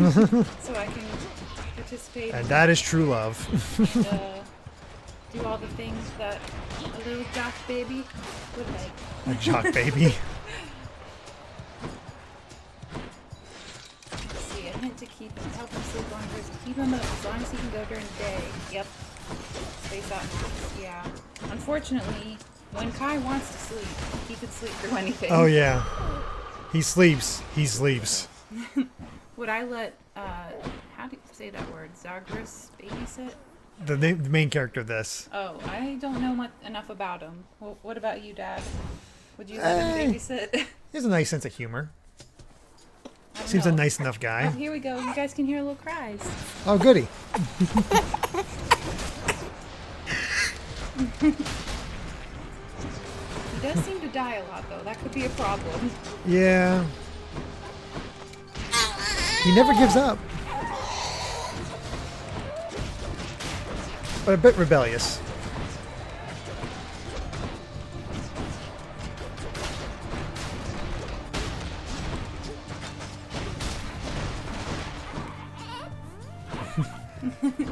so I can participate. And that is true love. And, do all the things that a little jock baby would like. A jock baby. Let's see, a hint to keep him, help him sleep longer is to keep him up as long as he can go during the day. Yep. Space out max, yeah. Unfortunately, when Kai wants to sleep, he can sleep through anything. Oh, yeah. He sleeps. He sleeps. Would I let, how do you say that word? Zagreus babysit? The main character of this. Oh, I don't know enough about him. What about you, Dad? Would you let him babysit? He has a nice sense of humor. I don't Seems know. a nice enough guy. Oh, here we go. You guys can hear little cries. Oh, goody. He does seem to die a lot, though. That could be a problem. Yeah. He never gives up. But a bit rebellious.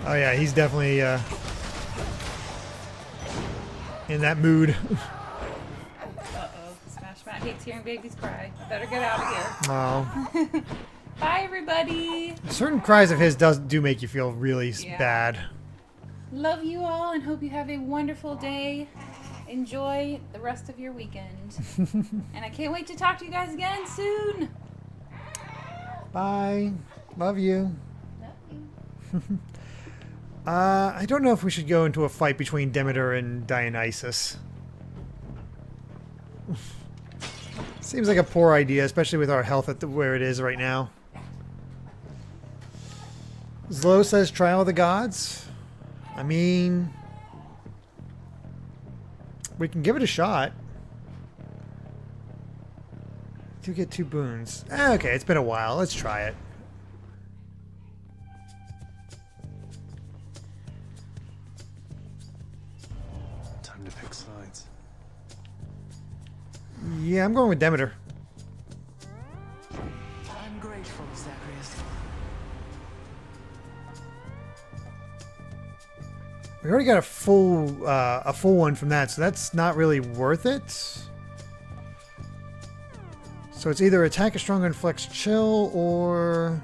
Oh yeah, he's definitely in that mood. Uh-oh. Smash Matt hates hearing babies cry. I better get out of here. Oh. Bye, everybody. Certain cries of his do make you feel really bad. Love you all and hope you have a wonderful day. Enjoy the rest of your weekend. And I can't wait to talk to you guys again soon. Bye. Love you. Love you. I don't know if we should go into a fight between Demeter and Dionysus. Seems like a poor idea, especially with our health at where it is right now. Zlo says Trial of the Gods. I mean, we can give it a shot. Do get 2 boons. Okay, it's been a while. Let's try it. Time to pick sides. Yeah, I'm going with Demeter. I'm grateful, Zagreus. We already got a full one from that, so that's not really worth it. So it's either attack a stronger and flex chill, or...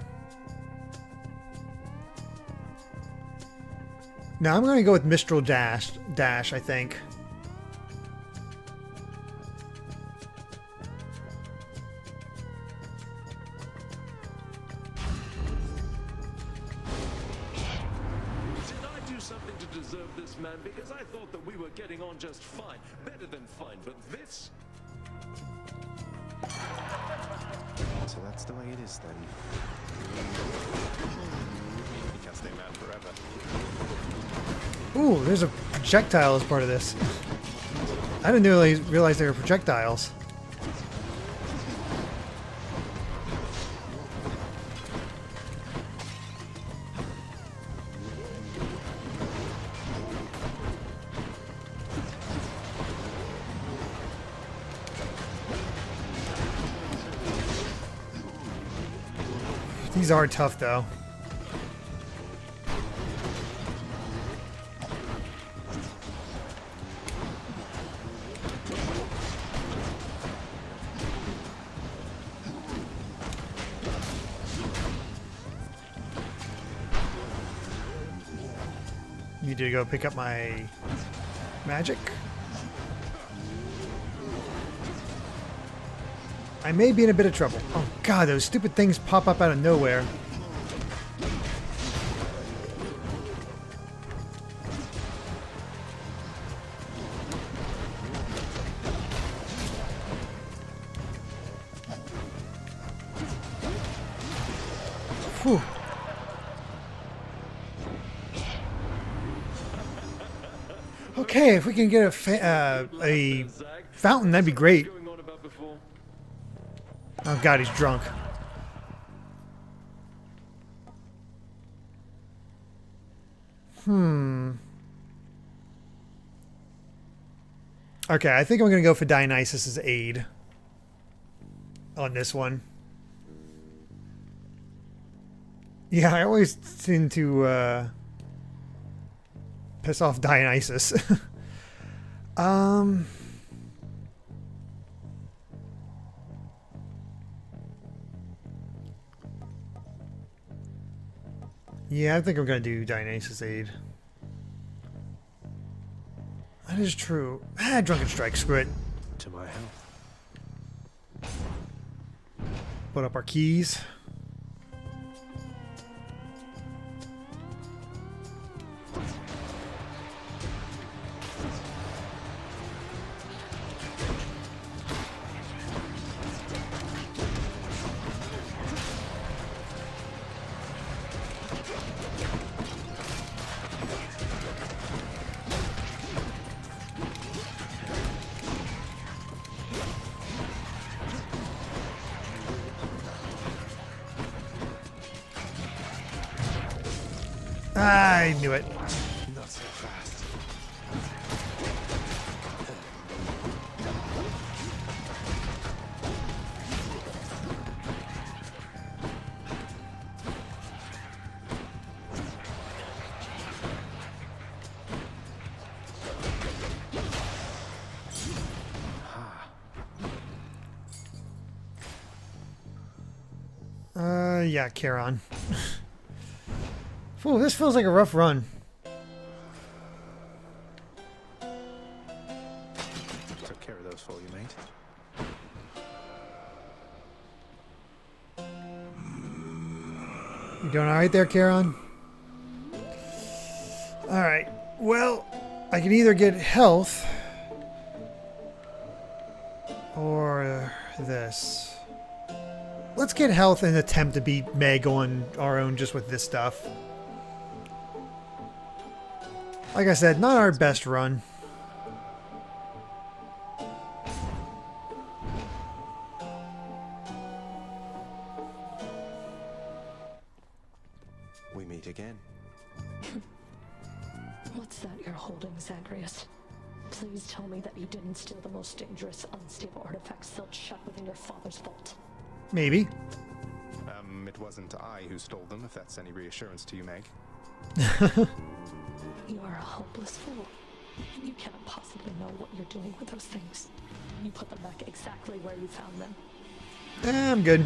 No, I'm going to go with Mistral Dash, I think. Did I do something to deserve this, man? Because I thought that we were getting on just fine. Better than fine, but this... So that's the way it is then. You can't stay mad forever. Ooh, there's a projectile as part of this. I didn't really realize they were projectiles. These are tough, though. Need to go pick up my magic. I may be in a bit of trouble. Oh god, those stupid things pop up out of nowhere. Whew. Okay, if we can get a fountain, that'd be great. Oh god, he's drunk. Okay, I think I'm gonna go for Dionysus's aid on this one. Yeah, I always seem to piss off Dionysus. Yeah, I think I'm gonna do Dionysus aid. That is true. Ah, Drunken Strike, screw it. To my health. Put up our keys. I knew it. Not so fast. Yeah, Charon. Ooh, this feels like a rough run. Took care of those for you, mate. You doing alright there, Charon? Alright, well, I can either get health or this. Let's get health and attempt to beat Meg on our own just with this stuff. Like I said, not our best run. We meet again. What's that you're holding, Zagreus? Please tell me that you didn't steal the most dangerous, unstable artifacts sealed shut within your father's vault. Maybe. It wasn't I who stole them, if that's any reassurance to you, Meg. You are a hopeless fool. You cannot possibly know what you're doing with those things. You put them back exactly where you found them. I'm good.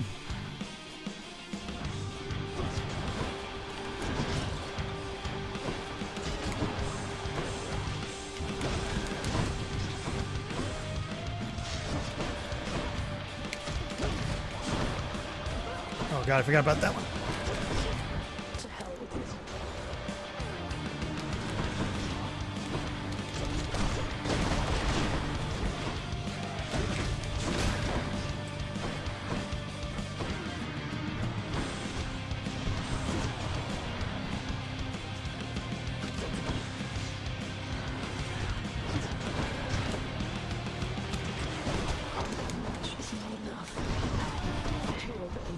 Oh god, I forgot about that one. To hell with you. Just not enough. Here then.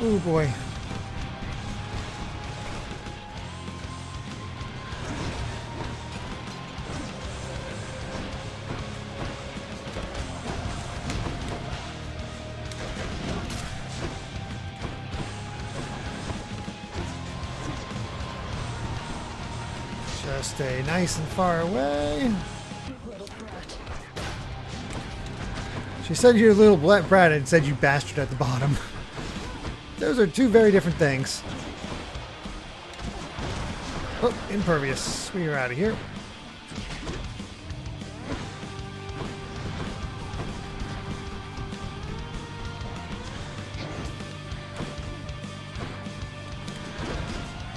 Oh boy. Just stay nice and far away. Little brat. She said you're a little brat and said you bastard at the bottom. Those are two very different things. Oh, impervious. We are out of here.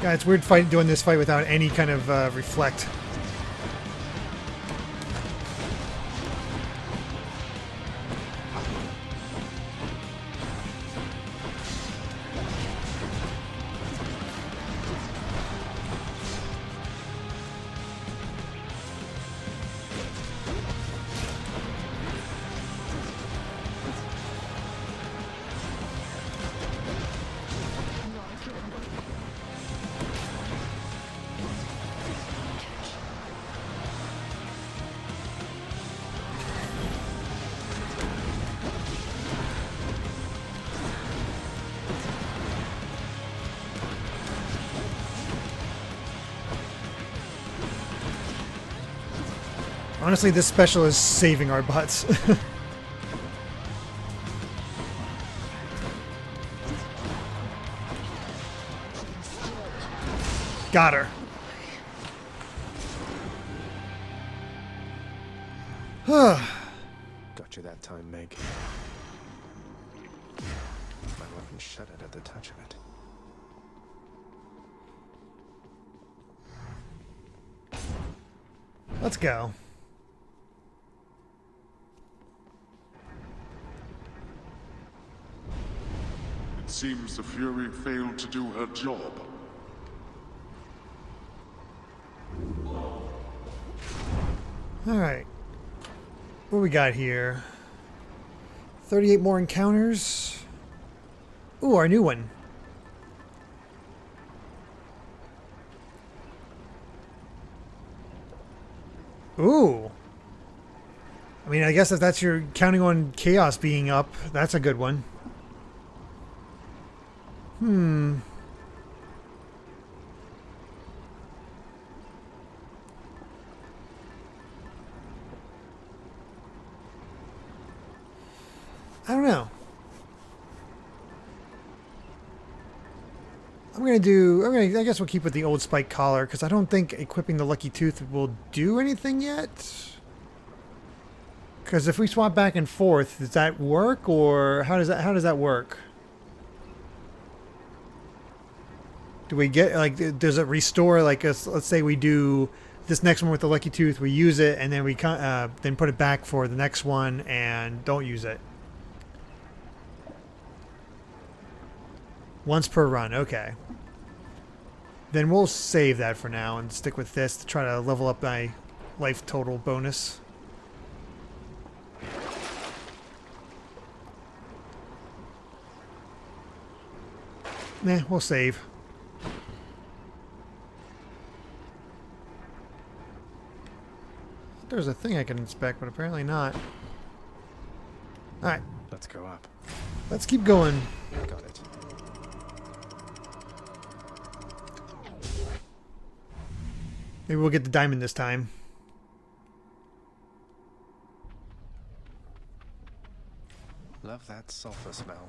God, it's weird doing this fight without any kind of reflect. Honestly, this special is saving our butts. Got her. Got you that time, Meg. My weapon shuddered at the touch of it. Let's go. It seems the Fury failed to do her job. Alright. What we got here? 38 more encounters. Ooh, our new one. Ooh. I mean, I guess if that's your counting on chaos being up, that's a good one. I don't know. I guess we'll keep with the old spike collar, because I don't think equipping the Lucky Tooth will do anything yet. Because if we swap back and forth, does that work, or how does that work? Do we get, like, does it restore, like, let's say we do this next one with the Lucky Tooth, we use it, and then we then put it back for the next one and don't use it? Once per run, okay. Then we'll save that for now and stick with this to try to level up my life total bonus. Nah, we'll save. There's a thing I can inspect, but apparently not. Alright. Let's go up. Let's keep going. Got it. Maybe we'll get the diamond this time. Love that sulfur smell.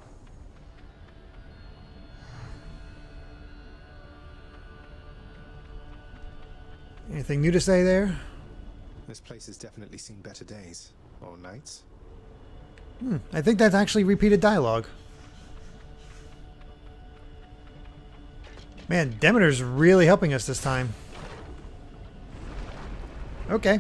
Anything new to say there? This place has definitely seen better days. Or nights. I think that's actually repeated dialogue. Man, Demeter's really helping us this time. Okay.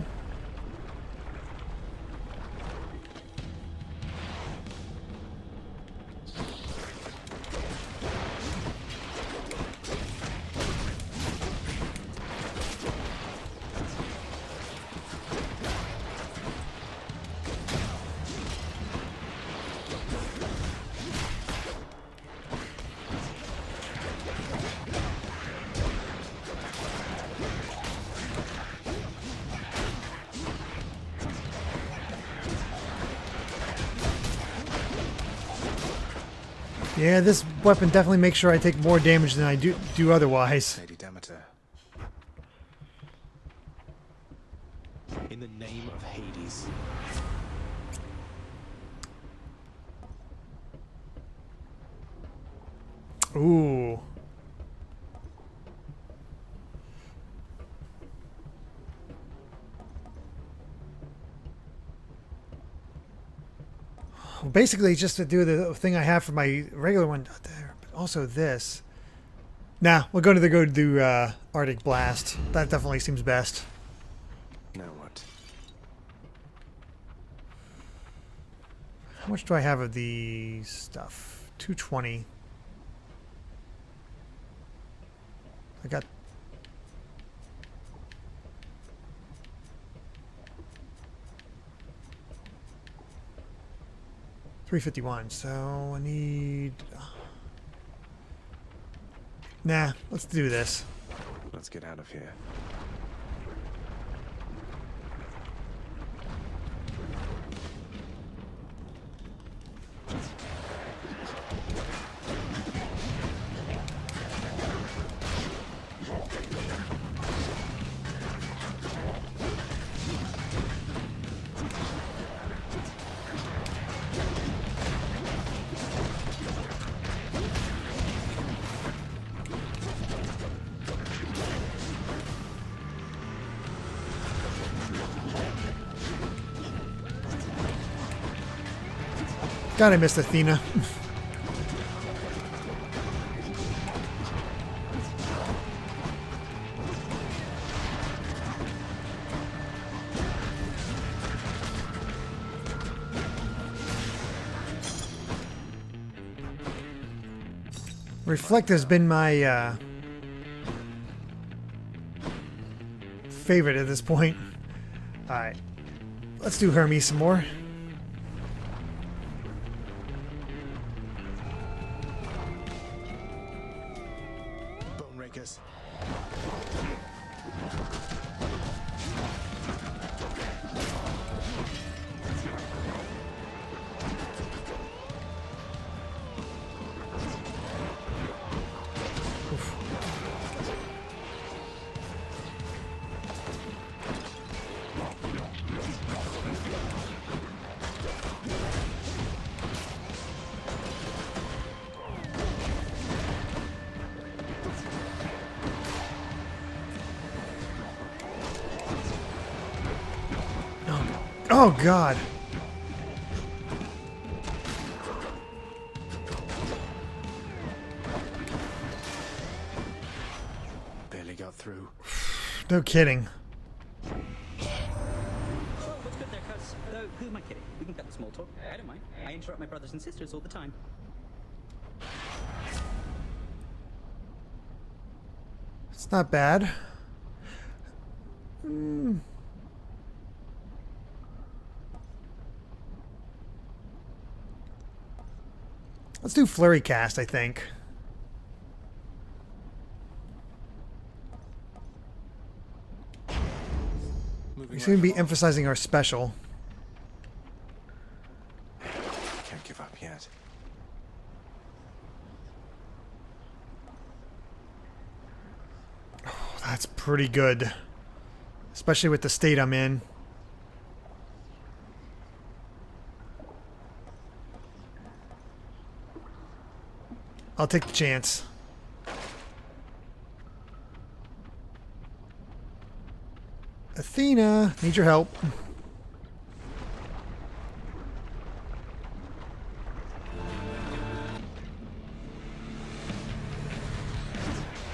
Yeah, this weapon definitely makes sure I take more damage than I do otherwise. Lady Demeter. In the name of Hades. Ooh. Well, basically, just to do the thing I have for my regular one there, but also this. Nah, we'll go to Arctic Blast. That definitely seems best. Now what? How much do I have of the stuff? 220. I got... $351, so I need... Nah, let's do this. Let's get out of here. God, I missed Athena. Reflect has been my favorite at this point. Alright. Let's do Hermes some more. Bone rakers. Oh, God. Barely got through. No kidding. Well, what's good there, cuz? Though, who am I kidding? We can cut the small talk. I don't mind. I interrupt my brothers and sisters all the time. It's not bad. Let's do Flurry Cast, I think. We seem to be emphasizing our special. Can't give up yet. Oh, that's pretty good. Especially with the state I'm in. I'll take the chance. Athena, need your help.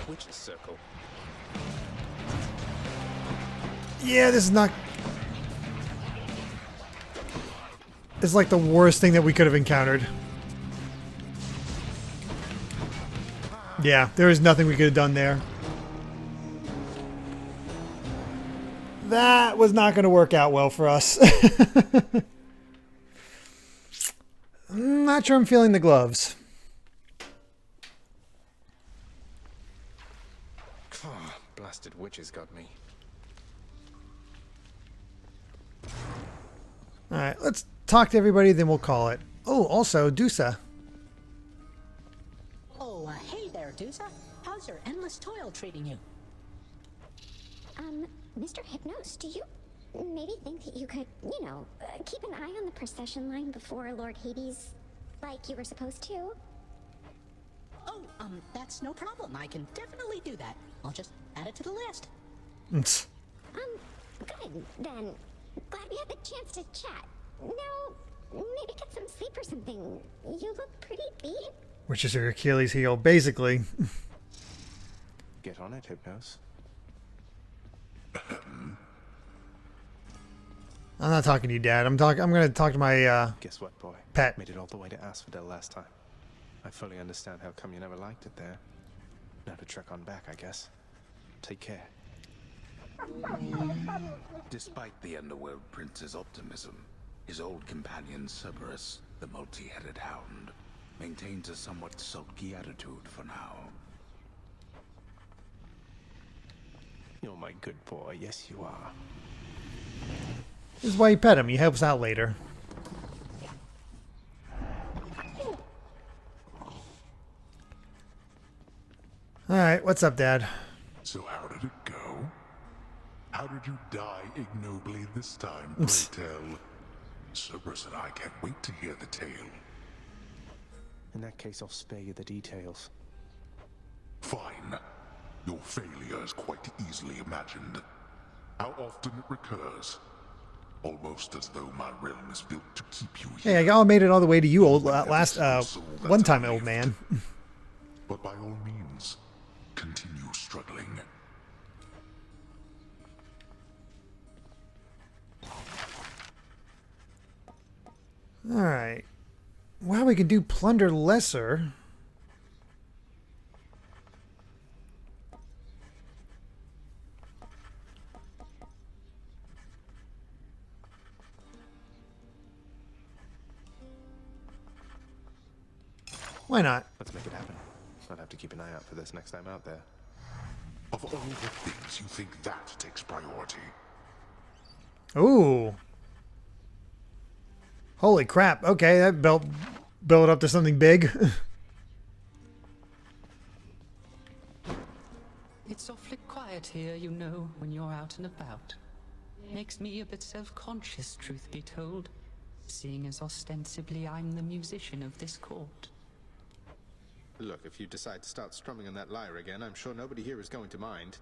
Witch's circle. Yeah, this is not... It's like the worst thing that we could have encountered. Yeah, there is nothing we could have done there. That was not going to work out well for us. I'm not sure I'm feeling the gloves. Oh, blasted witches got me. Alright, let's talk to everybody, then we'll call it. Oh, also, Dusa. Oh, hey there, Dusa. How's your endless toil treating you? Mr. Hypnos, do you maybe think that you could, you know, keep an eye on the procession line before Lord Hades, like you were supposed to? Oh, that's no problem. I can definitely do that. I'll just add it to the list. Good, then. Glad we had the chance to chat. Now, maybe get some sleep or something. You look pretty beat. Which is your Achilles heel, basically. Get on it, Hypnos. I'm not talking to you, Dad. I'm going to talk to my Guess what, boy? pet. Made it all the way to Asphodel last time. I fully understand how come you never liked it there. Now to trek on back, I guess. Take care. Despite the Underworld Prince's optimism, his old companion Cerberus, the multi-headed hound, maintains a somewhat sulky attitude for now. You're my good boy, yes you are. This is why you pet him. He helps out later. Alright, what's up, Dad? So how did it go? How did you die ignobly this time, pray tell? Cerberus and I can't wait to hear the tale. In that case, I'll spare you the details. Fine. Your failure is quite easily imagined. How often it recurs. Almost as though my realm is built to keep you here. Hey, I all made it all the way to you, old one time, old man. But by all means, continue struggling. Alright. Well, we can do plunder lesser. Why not? Let's make it happen. I'll have to keep an eye out for this next time out there. Of all the things, you think that takes priority? Ooh. Holy crap. Okay, that built up to something big. It's awfully quiet here, you know, when you're out and about. Makes me a bit self-conscious, truth be told, seeing as ostensibly I'm the musician of this court. Look, if you decide to start strumming on that lyre again, I'm sure nobody here is going to mind.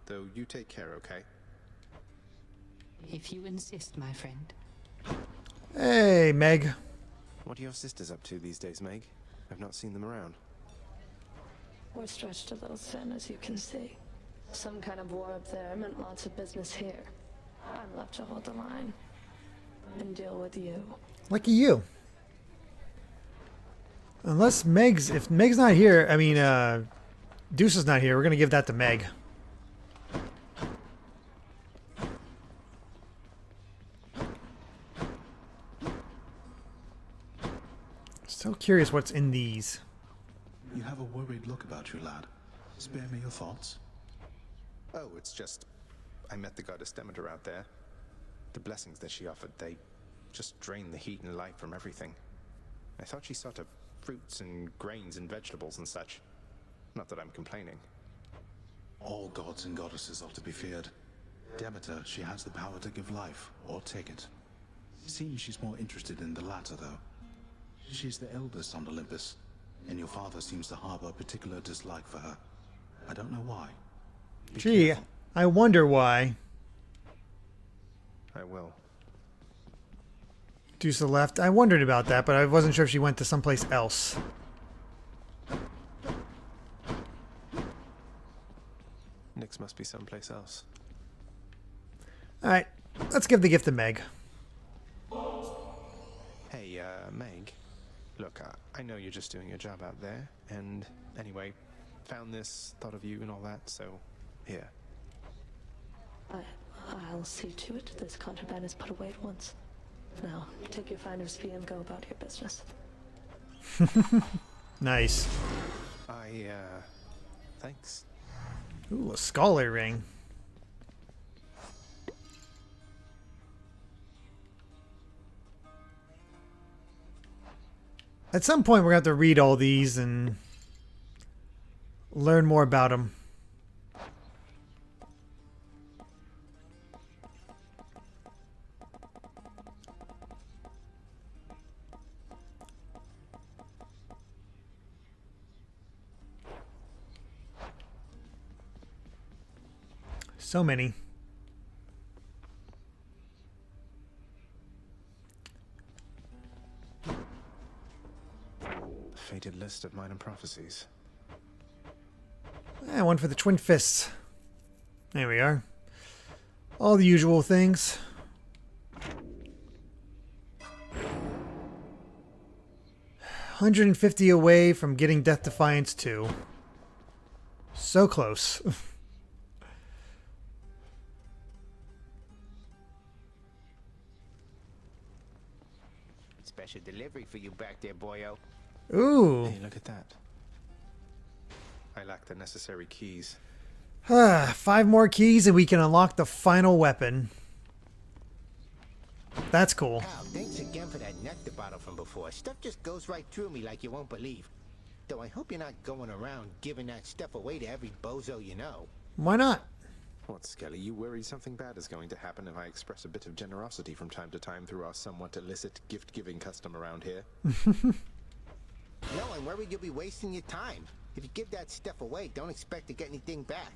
Though you take care, okay? If you insist, my friend. Hey, Meg. What are your sisters up to these days, Meg? I've not seen them around. We're stretched a little thin, as you can see. Some kind of war up there meant lots of business here. I'm left to hold the line and deal with you. Lucky you. Unless if Meg's not here, I mean, Deuce is not here, we're going to give that to Meg. So curious what's in these. You have a worried look about you, lad. Spare me your thoughts. Oh, it's just... I met the goddess Demeter out there. The blessings that she offered, they just drain the heat and life from everything. I thought she saw to fruits and grains and vegetables and such. Not that I'm complaining. All gods and goddesses are to be feared. Demeter, she has the power to give life, or take it. Seems she's more interested in the latter, though. She's the eldest on Olympus, and your father seems to harbor a particular dislike for her. I don't know why. Gee, I wonder why. I will. Deuce left. I wondered about that, but I wasn't sure if she went to someplace else. Nyx must be someplace else. Alright, let's give the gift to Meg. Hey, Meg. Look, I know you're just doing your job out there, and anyway, found this, thought of you and all that, so here. I'll see to it this contraband is put away at once. Now, take your finder's fee and go about your business. Nice. Thanks. Ooh, a scholar ring. At some point, we're going to have to read all these and learn more about them. So many. Fated list of minor prophecies. One for the Twin Fists. There we are. All the usual things. $150 away from getting Death Defiance 2. So close. Special delivery for you back there, boyo. Ooh. Hey, look at that. I lack the necessary keys. 5 more keys and we can unlock the final weapon. That's cool. Pal, thanks again for that nectar bottle from before. Stuff just goes right through me like you won't believe. Though I hope you're not going around giving that stuff away to every bozo you know. Why not? What, Skelly, you worry something bad is going to happen if I express a bit of generosity from time to time through our somewhat illicit gift-giving custom around here? No, I'm worried you'll be wasting your time. If you give that stuff away, don't expect to get anything back.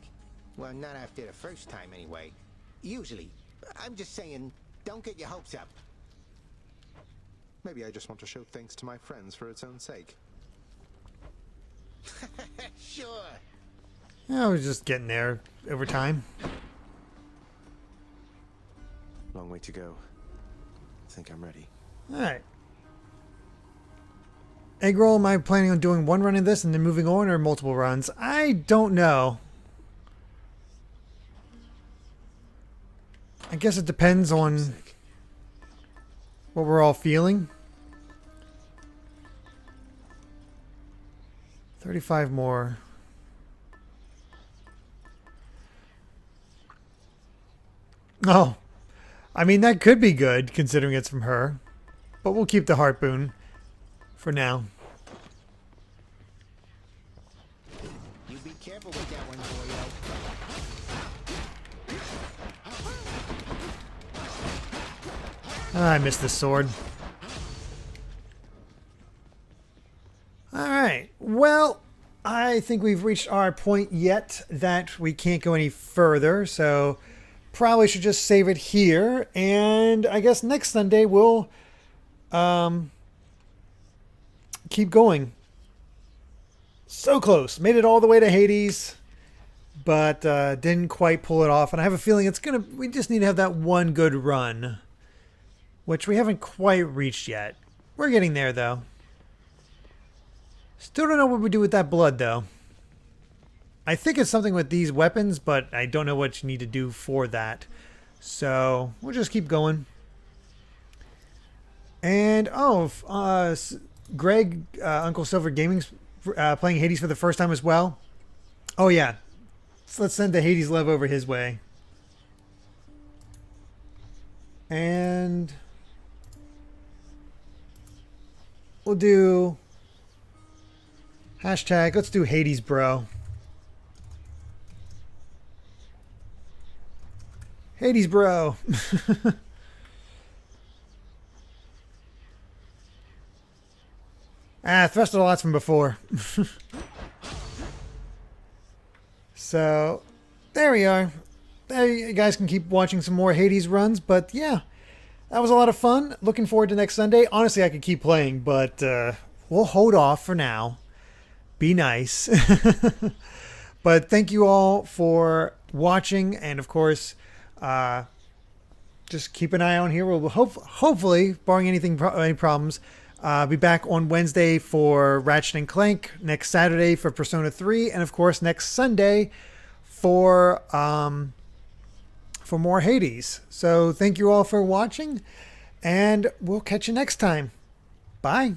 Well, not after the first time, anyway. Usually. I'm just saying, don't get your hopes up. Maybe I just want to show thanks to my friends for its own sake. Sure. I was just getting there over time. Long way to go. I think I'm ready. Alright. Egg roll, am I planning on doing one run in this and then moving on, or multiple runs? I don't know. I guess it depends on what we're all feeling. 35 more. Oh, I mean, that could be good considering it's from her, but we'll keep the heart boon for now. You be careful with that one, boyo. I missed this sword. Alright, well, I think we've reached our point yet that we can't go any further, so probably should just save it here, and I guess next Sunday we'll keep going. So close. Made it all the way to Hades, but didn't quite pull it off, and I have a feeling we just need to have that one good run, which we haven't quite reached yet. We're getting there, though. Still don't know what we do with that blood, though. I think it's something with these weapons, but I don't know what you need to do for that. So, we'll just keep going. And, Greg, Uncle Silver Gaming's playing Hades for the first time as well. Oh, yeah. So let's send the Hades love over his way. And we'll do hashtag, let's do Hades, bro. Hades, bro. Thrusted a lot from before. So, there we are. There you guys can keep watching some more Hades runs, but yeah, that was a lot of fun. Looking forward to next Sunday. Honestly, I could keep playing, but we'll hold off for now. Be nice. But thank you all for watching, and of course, just keep an eye on here. We'll hopefully, barring any problems, be back on Wednesday for Ratchet and Clank, next Saturday for Persona 3, and of course next Sunday for more Hades. So thank you all for watching, and we'll catch you next time. Bye.